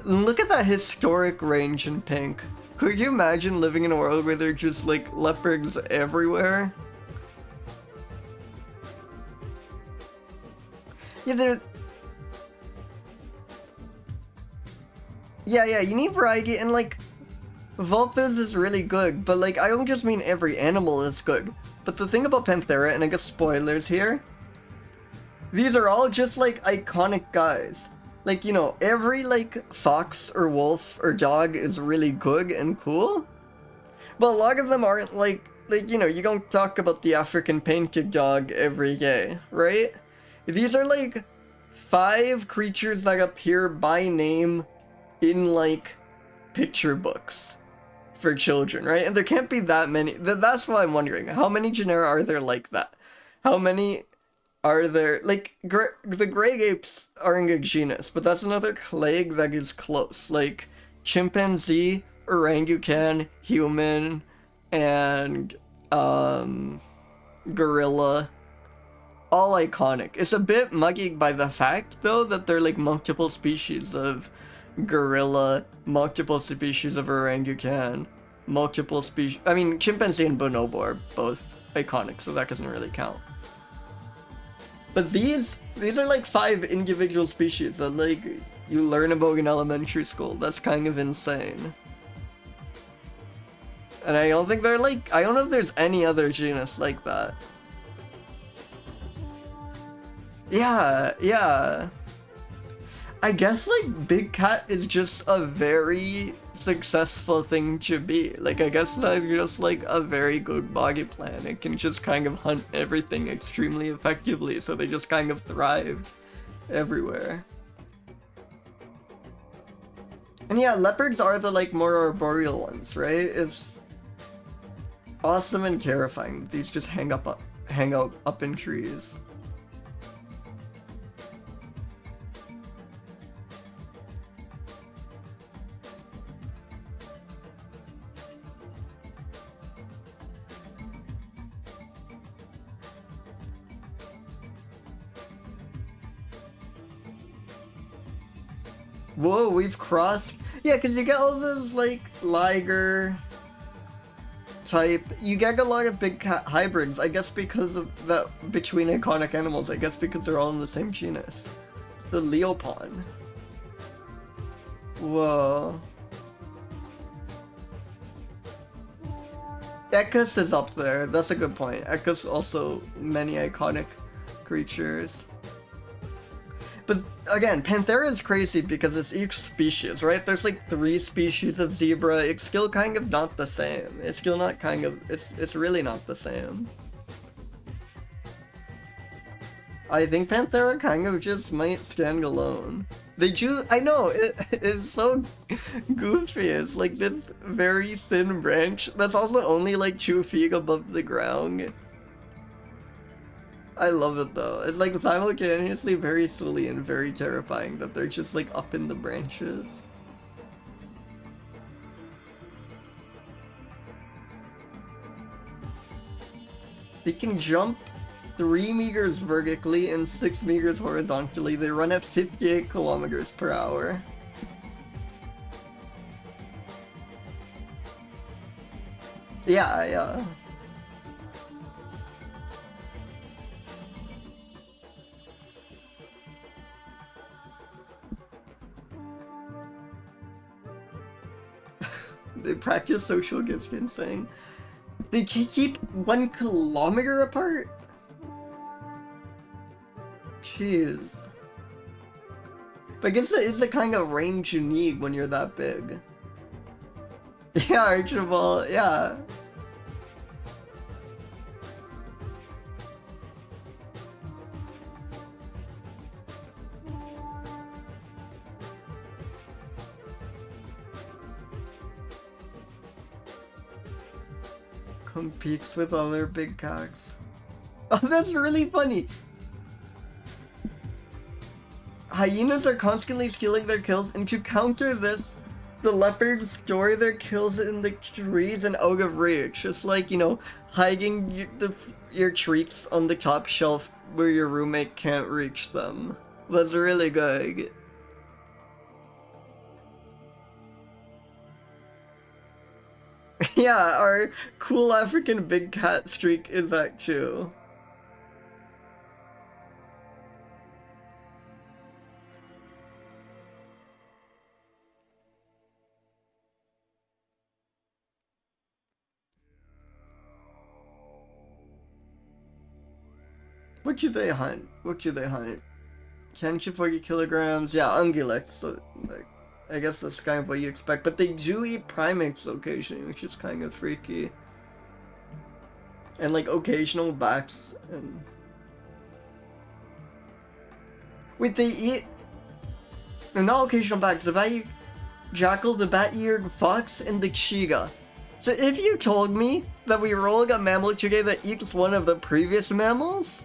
Look at that historic range in pink. Could you imagine living in a world where there are just like leopards everywhere? Yeah, there. Yeah, you need variety, and like, Vulpes is really good, but like, I don't just mean every animal is good. But the thing about Panthera, and I guess spoilers here, these are all just like iconic guys. Like, you know, every like fox or wolf or dog is really good and cool, but a lot of them aren't like, you know, you don't talk about the African painted dog every day, right? These are like 5 creatures that appear by name in like picture books for children, right? And there can't be that many. That's why I'm wondering, how many genera are there like that? How many are there? Like, the gray apes are in a genus, but that's another clade that is close. Like chimpanzee, orangutan, human, and gorilla, all iconic. It's a bit muggy by the fact though that they're like multiple species of gorilla, multiple species of orangutan, multiple species. I mean, chimpanzee and bonobo are both iconic, so that doesn't really count. But these are like 5 individual species that like you learn about in elementary school. That's kind of insane. And I don't think they're like, I don't know if there's any other genus like that. Yeah. I guess like big cat is just a very successful thing to be. Like, I guess that's just like a very good body plan. It can just kind of hunt everything extremely effectively, so they just kind of thrive everywhere. And yeah, leopards are the like more arboreal ones, right? It's awesome and terrifying. These just hang out up in trees. Whoa, we've crossed. Yeah, because you get all those like liger type. You get a lot of big cat hybrids, I guess, because of that between iconic animals. I guess because they're all in the same genus. The leopon. Whoa. Echus is up there. That's a good point. Echus also many iconic creatures. But again, Panthera is crazy because it's each species, right? There's like 3 species of zebra. It's still kind of not the same. It's still not kind of, it's really not the same. I think Panthera kind of just might stand alone. I know, it's so goofy. It's like this very thin branch that's also only like 2 feet above the ground. I love it though. It's like simultaneously very silly and very terrifying that they're just like up in the branches. They can jump 3 meters vertically and 6 meters horizontally. They run at 58 kilometers per hour. Yeah. They practice social distancing. They keep 1 kilometer apart? Jeez. But I guess that is the kind of range you need when you're that big. Yeah, Archibald, yeah. Competes with other big cocks. Oh, that's really funny. hyenas are constantly stealing their kills, and to counter this, the leopards store their kills in the trees and out of reach. Just like, you know, hiding your treats on the top shelf where your roommate can't reach them. That's really good. Yeah, our cool African big cat streak is that too. What should they hunt? What should they hunt? 10 to 40 kilograms? Yeah, ungulates. So, like, I guess that's kind of what you expect. But they do eat primates occasionally, which is kind of freaky. And like occasional bats and... Wait, they eat... No, not occasional bats. The bat jackal, the bat-eared fox, and the chiga. So if you told me that we rolling a mammal today that eats one of the previous mammals,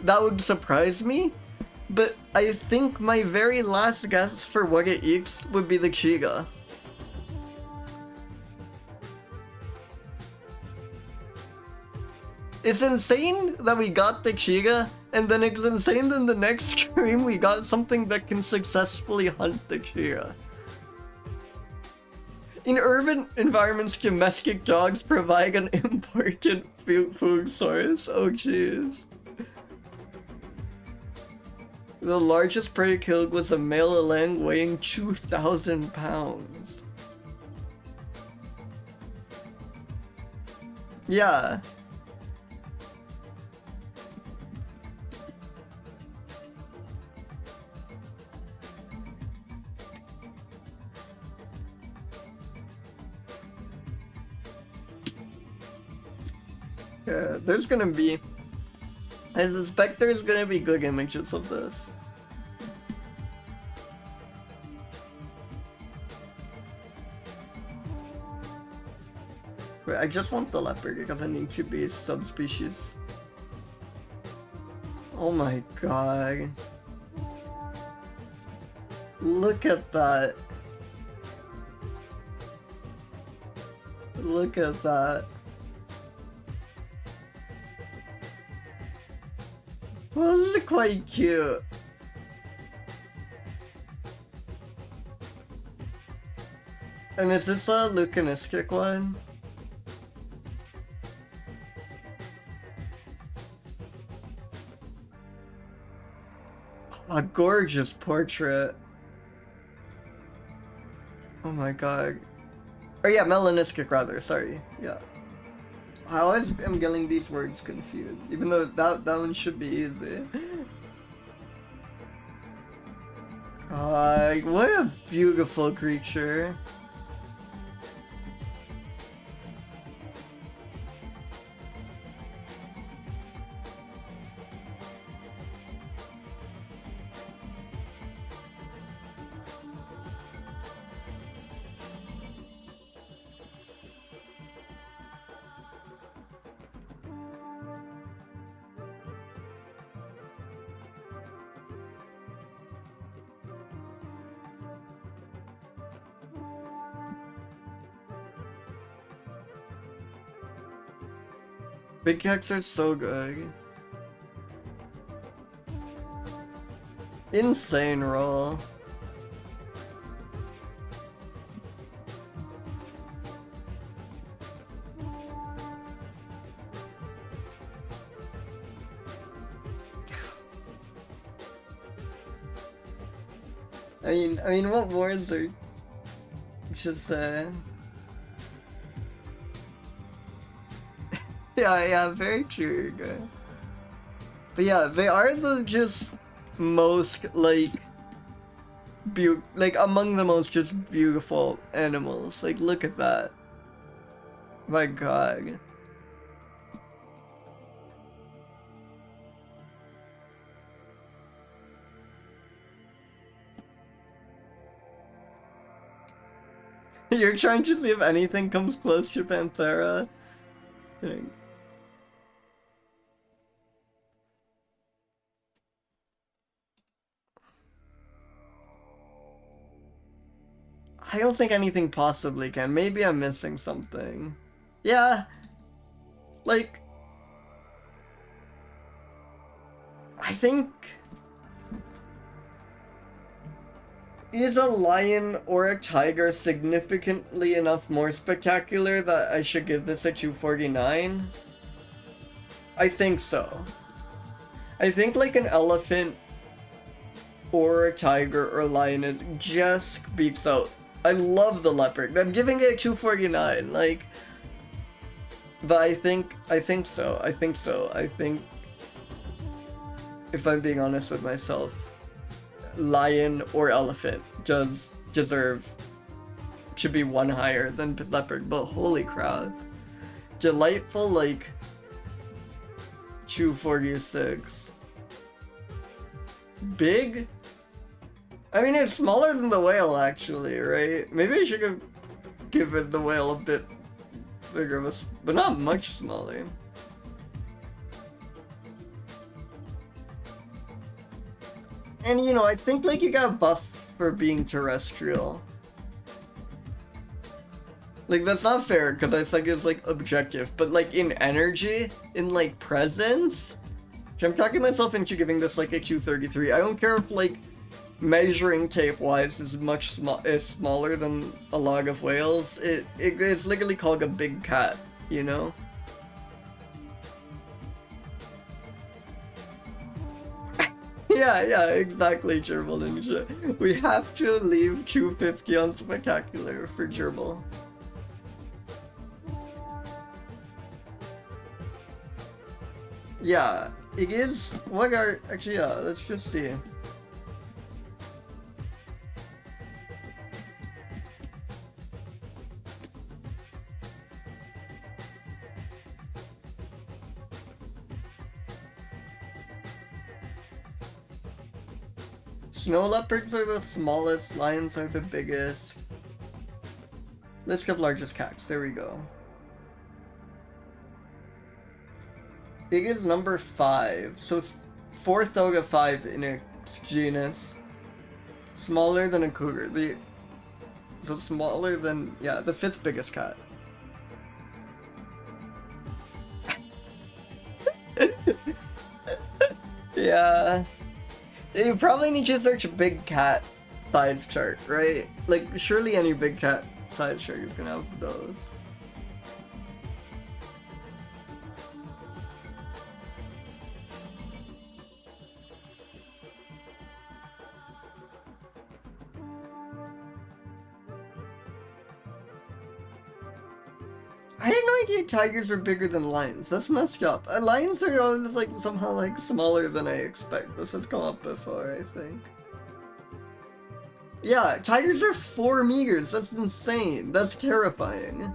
that would surprise me. But I think my very last guess for what it eats would be the chiga. It's insane that we got the chiga, and then it's insane that in the next stream we got something that can successfully hunt the chiga. In urban environments, domestic dogs provide an important food source. Oh jeez. The largest prey killed was a male eland weighing 2,000 pounds. Yeah. Yeah, there's gonna be... I suspect there's gonna be good images of this. Wait, I just want the leopard because I need to be subspecies. Oh my god. Look at that. Look at that. Well, this is quite cute. And is this a leucanistic one? A gorgeous portrait. Oh my god. Oh yeah, melanistic rather, sorry. Yeah. I always am getting these words confused, even though that one should be easy. What a beautiful creature. Big cats are so good. Insane roll. I mean, what wars are just yeah, very true, guy. But yeah, they are the just most like among the most just beautiful animals. Like, look at that. My god. You're trying to see if anything comes close to Panthera? Kidding. I don't think anything possibly can. Maybe I'm missing something. Yeah. Like, I think... Is a lion or a tiger significantly enough more spectacular that I should give this a 249? I think so. I think like an elephant or a tiger or a lion is just beats out. I love the leopard. I'm giving it a 249. Like, but I think so. I think if I'm being honest with myself, lion or elephant does deserve to be one higher than leopard, but holy crap. Delightful, like 246. Big? I mean, it's smaller than the whale actually, right? Maybe I should have given the whale a bit bigger of a, but not much smaller. And you know, I think like you got buff for being terrestrial. Like that's not fair because I think it's like objective, but like in energy, in like presence, I'm talking myself into giving this like a 233. I don't care if like measuring tape wise is much smaller than a log of whales. It's literally called a big cat, you know? Yeah, exactly, Gerbil Ninja. We have to leave 250 on spectacular for Gerbil. Yeah, it is. What are actually? Yeah, let's just see. Snow leopards are the smallest, lions are the biggest. Let's get largest cats, there we go. Big is number 5, so fourth out of 5 in its genus. Smaller than a cougar, so smaller than, yeah, the 5th biggest cat. Yeah. You probably need to search big cat size chart, right? Like, surely any big cat size chart is gonna have those. I had no idea tigers were bigger than lions. That's messed up. Lions are always like somehow like smaller than I expect. This has come up before, I think. Yeah, tigers are 4 meters. That's insane. That's terrifying.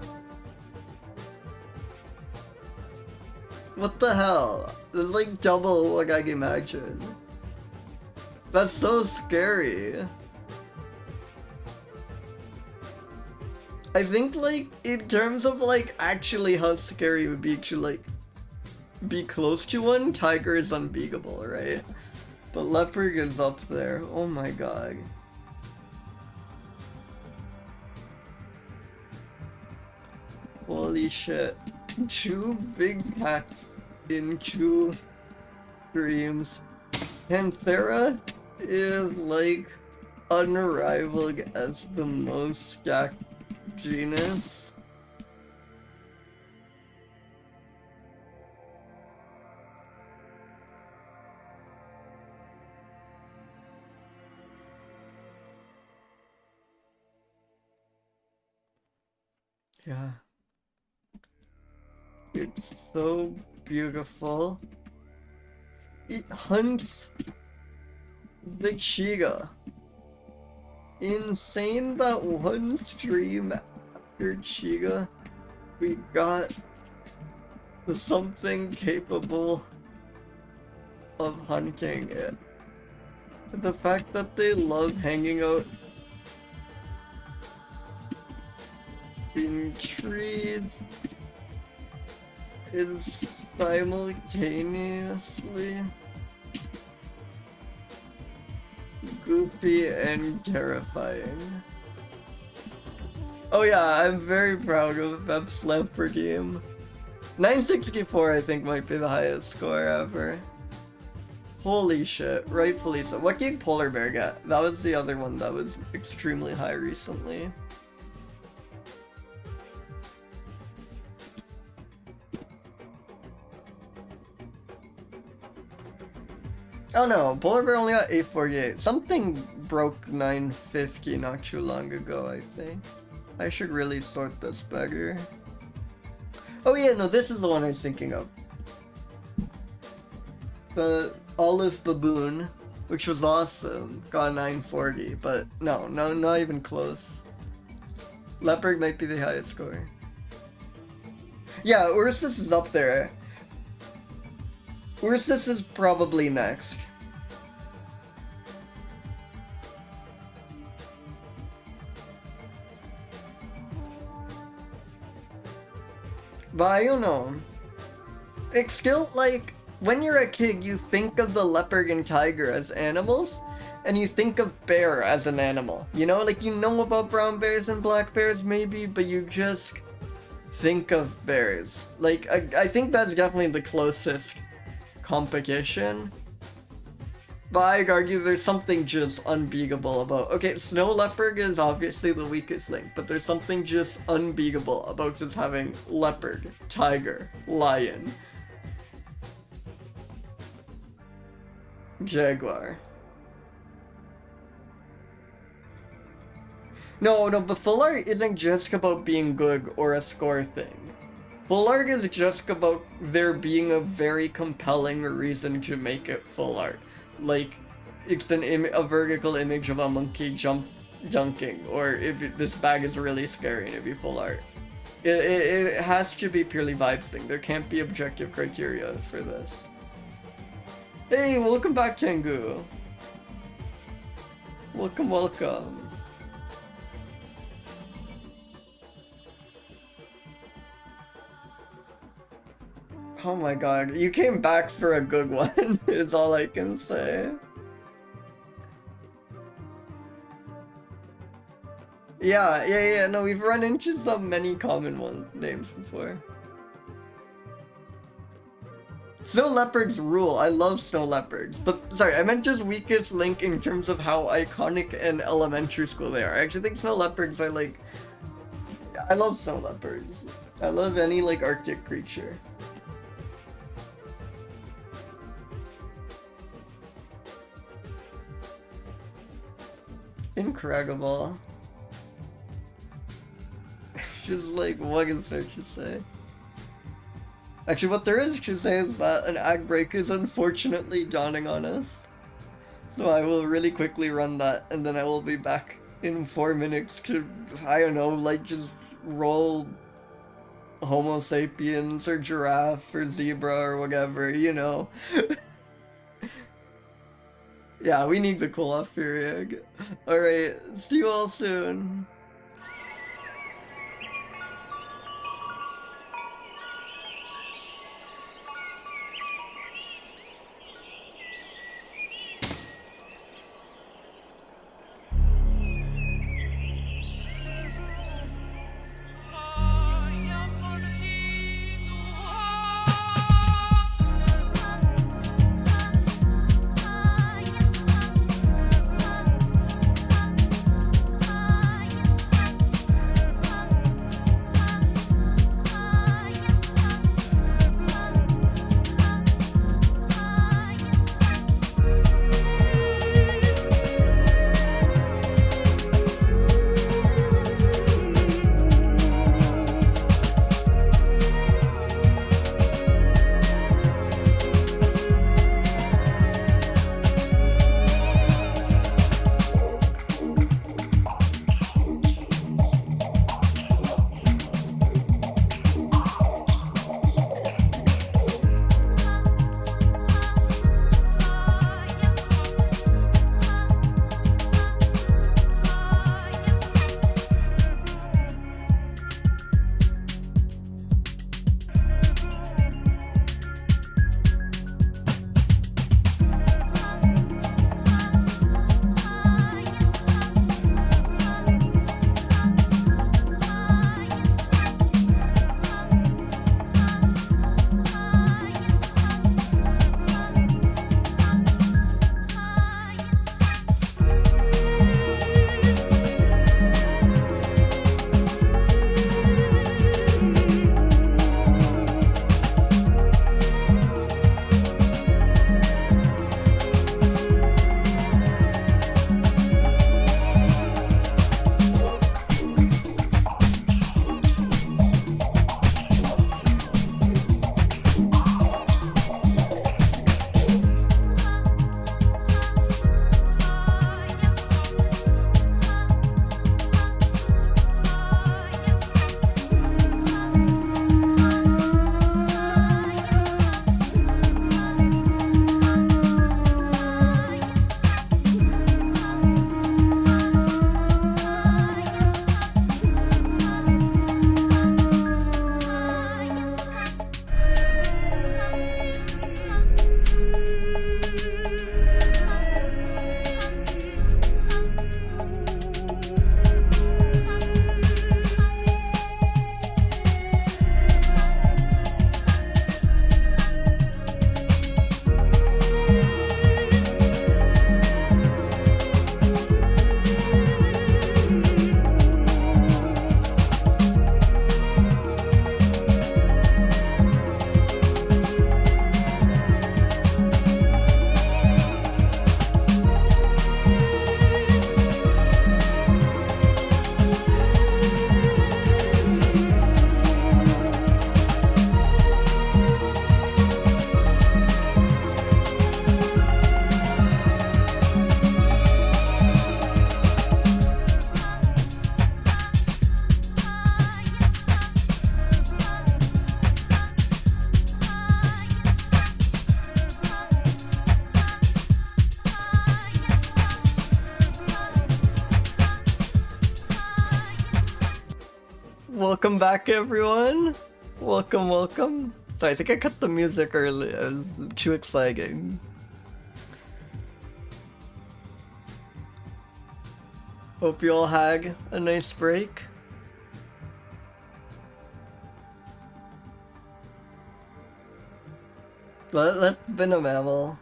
What the hell? That's like double what I can imagine. That's so scary. I think like in terms of like actually how scary it would be to like be close to one, tiger is unbeatable, right? But leopard is up there. Oh my god. Holy shit. 2 big cats in 2 streams. Panthera is like unrivaled as the most stacked genus. Yeah. It's so beautiful. It hunts the chiga. Insane that one stream after chiga we got something capable of hunting it. The fact that they love hanging out in trees is simultaneously goofy and terrifying. Oh yeah, I'm very proud of Lamperdium. 964 I think might be the highest score ever. Holy shit, rightfully so. What did Polar Bear get? That was the other one that was extremely high recently. Oh no, Polar Bear only got 848. Something broke 950 not too long ago, I think. I should really sort this better. Oh yeah, no, this is the one I was thinking of. The olive baboon, which was awesome, got 940, but no, not even close. Leopard might be the highest score. Yeah, Ursus is up there. Ursus is probably next. But I don't know. It's still like, when you're a kid, you think of the leopard and tiger as animals, and you think of bear as an animal. You know, like you know about brown bears and black bears maybe, but you just think of bears. Like, I think that's definitely the closest competition. But I'd argue there's something just unbeatable about... Okay, snow leopard is obviously the weakest link, but there's something just unbeatable about just having leopard, tiger, lion, jaguar. No, but full art isn't just about being good or a score thing. Full art is just about there being a very compelling reason to make it full art. Like, it's a vertical image of a monkey dunking, or if this bag is really scary and it'd be full art. It has to be purely vibesing. There can't be objective criteria for this. Hey, welcome back, Tengu. Welcome. Oh my god, you came back for a good one, is all I can say. Yeah, no, we've run into some many common names before. Snow leopards rule. I love snow leopards. But, sorry, I meant just weakest link in terms of how iconic and elementary school they are. I actually think snow leopards are like... I love snow leopards. I love any, like, Arctic creature. Incredible. Just like, what is there to say? Actually, what there is to say is that an ag break is unfortunately dawning on us. So I will really quickly run that, and then I will be back in 4 minutes to, I don't know, like just roll Homo sapiens or giraffe or zebra or whatever, you know. Yeah, we need the cool-off period. Alright, see you all soon. welcome back everyone. Welcome, welcome. So I think I cut the music early. It was too exciting. Hope you all had a nice break. Let's been a mammal.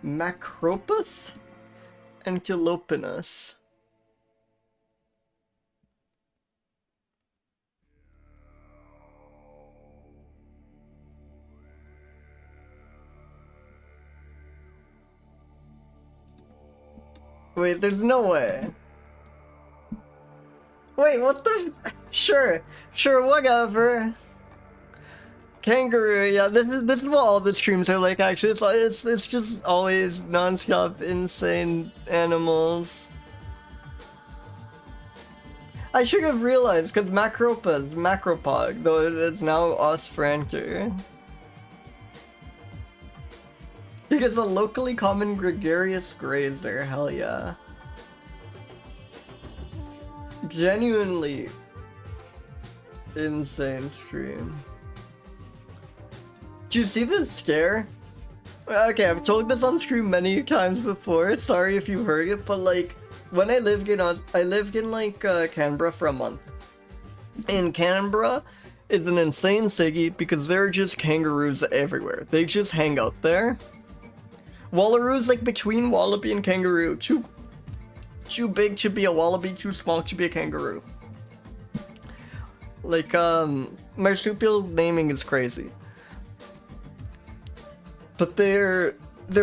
Macropus? Antilopinus. Wait, there's no way. Wait, what the? Sure, whatever. Kangaroo, yeah, this is what all the streams are like. Actually, it's just always non-stop insane animals. I should have realized because Macropa is macropod, though it's now Osphranter. Because a locally common gregarious grazer, hell yeah. Genuinely insane stream. Did you see this scare? Okay, I've told this on stream many times before. Sorry if you heard it, but like when I lived in Canberra for a month. And Canberra is an insane city because there are just kangaroos everywhere. They just hang out there. Wallaroos like between wallaby and kangaroo. Too big to be a wallaby, too small to be a kangaroo. Like marsupial naming is crazy. But they're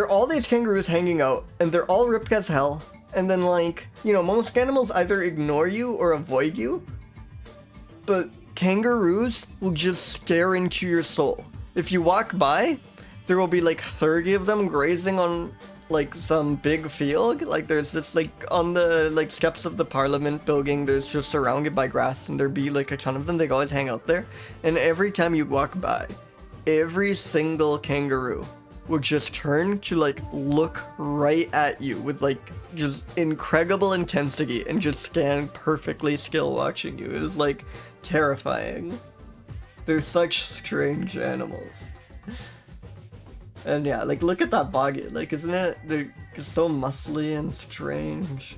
all these kangaroos hanging out, and they're all ripped as hell. And then like, you know, most animals either ignore you or avoid you. But kangaroos will just stare into your soul. If you walk by, there will be like 30 of them grazing on like some big field. Like there's this like on the like steps of the Parliament building, there's just surrounded by grass, and there'd be like a ton of them. They always hang out there. And every time you walk by, every single kangaroo would just turn to like look right at you with like just incredible intensity and just stand perfectly still watching you. It was like terrifying. They're such strange animals. And yeah, like look at that body. Like isn't it? They're just so muscly and strange.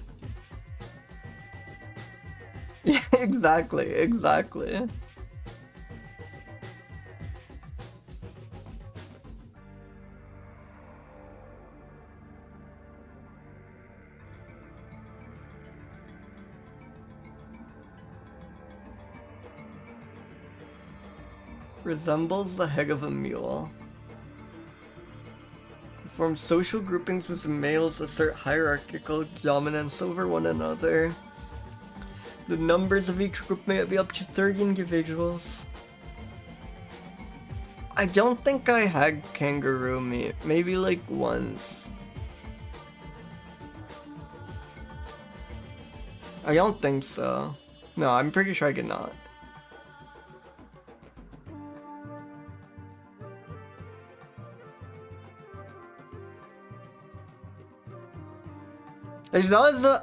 Yeah, exactly. Resembles the head of a mule. Form social groupings with males assert hierarchical dominance over one another. The numbers of each group may be up to 30 individuals. I don't think I had kangaroo meat. Maybe like once. I don't think so. No, I'm pretty sure I did not.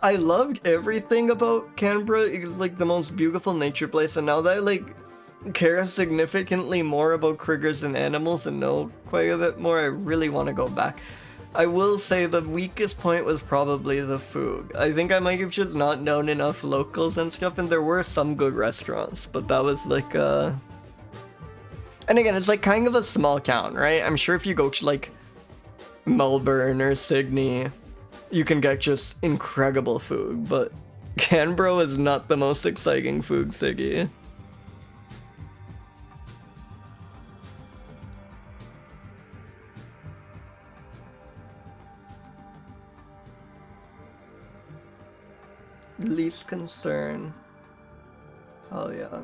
I loved everything about Canberra. It's like the most beautiful nature place, and now that I like care significantly more about critters and animals and know quite a bit more, I really want to go back. I will say the weakest point was probably the food. I think I might have just not known enough locals and stuff, and there were some good restaurants, but that was like and again, it's like kind of a small town, right? I'm sure if you go to like Melbourne or Sydney, you can get just incredible food, but Canberra is not the most exciting food city. Least concern. Hell yeah.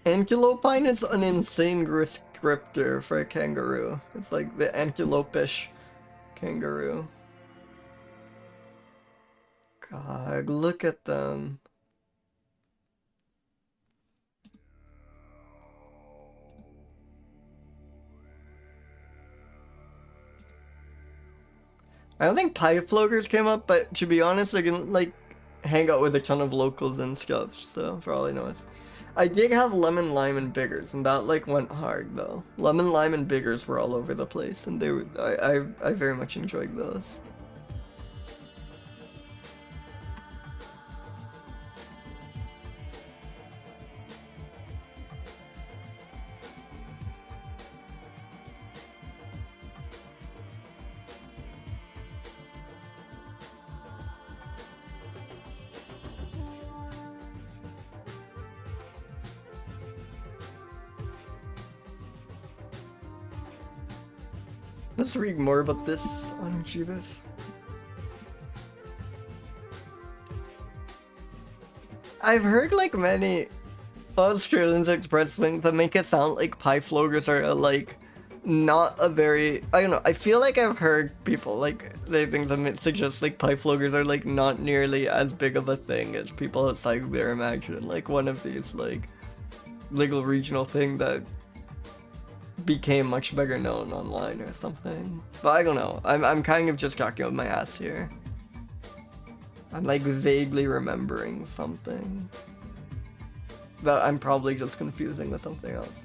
Antilopine is an insane descriptor for a kangaroo. It's like the antilopish kangaroo. God, look at them. I don't think pieflogers came up, but to be honest, I can like hang out with a ton of locals and stuff, so for all I know. I did have lemon, lime, and biggers, and that like went hard though. Lemon, lime, and biggers were all over the place, and they were, I very much enjoyed those. Let's read more about this on GBIF. I've heard like many Australians express things that make it sound like pieflogers are like not a very, I don't know, I feel like I've heard people like say things that suggest like pieflogers are like not nearly as big of a thing as people outside there imagine. Like one of these like legal regional thing that became much better known online or something. But I don't know. I'm kind of just talking out my ass here. I'm like vaguely remembering something that I'm probably just confusing with something else.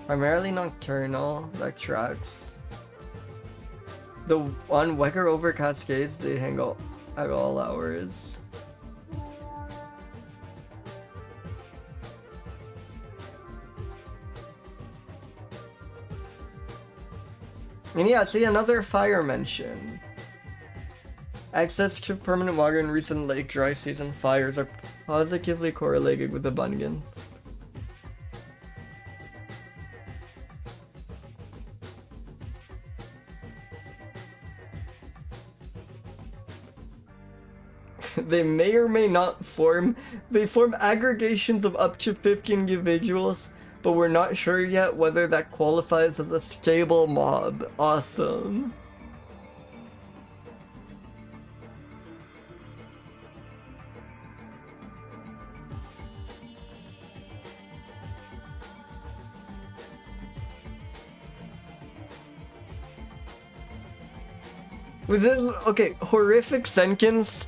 Primarily nocturnal, that tracks. The on Wecker over Cascades, they hang out at all hours. And yeah, see another fire mention. Access to permanent water in recent lake dry season fires are positively correlated with abundance. They may or may not form. They form aggregations of up to 50 individuals, but we're not sure yet whether that qualifies as a stable mob. Awesome. Within, okay, horrific sentence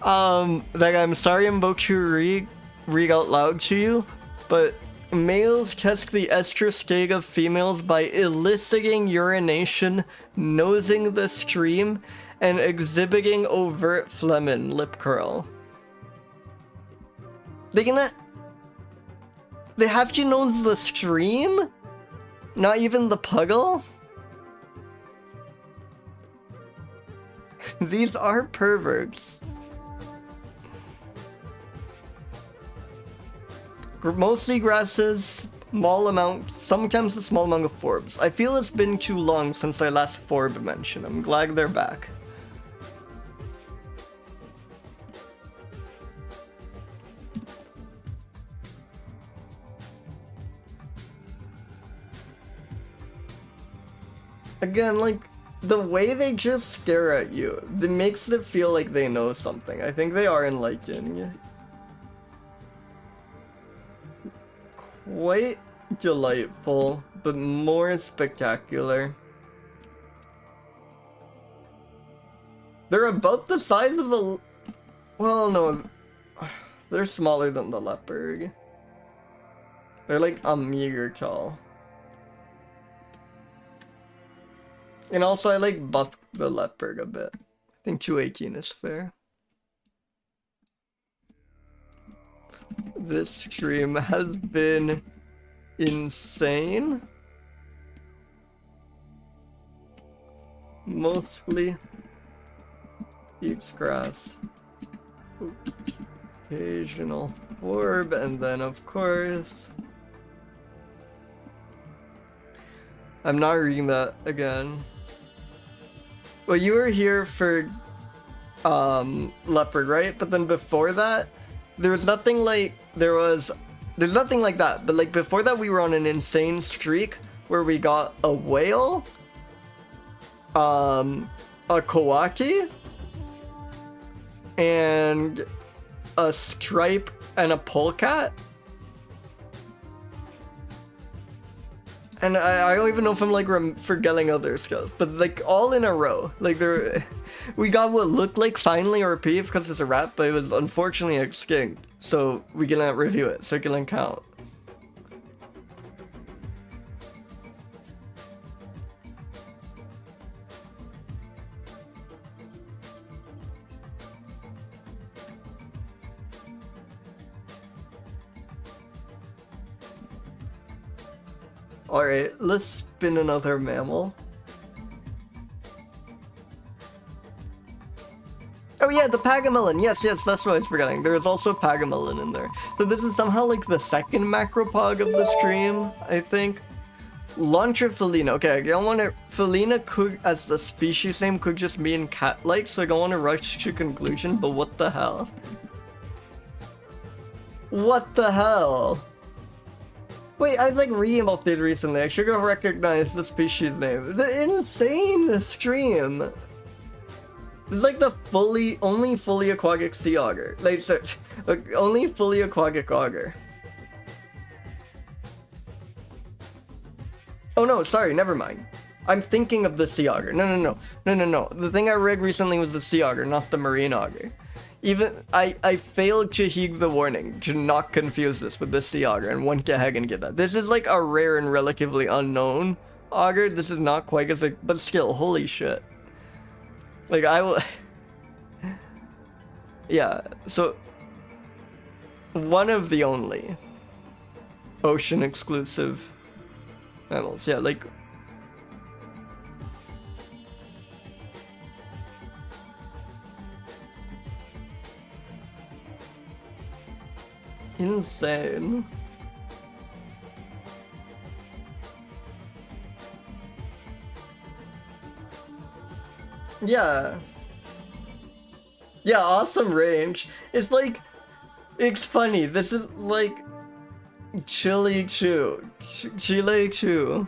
that I'm sorry I'm about to read out loud to you, but males test the estrous state of females by eliciting urination, nosing the stream, and exhibiting overt phlegm and lip curl. They have to nose the stream? Not even the puddle? These are perverts. Mostly grasses, small amount, sometimes a small amount of forbs. I feel it's been too long since our last forb mention. I'm glad they're back. Again, like, the way they just stare at you, it makes it feel like they know something. I think they are enlightened. Quite delightful, but more spectacular. They're about the size of a... Well, no. They're smaller than the leopard. They're like a meter tall. And also, I like buff the leopard a bit. I think 218 is fair. This stream has been insane. Mostly eats grass. Occasional orb, and then of course... I'm not reading that again. Well, you were here for leopard, right? But then before that, there was nothing like there's nothing like that. But like before that, we were on an insane streak where we got a whale, a kawaki, and a stripe and a polecat. And I don't even know if I'm like forgetting other stuff, but like all in a row. Like we got what looked like finally a reprieve because it's a rat, but it was unfortunately extinct. So we cannot review it, so it can count. Alright, let's spin another mammal. Oh yeah, the Pagamelon. Yes, that's what I was forgetting. There is also Pagamelon in there. So this is somehow like the second macropod of the stream, I think. Lontra felina. Okay, I don't want to... Felina could, as the species name, could just mean cat-like, so I don't want to rush to conclusion, but what the hell? What the hell? Wait, I was like re-emoted recently. I should have recognized the species name. The insane stream. This is like the only fully aquatic sea otter. Like, sorry, only fully aquatic otter. Oh no, sorry, never mind. I'm thinking of the sea otter. No. The thing I read recently was the sea otter, not the marine otter. Even I failed to heed the warning to not confuse this with the sea otter and went ahead and get that. This is like a rare and relatively unknown otter. This is not quite as like, but still, holy shit. Like I will. Yeah. So one of the only ocean exclusive mammals. Yeah, like. Insane. Yeah. Yeah, awesome range. It's like, it's funny. This is like Chile Chew. Chile Chew.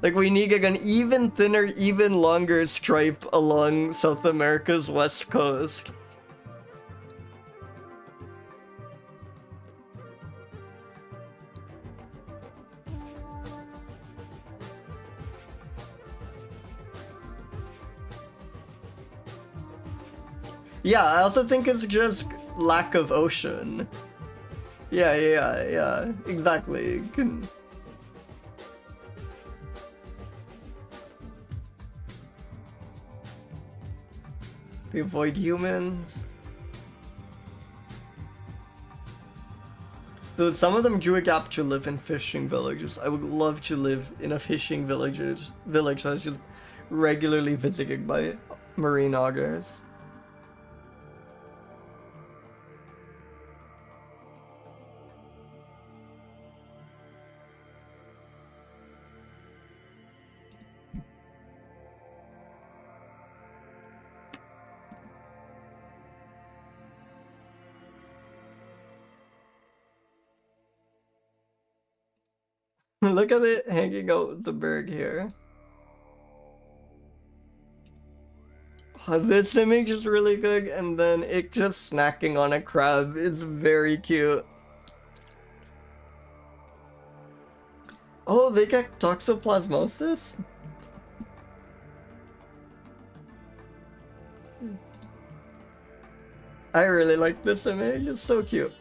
Like we need an even thinner, even longer stripe along South America's west coast. Yeah, I also think it's just lack of ocean. Yeah, exactly. They avoid humans. Though some of them do adapt to live in fishing villages. I would love to live in a fishing village that's just regularly visited by marine otters. Look at it hanging out with the bird here. This image is really good, and then it just snacking on a crab is very cute. Oh, they get toxoplasmosis? I really like this image, it's so cute.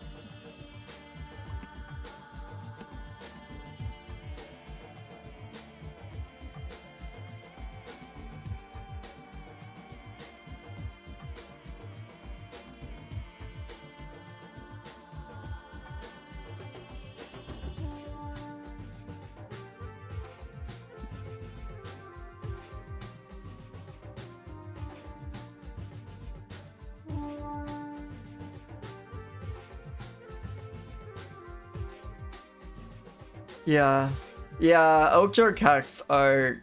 Yeah, outdoor cats are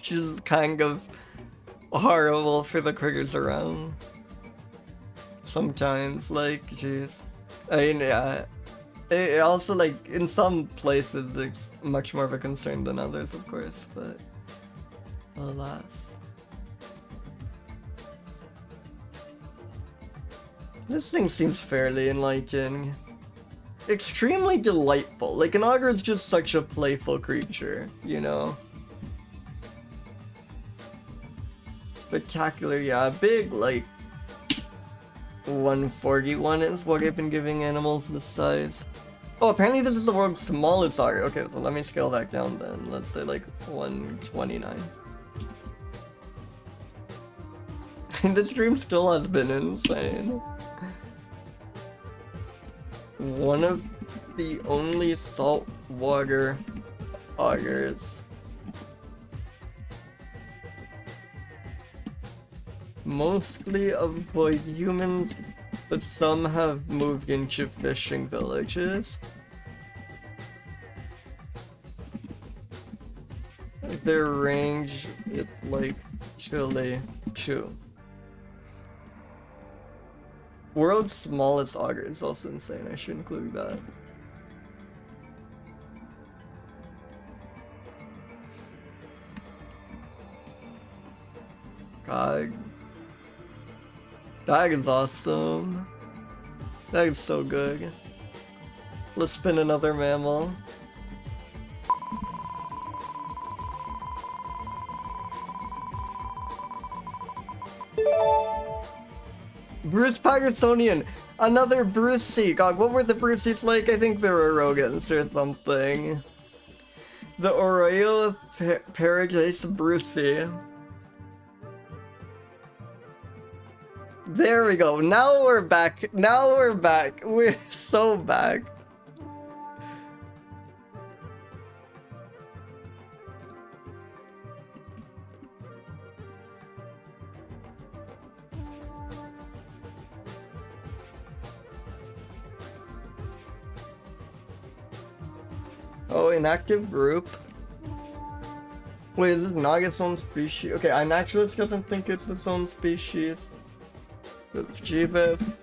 just kind of horrible for the critters around. Sometimes, like, jeez. I mean, yeah. It also, like, in some places, it's much more of a concern than others, of course, but alas. This thing seems fairly enlightening. Extremely delightful. Like, an augur is just such a playful creature, you know? Spectacular, yeah. Big, like, 141 is what I've been giving animals this size. Oh, apparently this is the world's smallest augur. Okay, so let me scale that down then. Let's say, like, 129. This stream still has been insane. One of the only saltwater augurs. Mostly avoid humans, but some have moved into fishing villages. Their range is like Chile Chew. World's smallest augur is also insane. I should include that. God. That is awesome. That is so good. Let's spin another mammal. Brucepattersonius, another Brucey. God, what were the Bruceys like? I think they were rodents or something. The Oreo Paradisus Brucey. There we go. Now we're back. Now we're back. We're so back. Oh, inactive group. Wait, is it not its own species? Okay, iNaturalist doesn't think it's its own species. It's GBIF.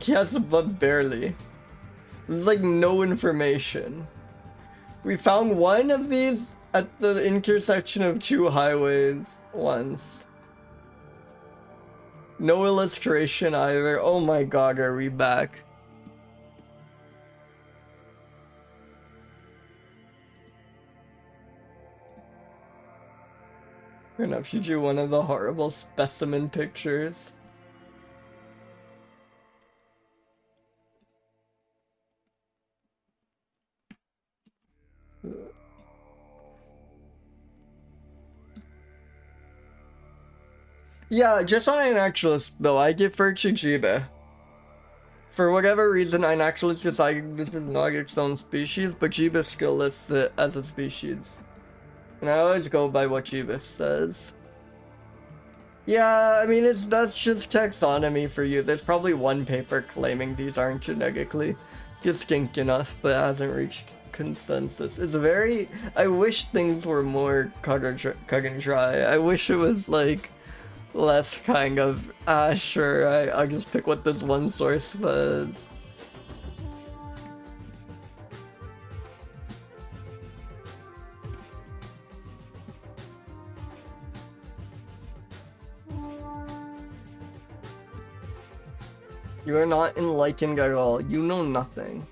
Yes, but barely. There's like no information. We found one of these at the intersection of two highways once. No illustration either. Oh my god, are we back? Fair enough, you drew one of the horrible specimen pictures. Yeah, just on iNaturalist though, I defer to Jibe. For whatever reason, iNaturalist decided this is not its own species, but Jibe still lists it as a species. And I always go by what Jibe says. Yeah, I mean, that's just taxonomy for you. There's probably one paper claiming these aren't genetically distinct enough, but it hasn't reached consensus. It's very... I wish things were more cut and dry. I wish it was like less kind of, sure, I'll just pick what this one source says. You are not enlightened at all. You know nothing.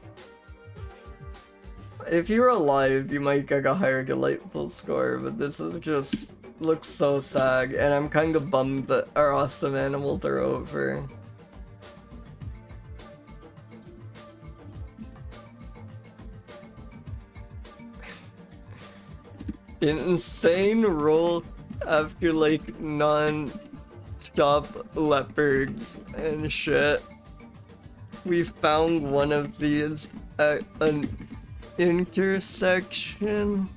If you're alive, you might get a higher delightful score, but this is just... looks so sad, and I'm kind of bummed that our awesome animals are over. Insane roll after like non-stop leopards and shit. We found one of these at an intersection.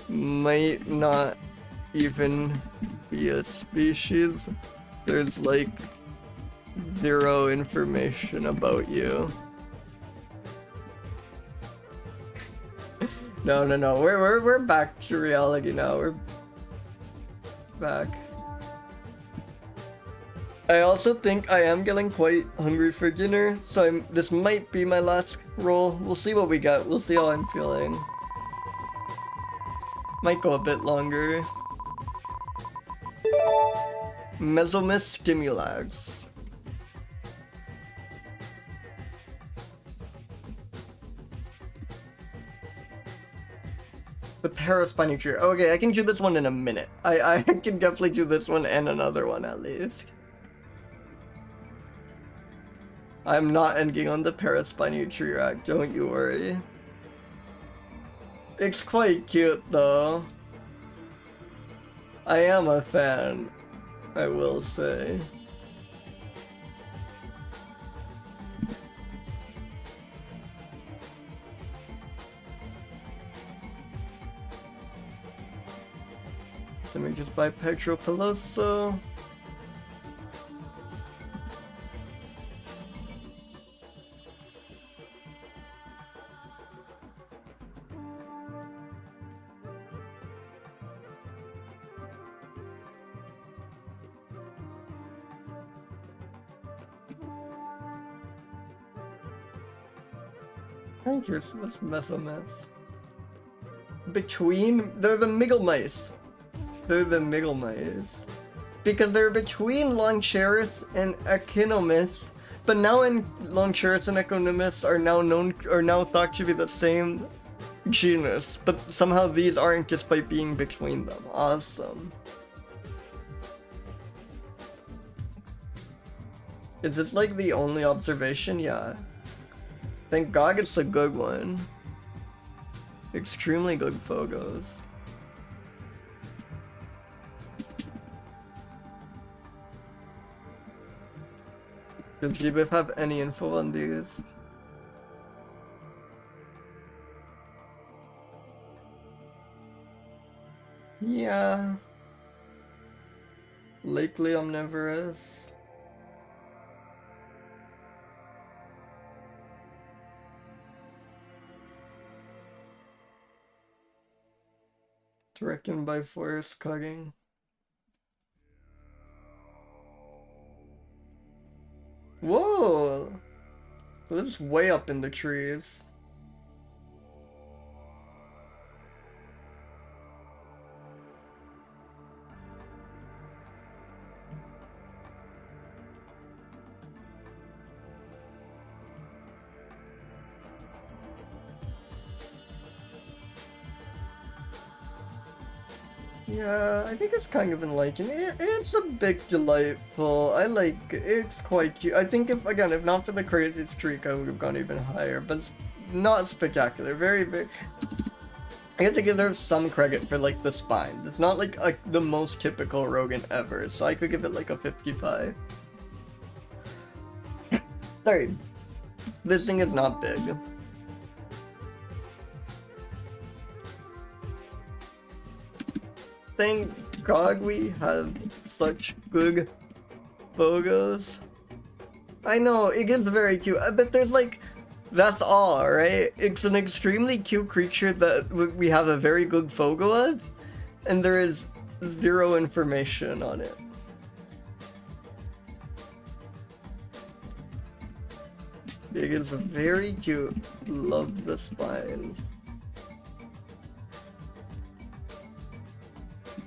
Might not even be a species. There's like Zero information about you. No. We're back to reality now. We're back. I also think I am getting quite hungry for dinner, so this might be my last roll. We'll see what we got. We'll see how I'm feeling. Might go a bit longer. Sylvilagus. The parasspiny tree. Okay, I can do this one in a minute. I can definitely do this one and another one at least. I'm not ending on the parasspiny tree rack, don't you worry. It's quite cute though. I am a fan, I will say. So let me just buy Petropeloso. Thank you, what's Mesoplodon? They're the Migglemys. They're the Migglemys. Because they're between Lontra and Atilax, but now Lontra and Atilax are now thought to be the same genus, but somehow these aren't just by being between them. Awesome. Is this like the only observation? Yeah. Thank God it's a good one. Extremely good photos. Does GBIF have any info on these? Yeah. Likely omnivorous. Reckoned by forest cutting. Whoa! It lives way up in the trees. Yeah, I think it's kind of enlightening. It's a bit delightful. I like it. It's quite cute. I think if not for the crazy streak, I would have gone even higher. But it's not spectacular. Very, very. I have to give her some credit for like the spines. It's not like the most typical Rogan ever, so I could give it like a 55. Sorry, this thing is not big. Thank God we have such good photos. I know, it is very cute, but there's like, that's all, right? It's an extremely cute creature that we have a very good photo of, and there is zero information on it. It is very cute. Love the spines.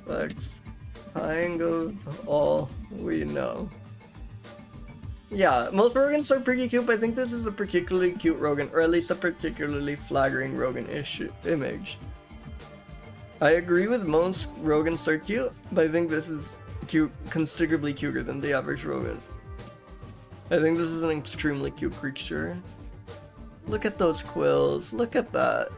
That's kind of all we know. Yeah, most Rogans are pretty cute, but I think this is a particularly cute Rogan, or at least a particularly flattering Rogan image. I agree with most Rogans are cute, but I think this is cute, considerably cuter than the average Rogan. I think this is an extremely cute creature. Look at those quills, look at that.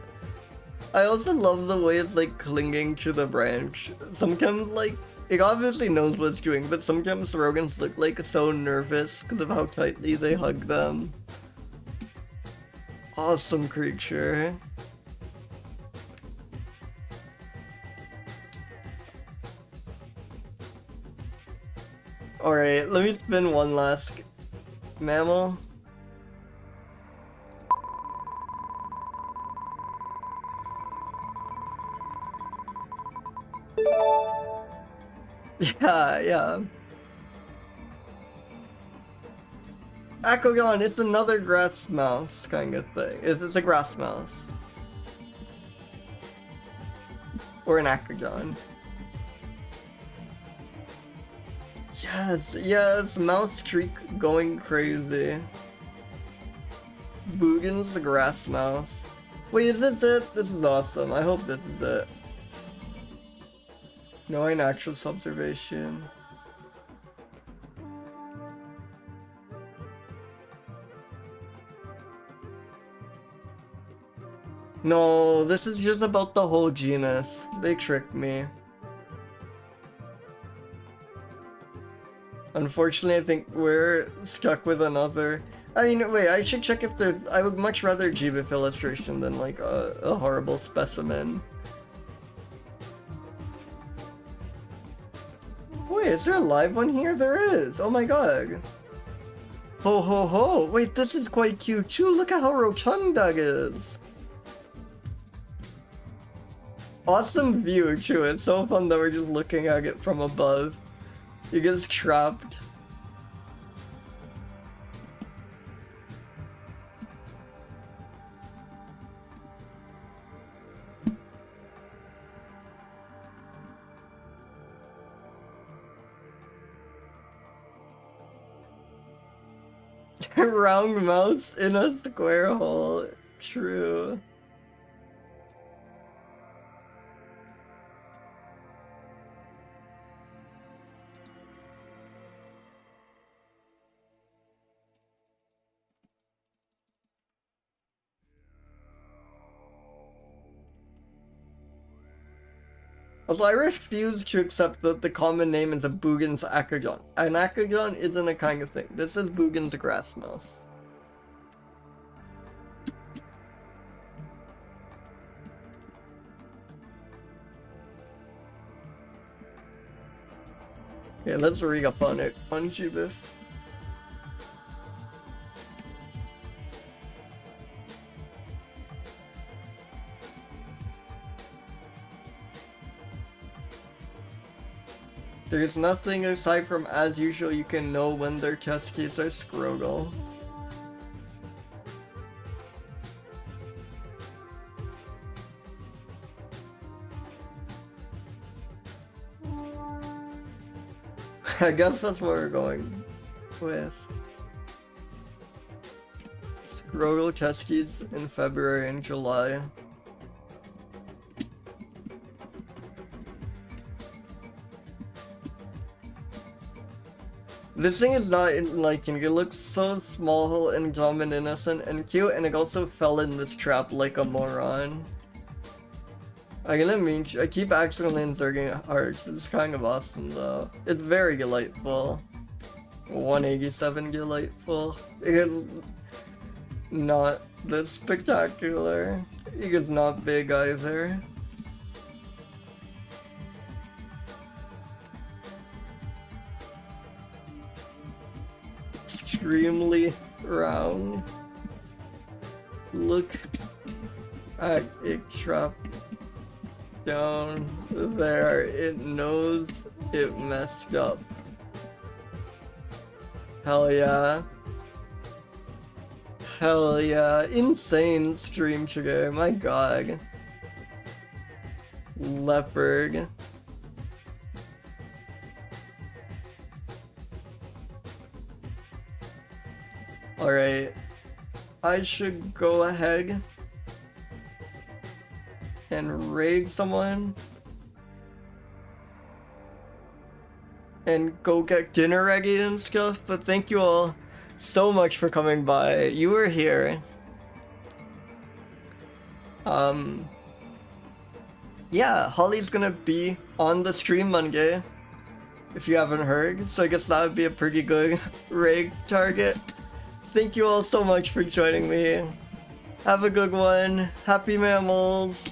I also love the way it's like clinging to the branch. Sometimes like, it obviously knows what it's doing, but sometimes the Rogans look like so nervous because of how tightly they hug them. Awesome creature. Alright, let me spin one last Mammal. Yeah. Akodon, it's another grass mouse kind of thing. It's a grass mouse. Or an Akodon. Yes, Mouse Creek going crazy. Bugin's the grass mouse. Wait, is this it? This is awesome. I hope this is it. No naturalist observation. No, this is just about the whole genus. They tricked me. Unfortunately, I think we're stuck with another. I mean, wait, I should check if there's. I would much rather GBIF illustration than like a horrible specimen. Wait, is there a live one here? There is! Oh my god! Ho ho ho! Wait, this is quite cute too! Look at how rotund that is! Awesome view too, it's so fun that we're just looking at it from above. It gets trapped. Round mouse in a square hole. True. Also, I refuse to accept that the common name is a Bugin's Akodon. An Akodon isn't a kind of thing. This is Bugin's grass mouse. Okay, let's rig up on it. On GBIF. There's nothing aside from as usual you can know when their chest keys are Scrogal. I guess that's what we're going with. Scrogal chest keys in February and July. This thing is not liking. It looks so small and dumb and innocent and cute, and it also fell in this trap like a moron. I keep accidentally inserting hearts. It's kind of awesome though. It's very delightful. 187 delightful. It is not this spectacular. It is not big either. Extremely round. Look at it drop down there. It knows it messed up. Hell yeah. Hell yeah. Insane stream today, my god. Leopard. Alright, I should go ahead and raid someone and go get dinner ready and stuff, but thank you all so much for coming by. You were here. Yeah, Holly's gonna be on the stream Monday, if you haven't heard, so I guess that would be a pretty good raid target. Thank you all so much for joining me. Have a good one. Happy mammals.